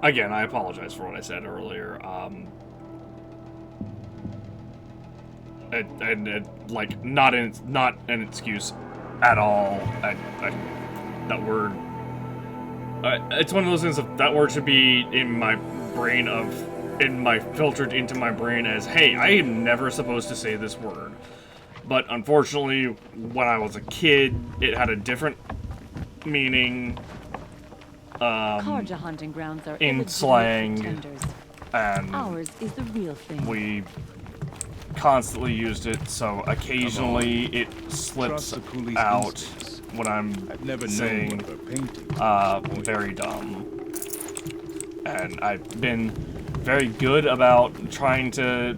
Again, I apologize for what I said earlier. Like, not an excuse at all. That word. It's one of those things of that word should be in my brain filtered into my brain as, hey, I am never supposed to say this word. But unfortunately, when I was a kid, it had a different meaning. Carja hunting grounds are in slang, and ours is the real thing. We constantly used it, so occasionally it slips out when I'm saying very dumb. And I've been very good about trying to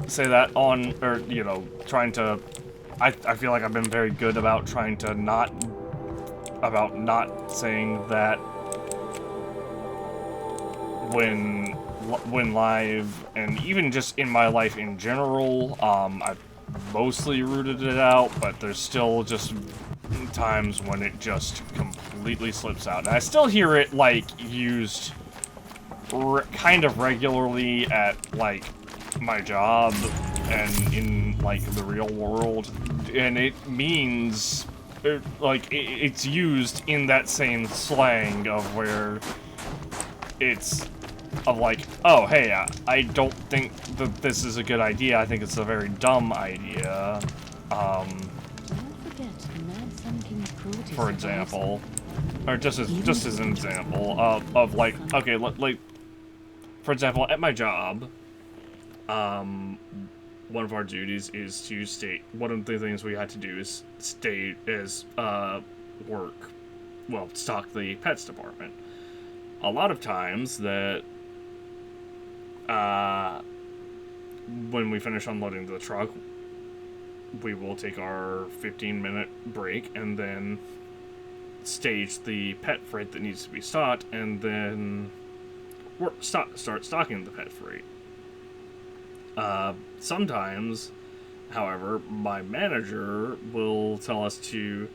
say that on, or, you know, trying to, I feel like I've been very good about trying to not saying that when live, and even just in my life in general. I've mostly rooted it out, but there's still just times when it just completely slips out. And I still hear it, like, used kind of regularly at, like, my job and in, like, the real world. And it means, like, it's used in that same slang of where it's of like, oh, hey, I don't think that this is a good idea. I think it's a very dumb idea. For example, or just as an example of like, okay, like, for example, at my job, one of our duties is to state, one of the things we had to do is state as stock the pets department. A lot of times that when we finish unloading the truck, we will take our 15-minute break and then stage the pet freight that needs to be stocked, and then start stocking the pet freight. Sometimes, however, my manager will tell us to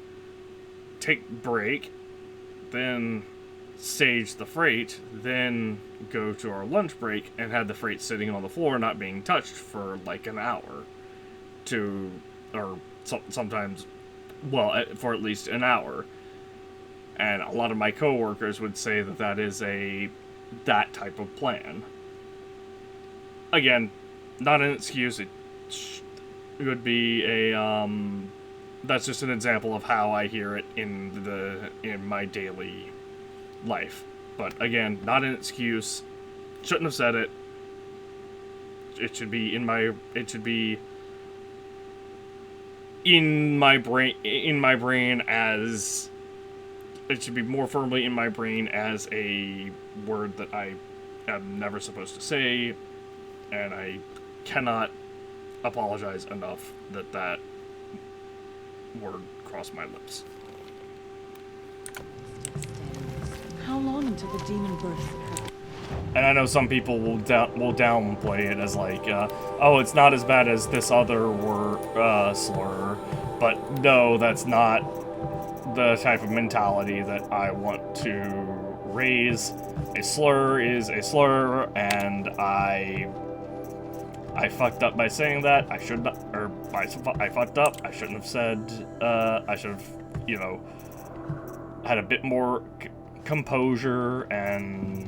take break, then stage the freight, then go to our lunch break and have the freight sitting on the floor not being touched for like an hour sometimes, well, for at least an hour. And a lot of my coworkers would say that that is that type of plan. Again, not an excuse. It would be that's just an example of how I hear it in my daily life. But again, not an excuse. Shouldn't have said it. It should be in my brain as, it should be more firmly in my brain as a word that I am never supposed to say, and I cannot apologize enough that word crossed my lips. How long until the demon birth occurs? And I know some people will downplay it as like, oh, it's not as bad as this other word slur, but no, that's not the type of mentality that I want to raise. A slur is a slur, and I fucked up by saying that. I should not, or I fucked up. I shouldn't have said. I should have, you know, had a bit more composure, and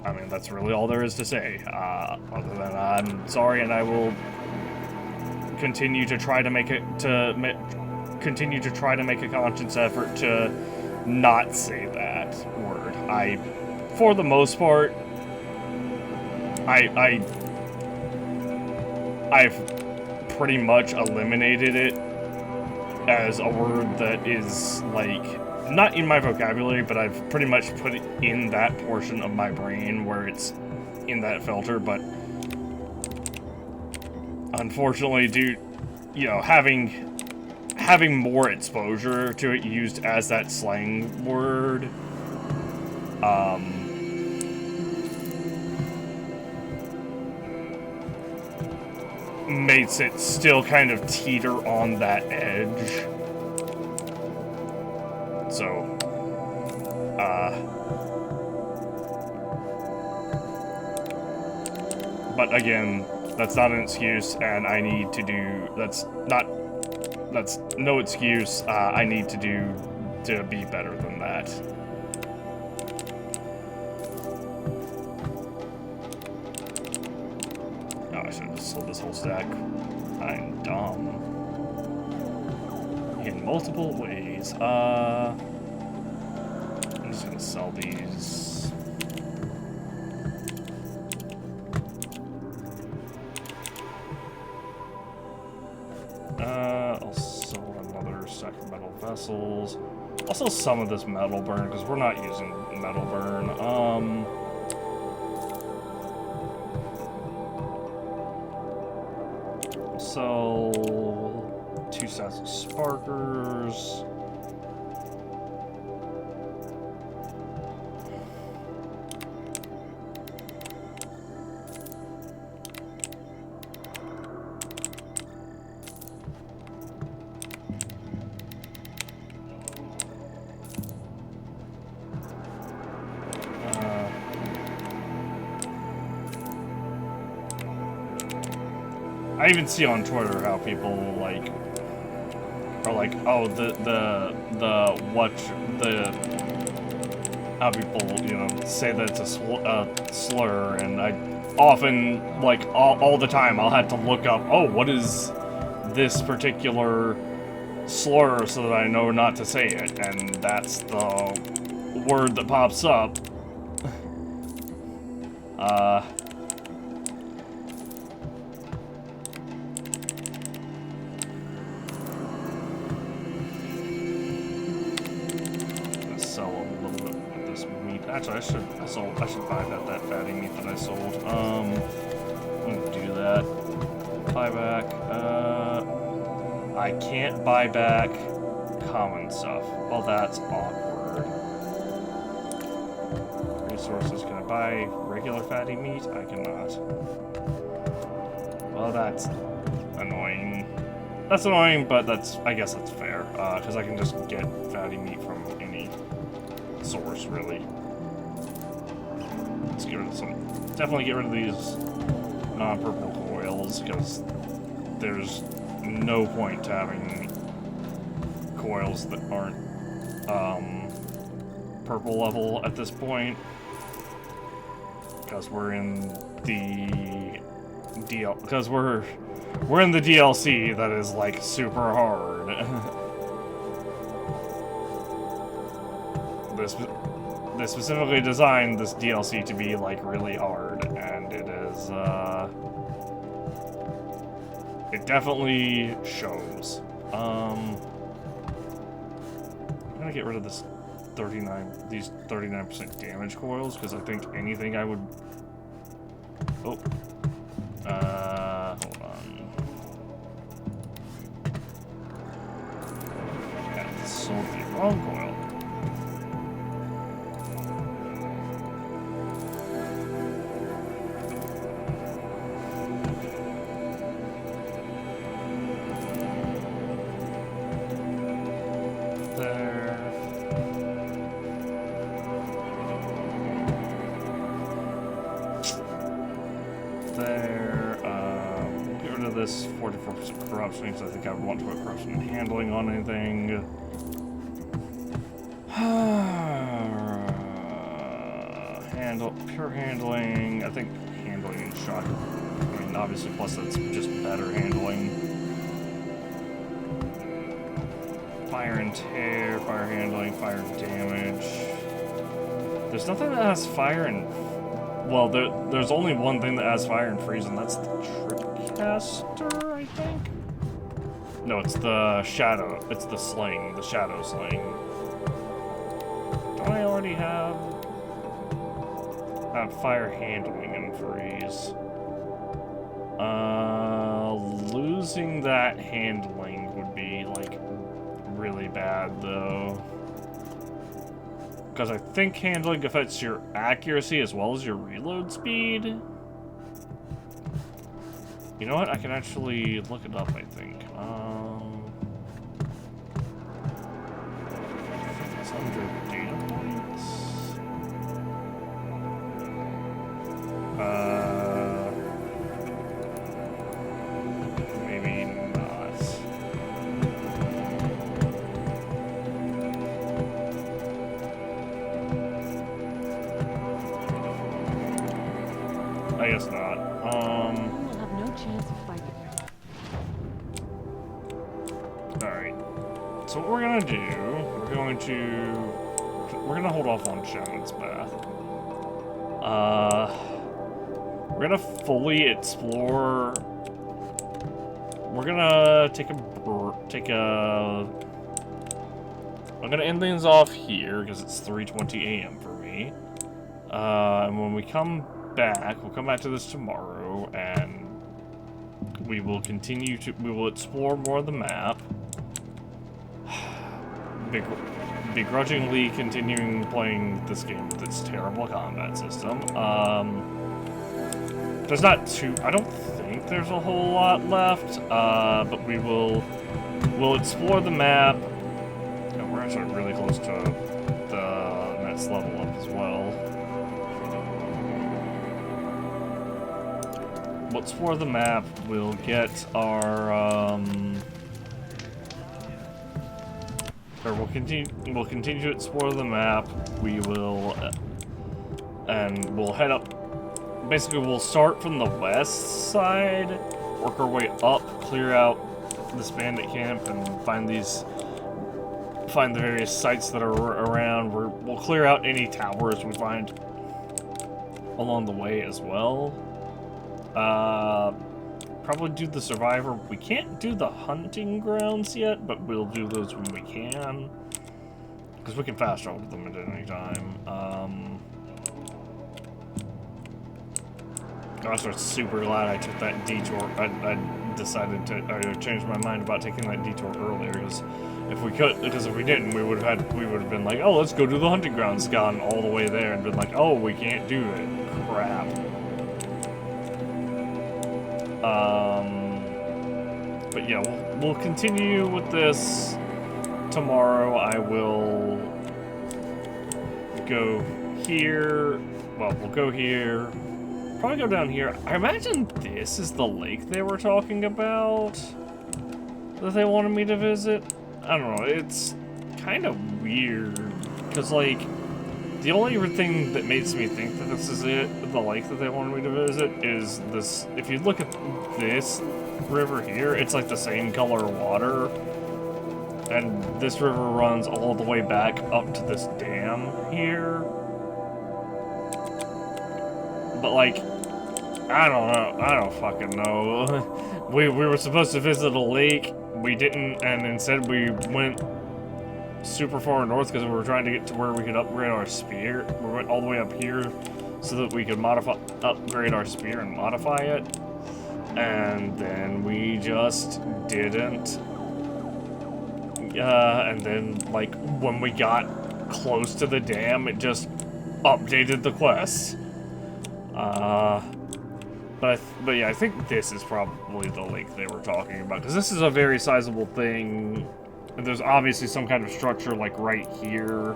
I mean, that's really all there is to say. Other than I'm sorry, and I will continue to try to make a conscious effort to not say that word. For the most part, I've pretty much eliminated it as a word that is, like, not in my vocabulary, but I've pretty much put it in that portion of my brain where it's in that filter. But unfortunately, having more exposure to it used as that slang word, makes it still kind of teeter on that edge. So, but again, that's not an excuse, and I need to do, that's no excuse. I need to be better than that. Oh, I should have just sold this whole stack. I'm dumb. In multiple ways. I'm just gonna sell these. vessels. Also some of this metal burn, because we're not using metal burn. So 2 sets of sparkers. I even see on Twitter how people like are like, oh, how people, you know, say that it's a slur, and I often, like, all the time, I'll have to look up, oh, what is this particular slur, so that I know not to say it, and that's the word that pops up. Actually, I should buy that fatty meat that I sold. I'm gonna do that. Buy back. I can't buy back common stuff. Well, that's awkward. Resources. Can I buy regular fatty meat? I cannot. Well, that's annoying. That's annoying, but I guess that's fair. Because I can just get fatty meat from any source, really. Let's get rid of definitely get rid of these non-purple coils, because there's no point to having coils that aren't purple level at this point, because we're in the we're in the DLC that is like super hard. They specifically designed this DLC to be, like, really hard, and it is, it definitely shows. I'm gonna get rid of these 39% damage coils, because I think anything I would... Oh. Hold on. Yeah, sold the wrong coil. This 44% corruption, because I think I would want to put corruption and handling on anything. Pure handling. I think handling and shock. I mean, obviously, plus that's just better handling. Fire and tear, fire handling, fire damage. There's nothing that has fire and. Well, there's only one thing that has fire and freeze, and that's the Tripcaster, I think? No, it's the Shadow. It's the Sling, the Shadow Sling. Don't I already have fire handling and freeze? Losing that handling would be, like, really bad, though. Because I think handling affects your accuracy as well as your reload speed. You know what? I can actually look it up, I think. It's under data points. Maybe not. I guess not. We'll have no chance of fighting. Alright. So what we're gonna do, we're gonna hold off on Shaman's Bath. We're gonna fully explore. We're gonna take a I'm gonna end things off here because it's 3:20 a.m. for me. And when we come back, we'll come back to this tomorrow, and we will we will explore more of the map. Begrudgingly continuing playing this game with its terrible combat system. There's not I don't think there's a whole lot left, but we'll explore the map. And we're actually really close to the next level up as well. We'll explore the map, we'll get our, or we'll continue to explore the map, we will, and we'll head up, basically we'll start from the west side, work our way up, clear out this bandit camp, and find the various sites that are around. We'll clear out any towers we find along the way as well. Probably do the survivor. We can't do the hunting grounds yet, but we'll do those when we can, because we can fast travel them at any time. Gosh, I'm super glad I took that detour. I decided to, I changed my mind about taking that detour earlier, because if we didn't, we would have been like, oh, let's go to the hunting grounds, gone all the way there, and been like, oh, we can't do it. Crap. But yeah, we'll continue with this tomorrow. I will go here. Well, we'll go here. Probably go down here. I imagine this is the lake they were talking about that they wanted me to visit. I don't know. It's kind of weird because, like, the only thing that makes me think that this is it, the lake that they wanted me to visit, is this. If you look at this river here, it's like the same color water, and this river runs all the way back up to this dam here. But, like, I don't know. I don't fucking know. We were supposed to visit a lake. We didn't, and instead we went super far north because we were trying to get to where we could upgrade our spear. We went all the way up here so that we could upgrade our spear and modify it. And then we just didn't. And then, like, when we got close to the dam, it just updated the quest. But yeah, I think this is probably the lake they were talking about, because this is a very sizable thing, and there's obviously some kind of structure, like, right here,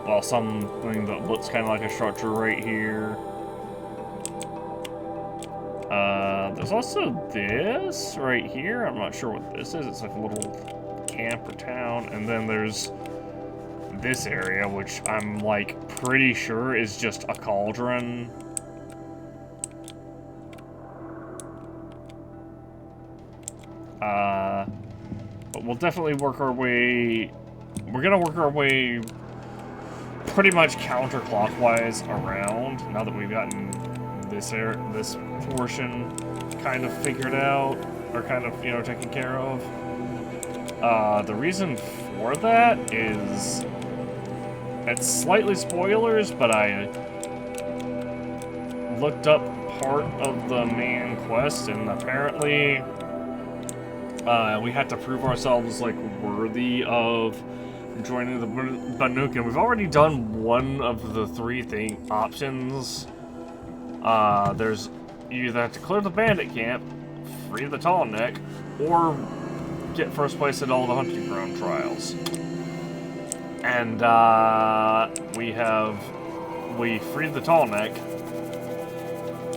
well, something that looks kind of like a structure right here. There's also this right here. I'm not sure what this is. It's like a little camp or town, and then there's this area, which I'm, like, pretty sure is just a cauldron. But we'll definitely work our way. We're gonna work our way pretty much counterclockwise around now that we've gotten this portion kind of figured out, or kind of, you know, taken care of. The reason for that is, it's slightly spoilers, but I looked up part of the main quest, and apparently we had to prove ourselves, like, worthy of joining the Banuk. We've already done one of the three options. There's, you either have to clear the bandit camp, free the tall neck, or get first place at all the hunting ground trials. And we freed the tall neck,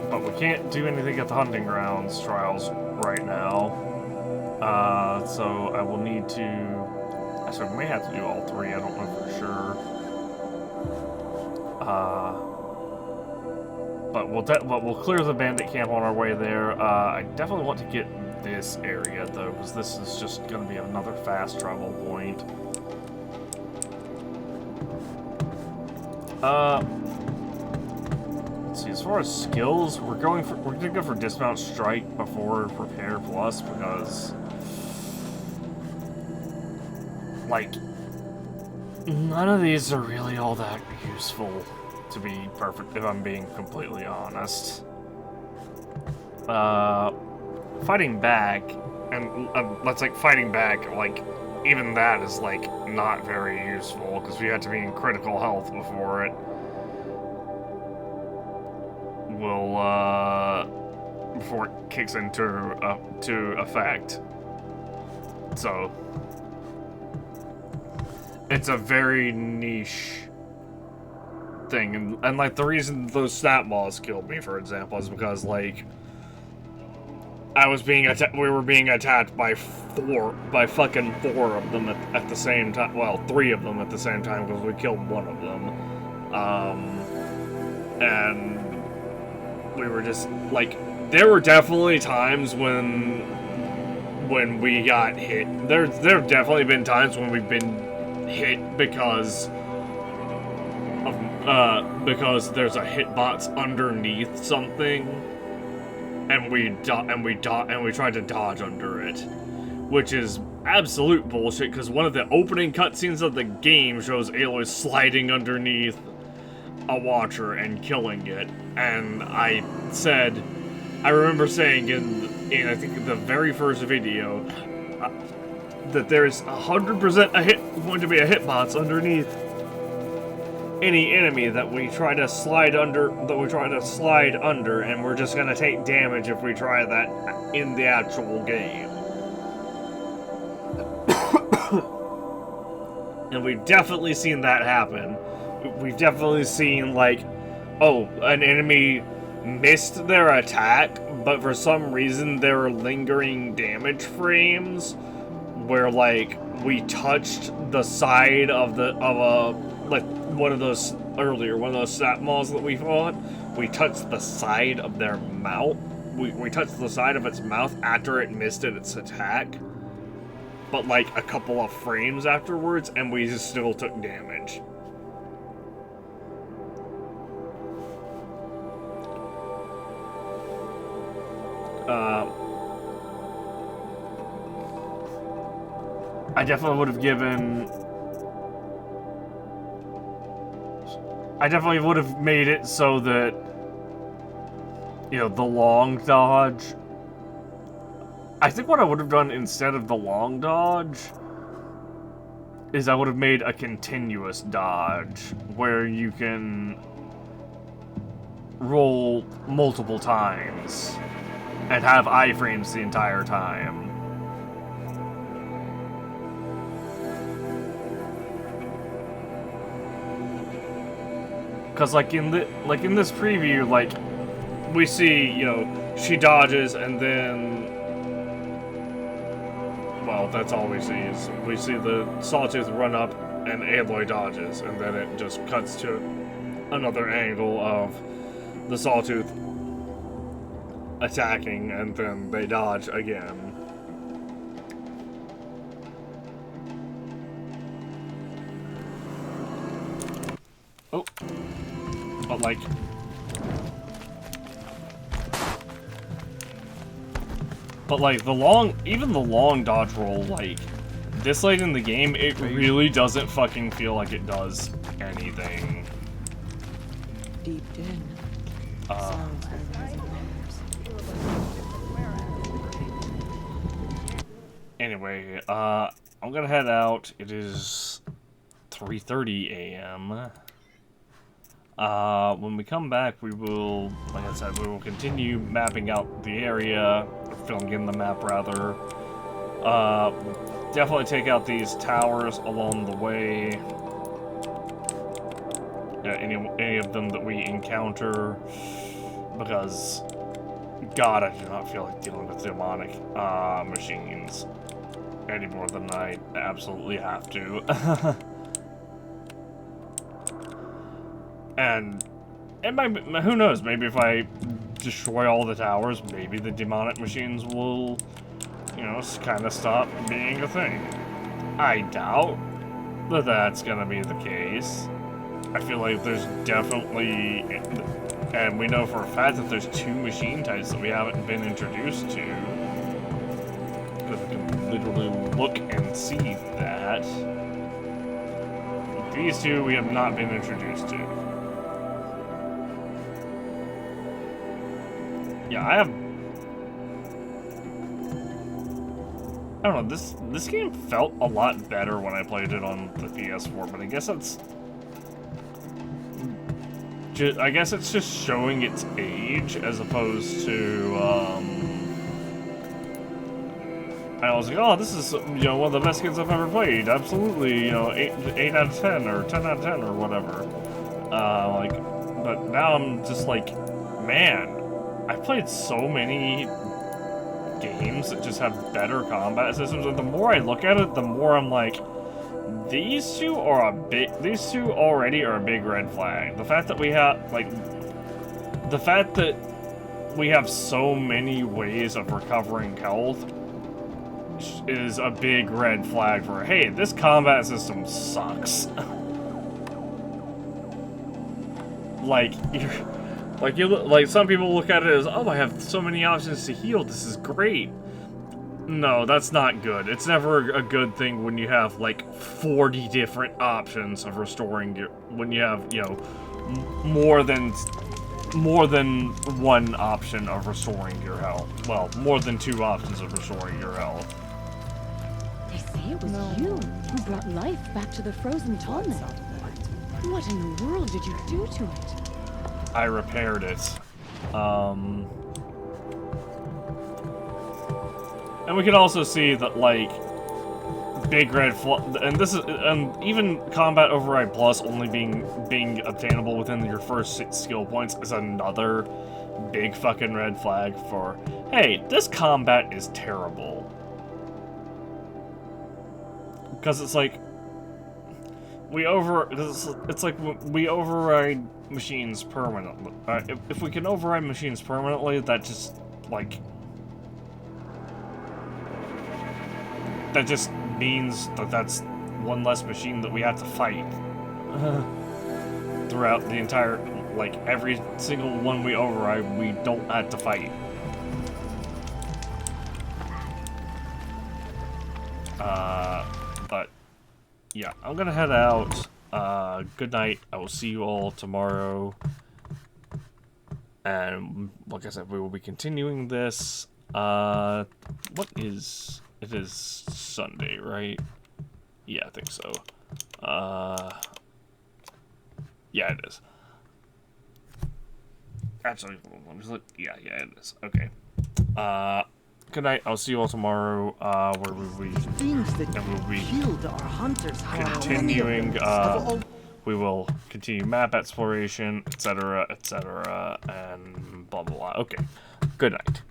but we can't do anything at the hunting grounds trials right now. So I will need to, actually, we may have to do all three, I don't know for sure. But we'll clear the bandit camp on our way there. I definitely want to get this area, though, because this is just going to be another fast travel point. Let's see, as far as skills, we're gonna go for Dismount Strike before Prepare Plus, because, like, None of these are really all that useful, to be perfect, if I'm being completely honest. Fighting back, and that's like fighting back, like, even that is like not very useful, because we have to be in critical health before it will, before it kicks into to effect. So it's a very niche thing, and like the reason those snap balls killed me, for example, is because like we were being attacked by fucking four of them at the same time. Well, 3 of them at the same time, because we killed one of them. And we were just like, there were definitely times when we got hit. There have definitely been times when we've been hit because there's a hitbox underneath something, and we tried to dodge under it, which is absolute bullshit, because one of the opening cutscenes of the game shows Aloy sliding underneath a Watcher and killing it, and I remember saying in I think the very first video that there's 100% going to be a hitbox underneath any enemy that we try to slide under, and we're just gonna take damage if we try that in the actual game. And we've definitely seen that happen. We've definitely seen, like, oh, an enemy missed their attack, but for some reason there are lingering damage frames where, like, we touched the side of one of those snap malls that we fought. We touched the side of their mouth. We touched the side of its mouth after it missed its attack, but like a couple of frames afterwards, and we still took damage. I definitely would have made it so that, you know, the long dodge. I think what I would have done instead of the long dodge is I would have made a continuous dodge where you can roll multiple times and have iframes the entire time. Because like in this preview, like, we see, you know, she dodges, and then, well, that's all we see is we see the Sawtooth run up and Aloy dodges, and then it just cuts to another angle of the Sawtooth attacking, and then they dodge again. Oh. But like even the long dodge roll, like, this late in the game, it really doesn't fucking feel like it does anything. Deep in. Anyway, I'm gonna head out. It is 3:30 a.m. When we come back, we will, like I said, we will continue mapping out the area, filling in the map, rather. Definitely take out these towers along the way. Any of them that we encounter, because, God, I do not feel like dealing with demonic machines any more than I absolutely have to. And who knows, maybe if I destroy all the towers, maybe the demonic machines will, you know, kind of stop being a thing. I doubt that that's gonna be the case. I feel like there's definitely, and we know for a fact that there's 2 machine types that we haven't been introduced to. Because we can literally look and see that. These two we have not been introduced to. Yeah, I don't know, this game felt a lot better when I played it on the PS4, but I guess it's just showing its age as opposed to I was like, oh, this is, you know, one of the best games I've ever played. Absolutely, you know, 8 out of 10 or 10 out of 10 or whatever. Like, but now I'm just like, man, I've played so many games that just have better combat systems, and the more I look at it, the more I'm like, these two already are a big red flag. The fact that we have, like, the fact that we have so many ways of recovering health is a big red flag for, hey, this combat system sucks. Like, some people look at it as, oh, I have so many options to heal, this is great. No, that's not good. It's never a good thing when you have, like, 40 different options of restoring your, when you have, you know, more than one option of restoring your health. Well, more than 2 options of restoring your health. They say it was you who brought life back to the frozen tunnel. What in the world did you do to it? I repaired it. And we can also see that, like, big red flag, and this is, and even Combat Override Plus only being obtainable within your first 6 skill points is another big fucking red flag for, hey, this combat is terrible. Because it's like, it's like we override machines permanently. If we can override machines permanently, that just, like, that just means that that's one less machine that we have to fight throughout the entire, like, every single one we override, we don't have to fight. But yeah, I'm gonna head out. Good night. I will see you all tomorrow. And like I said, we will be continuing this. What is... It is Sunday, right? Yeah, I think so. Yeah, it is. Actually, let me look. Yeah, it is. Okay. Good night. I'll see you all tomorrow. Where we Killed our hunters. continuing. We will continue map exploration, etc., etc., and blah blah blah. Okay. Good night.